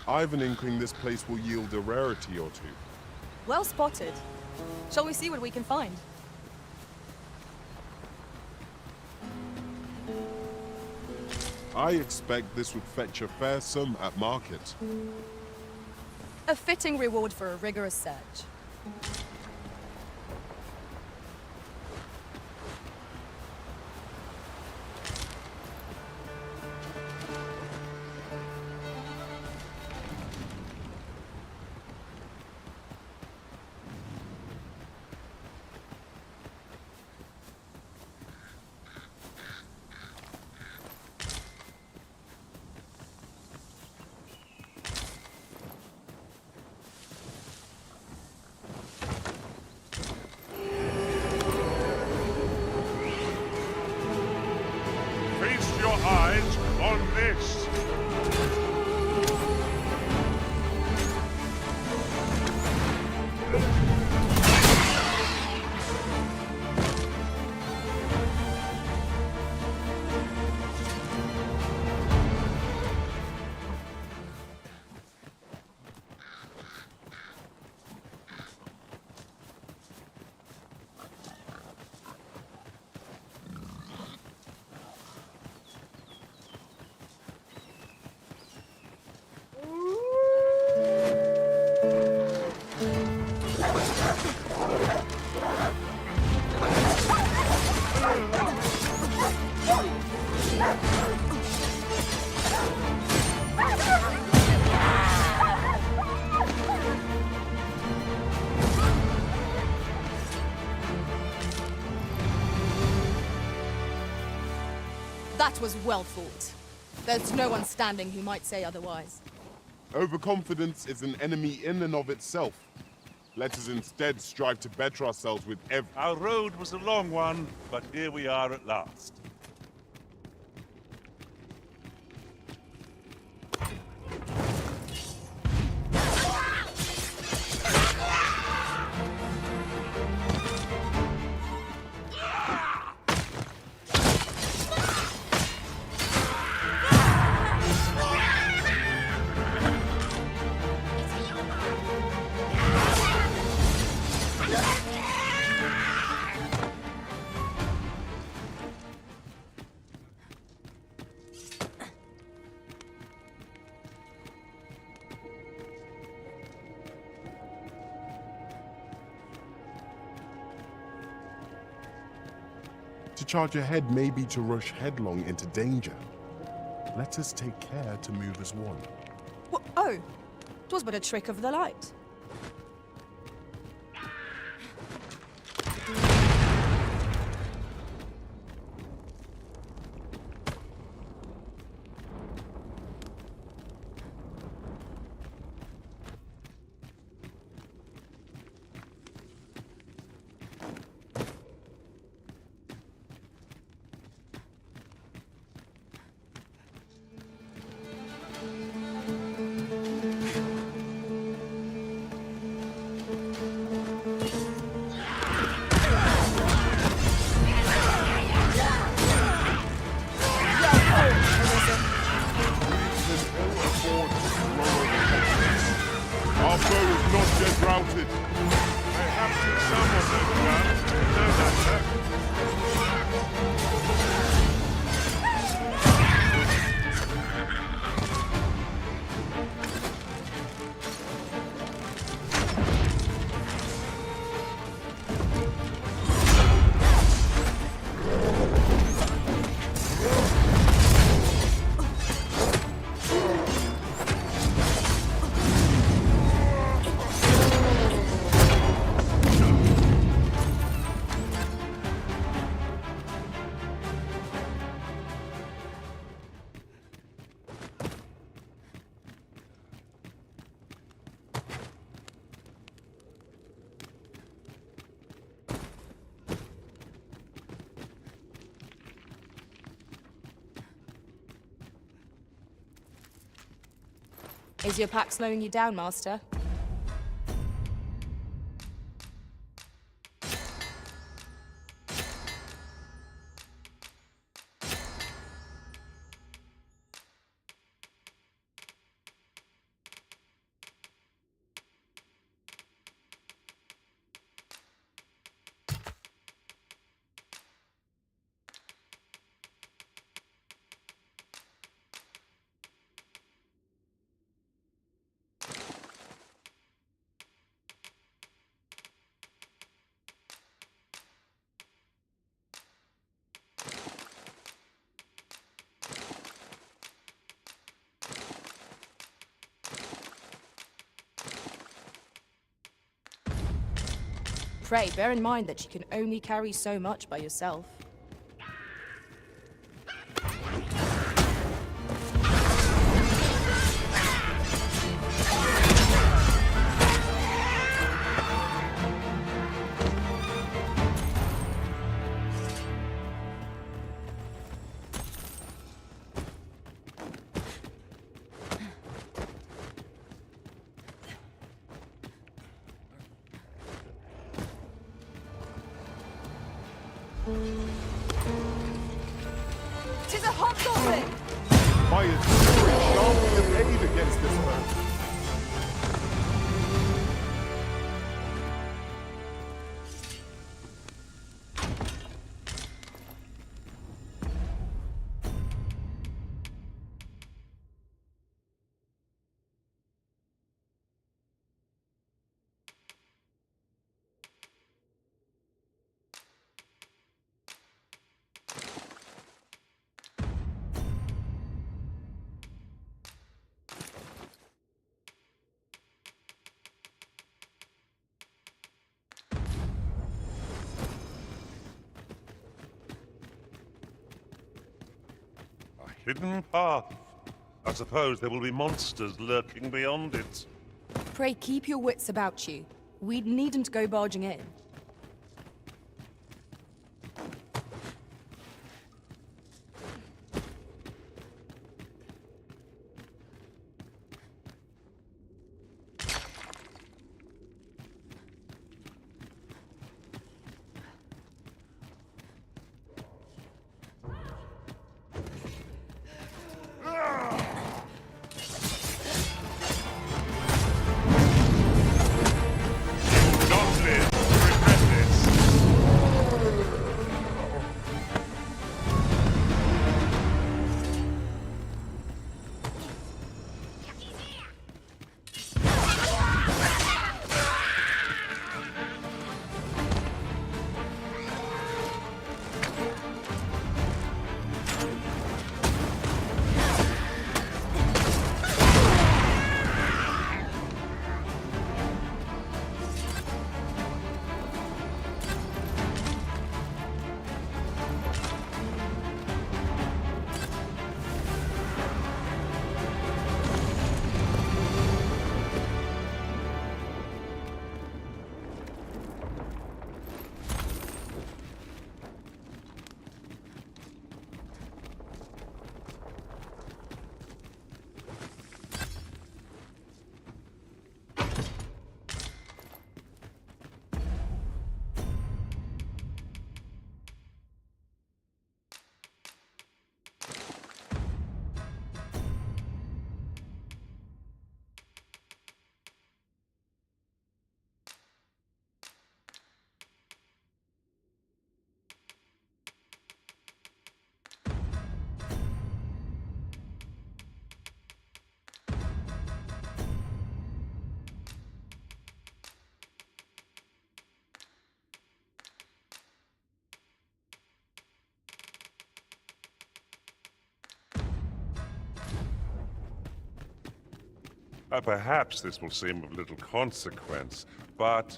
I have an inkling this place will yield a rarity or two. Well spotted. Shall we see what we can find? I expect this would fetch a fair sum at market. A fitting reward for a rigorous search. Feast your eyes on this. That was well fought. There's no one standing who might say otherwise. Overconfidence is an enemy in and of itself. Let us instead strive to better ourselves with every... Our road was a long one, but here we are at last. To charge ahead may be to rush headlong into danger. Let us take care to move as one. Oh, 'twas but a trick of the light. Our foe is not yet routed. Perhaps it's someone they've grabbed. No matter. Is your pack slowing you down, Master? Pray, bear in mind that you can only carry so much by yourself. Tis a hobgoblin! My artillery sharply arrayed against this foe. Hidden path. I suppose there will be monsters lurking beyond it. Pray keep your wits about you. We needn't go barging in. Perhaps this will seem of little consequence, but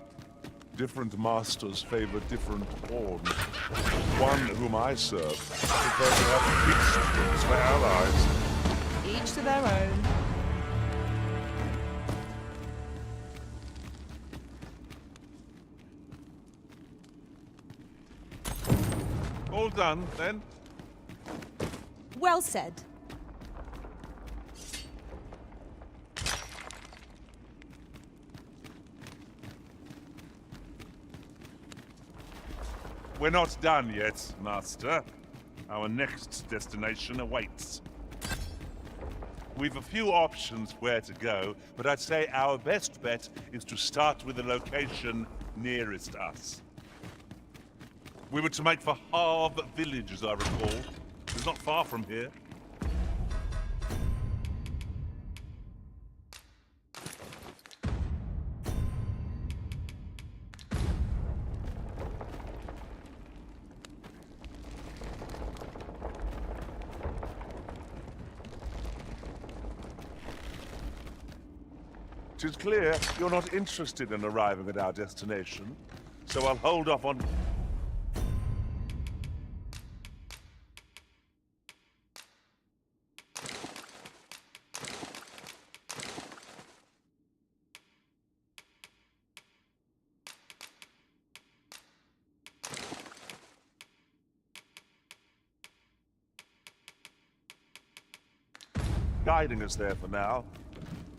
different masters favor different pawns. One whom I serve prefers to have peace for allies. Each to their own. All done, then? Well said. We're not done yet, Master. Our next destination awaits. We've a few options where to go, but I'd say our best bet is to start with the location nearest us. We were to make for Harv Village, as I recall. It's not far from here. It's clear you're not interested in arriving at our destination, so I'll hold off on... guiding us there for now.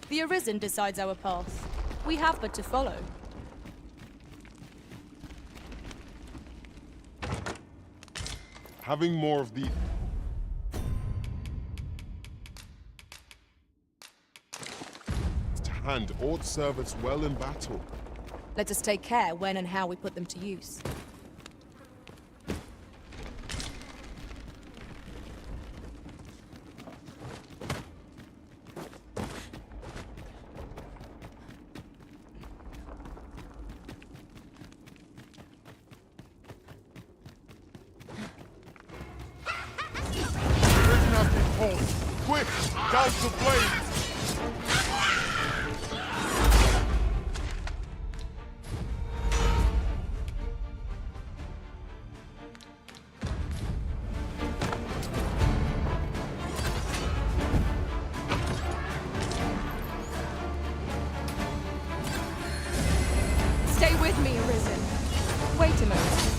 The Arisen decides our path. We have but to follow. Having more of the... to hand ought serve us well in battle. Let us take care when and how we put them to use. Quick! Down to blades! Stay with me, Arisen. Wait a moment.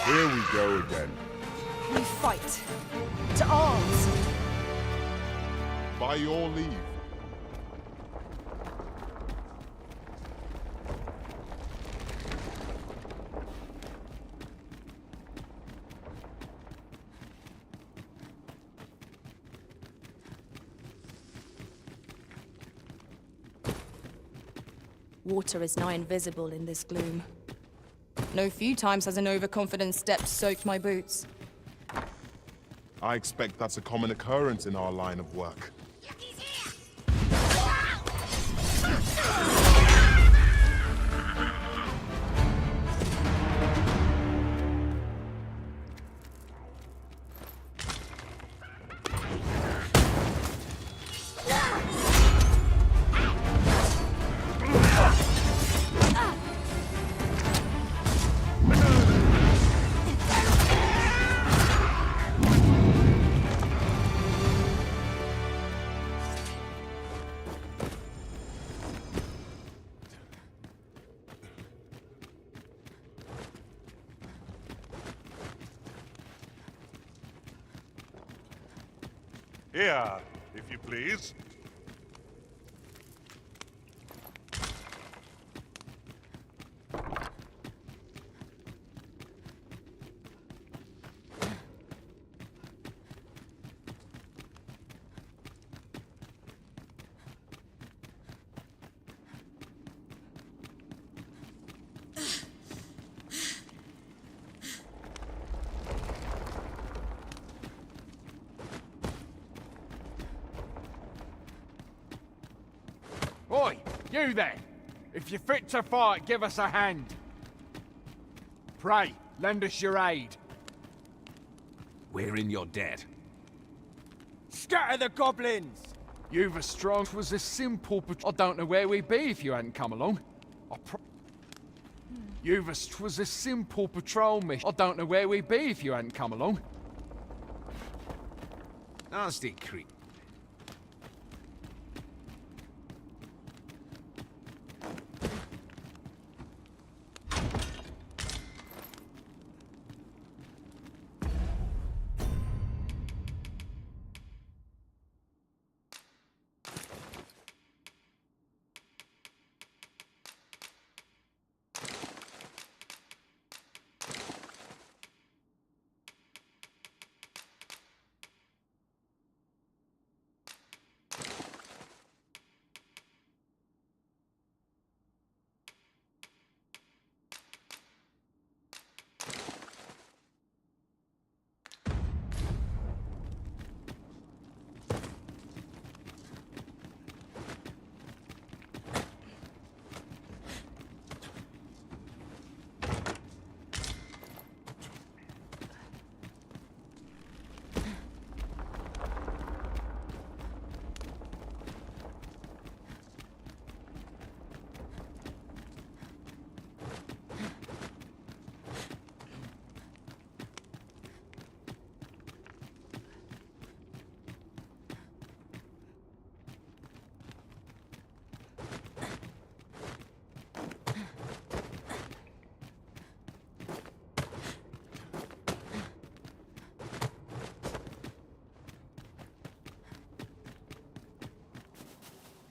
Here we go again. We fight. To arms. By your leave. Water is nigh invisible in this gloom. No few times has an overconfident step soaked my boots. I expect that's a common occurrence in our line of work. Here, if you please. Oi, you there! If you're fit to fight, give us a hand. Pray, lend us your aid. We're in your debt. Scatter the goblins! You've a strong was a simple I don't know where we'd be if you hadn't come along. You've a was a simple patrol mission. I don't know where we'd be if you hadn't come along. Nasty creep.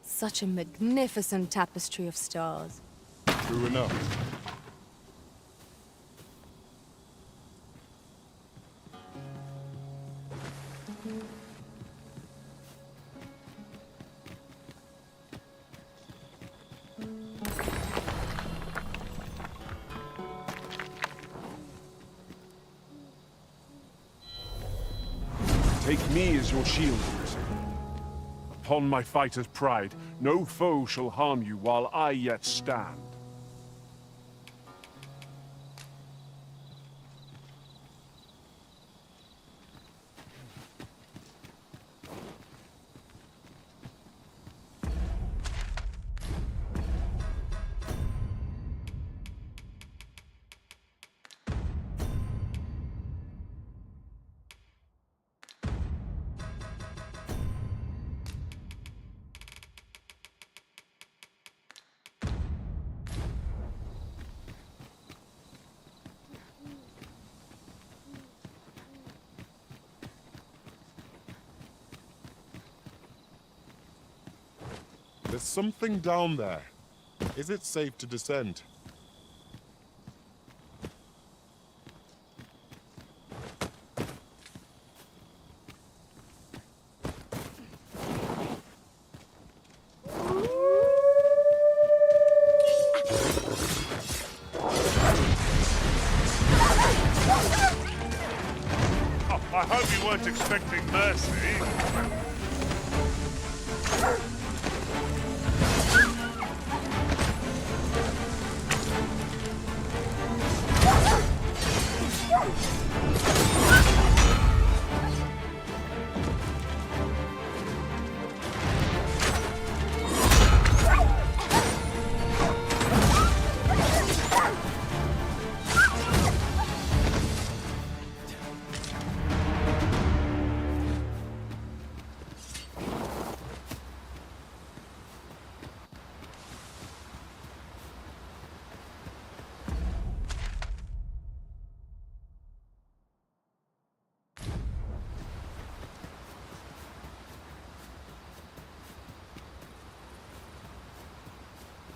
Such a magnificent tapestry of stars. True enough. Take me as your shield, Arisen. Upon my fighter's pride, no foe shall harm you while I yet stand. There's something down there. Is it safe to descend? I hope you weren't expecting mercy.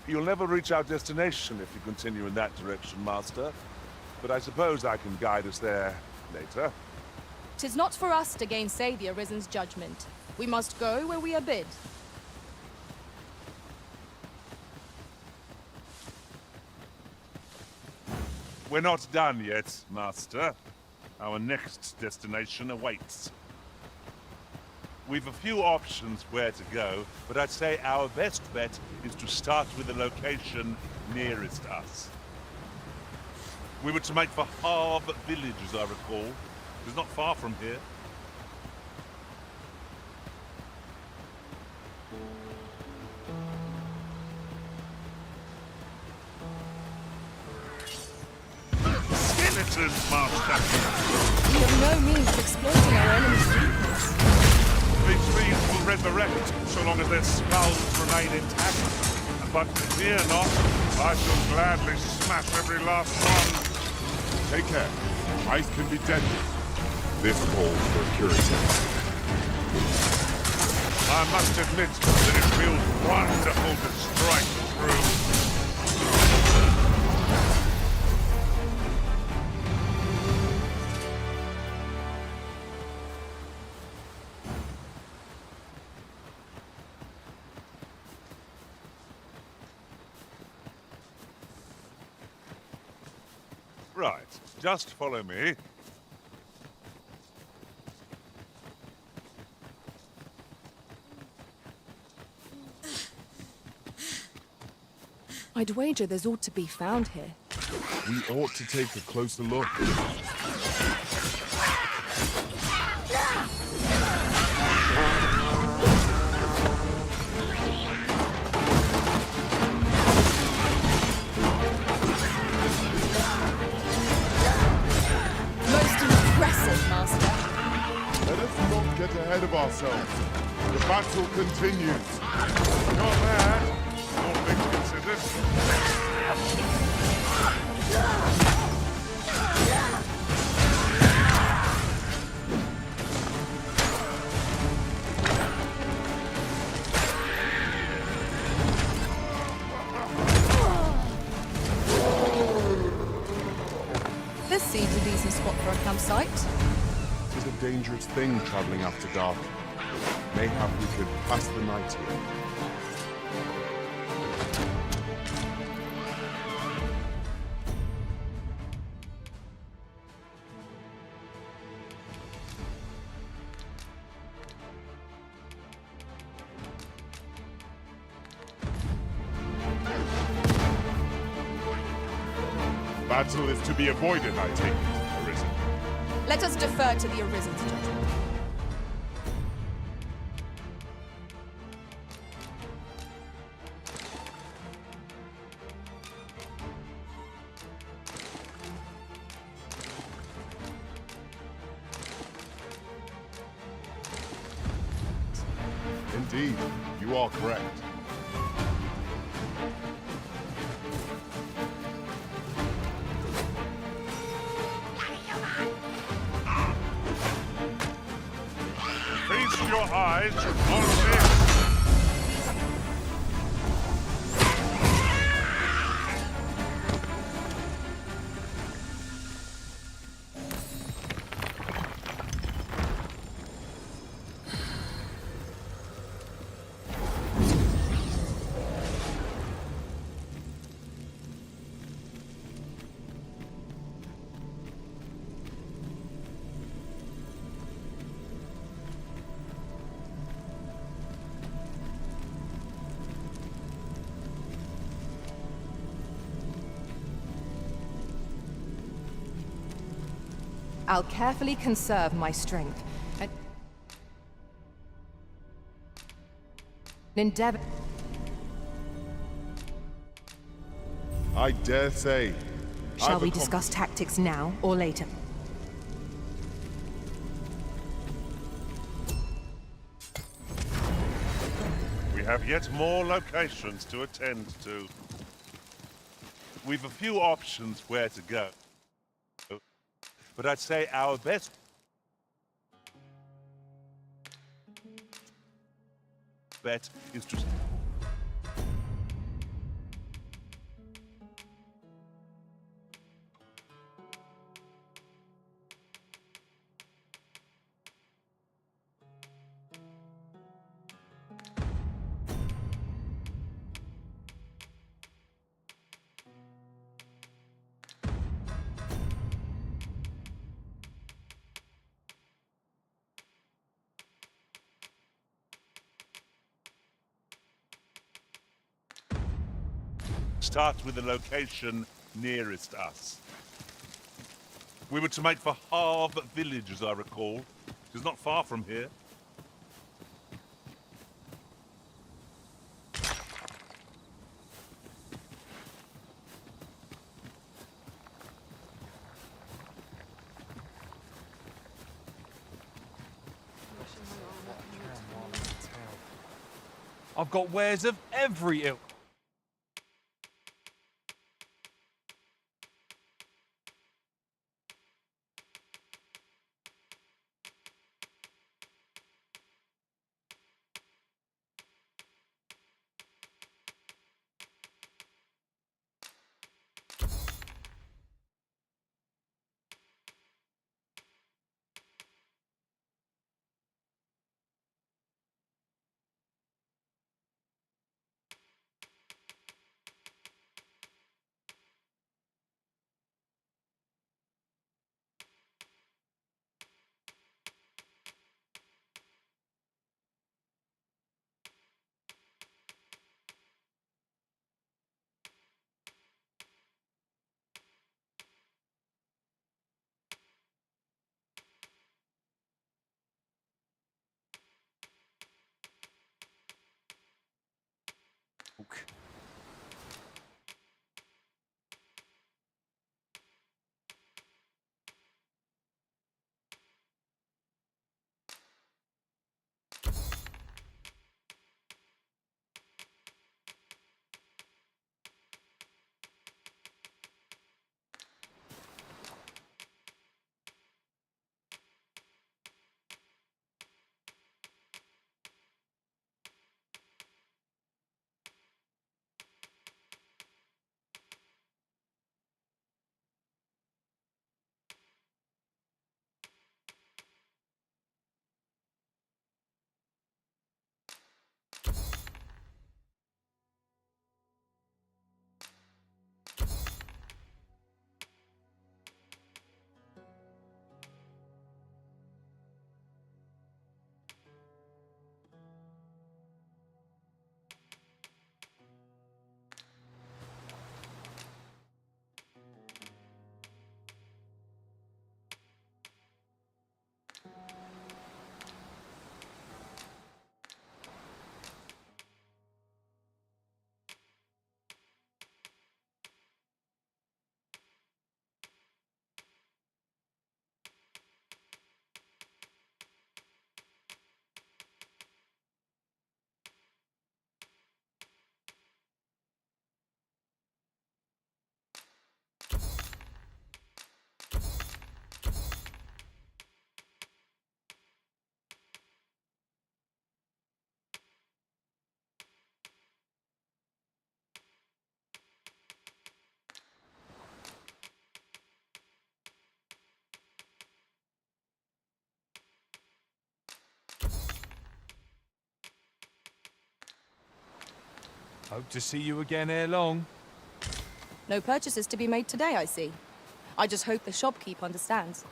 You'll never reach our destination if you continue in that direction, Master. But I suppose I can guide us there later. 'Tis not for us to gainsay the Arisen's judgment. We must go where we are bid. We're not done yet, Master. Our next destination awaits. We've a few options where to go, but I'd say our best bet is to start with the location nearest us. We were to make for Harv Village, as I recall. It's not far from here. Skeletons, Master! We have no means of exploiting our enemy's weakness. These fiends will resurrect so long as their skulls remain intact. But fear not, I shall gladly smash every last one. Take care. Ice can be deadly. This calls for curative. I must admit that it feels wonderful to strike through. Right, just follow me. I'd wager there's ought to be found here. We ought to take a closer look. Most impressive, Master. Let us not get ahead of ourselves. The battle continues. Not bad. All things considered. This seems a decent spot for a campsite. It is a dangerous thing traveling after dark. Mayhap we could pass the night here. Battle is to be avoided, I take it, Arisen. Let us defer to the Arisen's judgment. Indeed, you are correct. Feast your eyes on this. I'll carefully conserve my strength and endeavor. I dare say. Shall we discuss tactics now or later? We have yet more locations to attend to. We've a few options where to go. But I'd say our best bet is to starts with the location nearest us. We were to make for Harve Village, as I recall. It's not far from here. I've got wares of every ilk. Hope to see you again ere long. No purchases to be made today, I see. I just hope the shopkeep understands.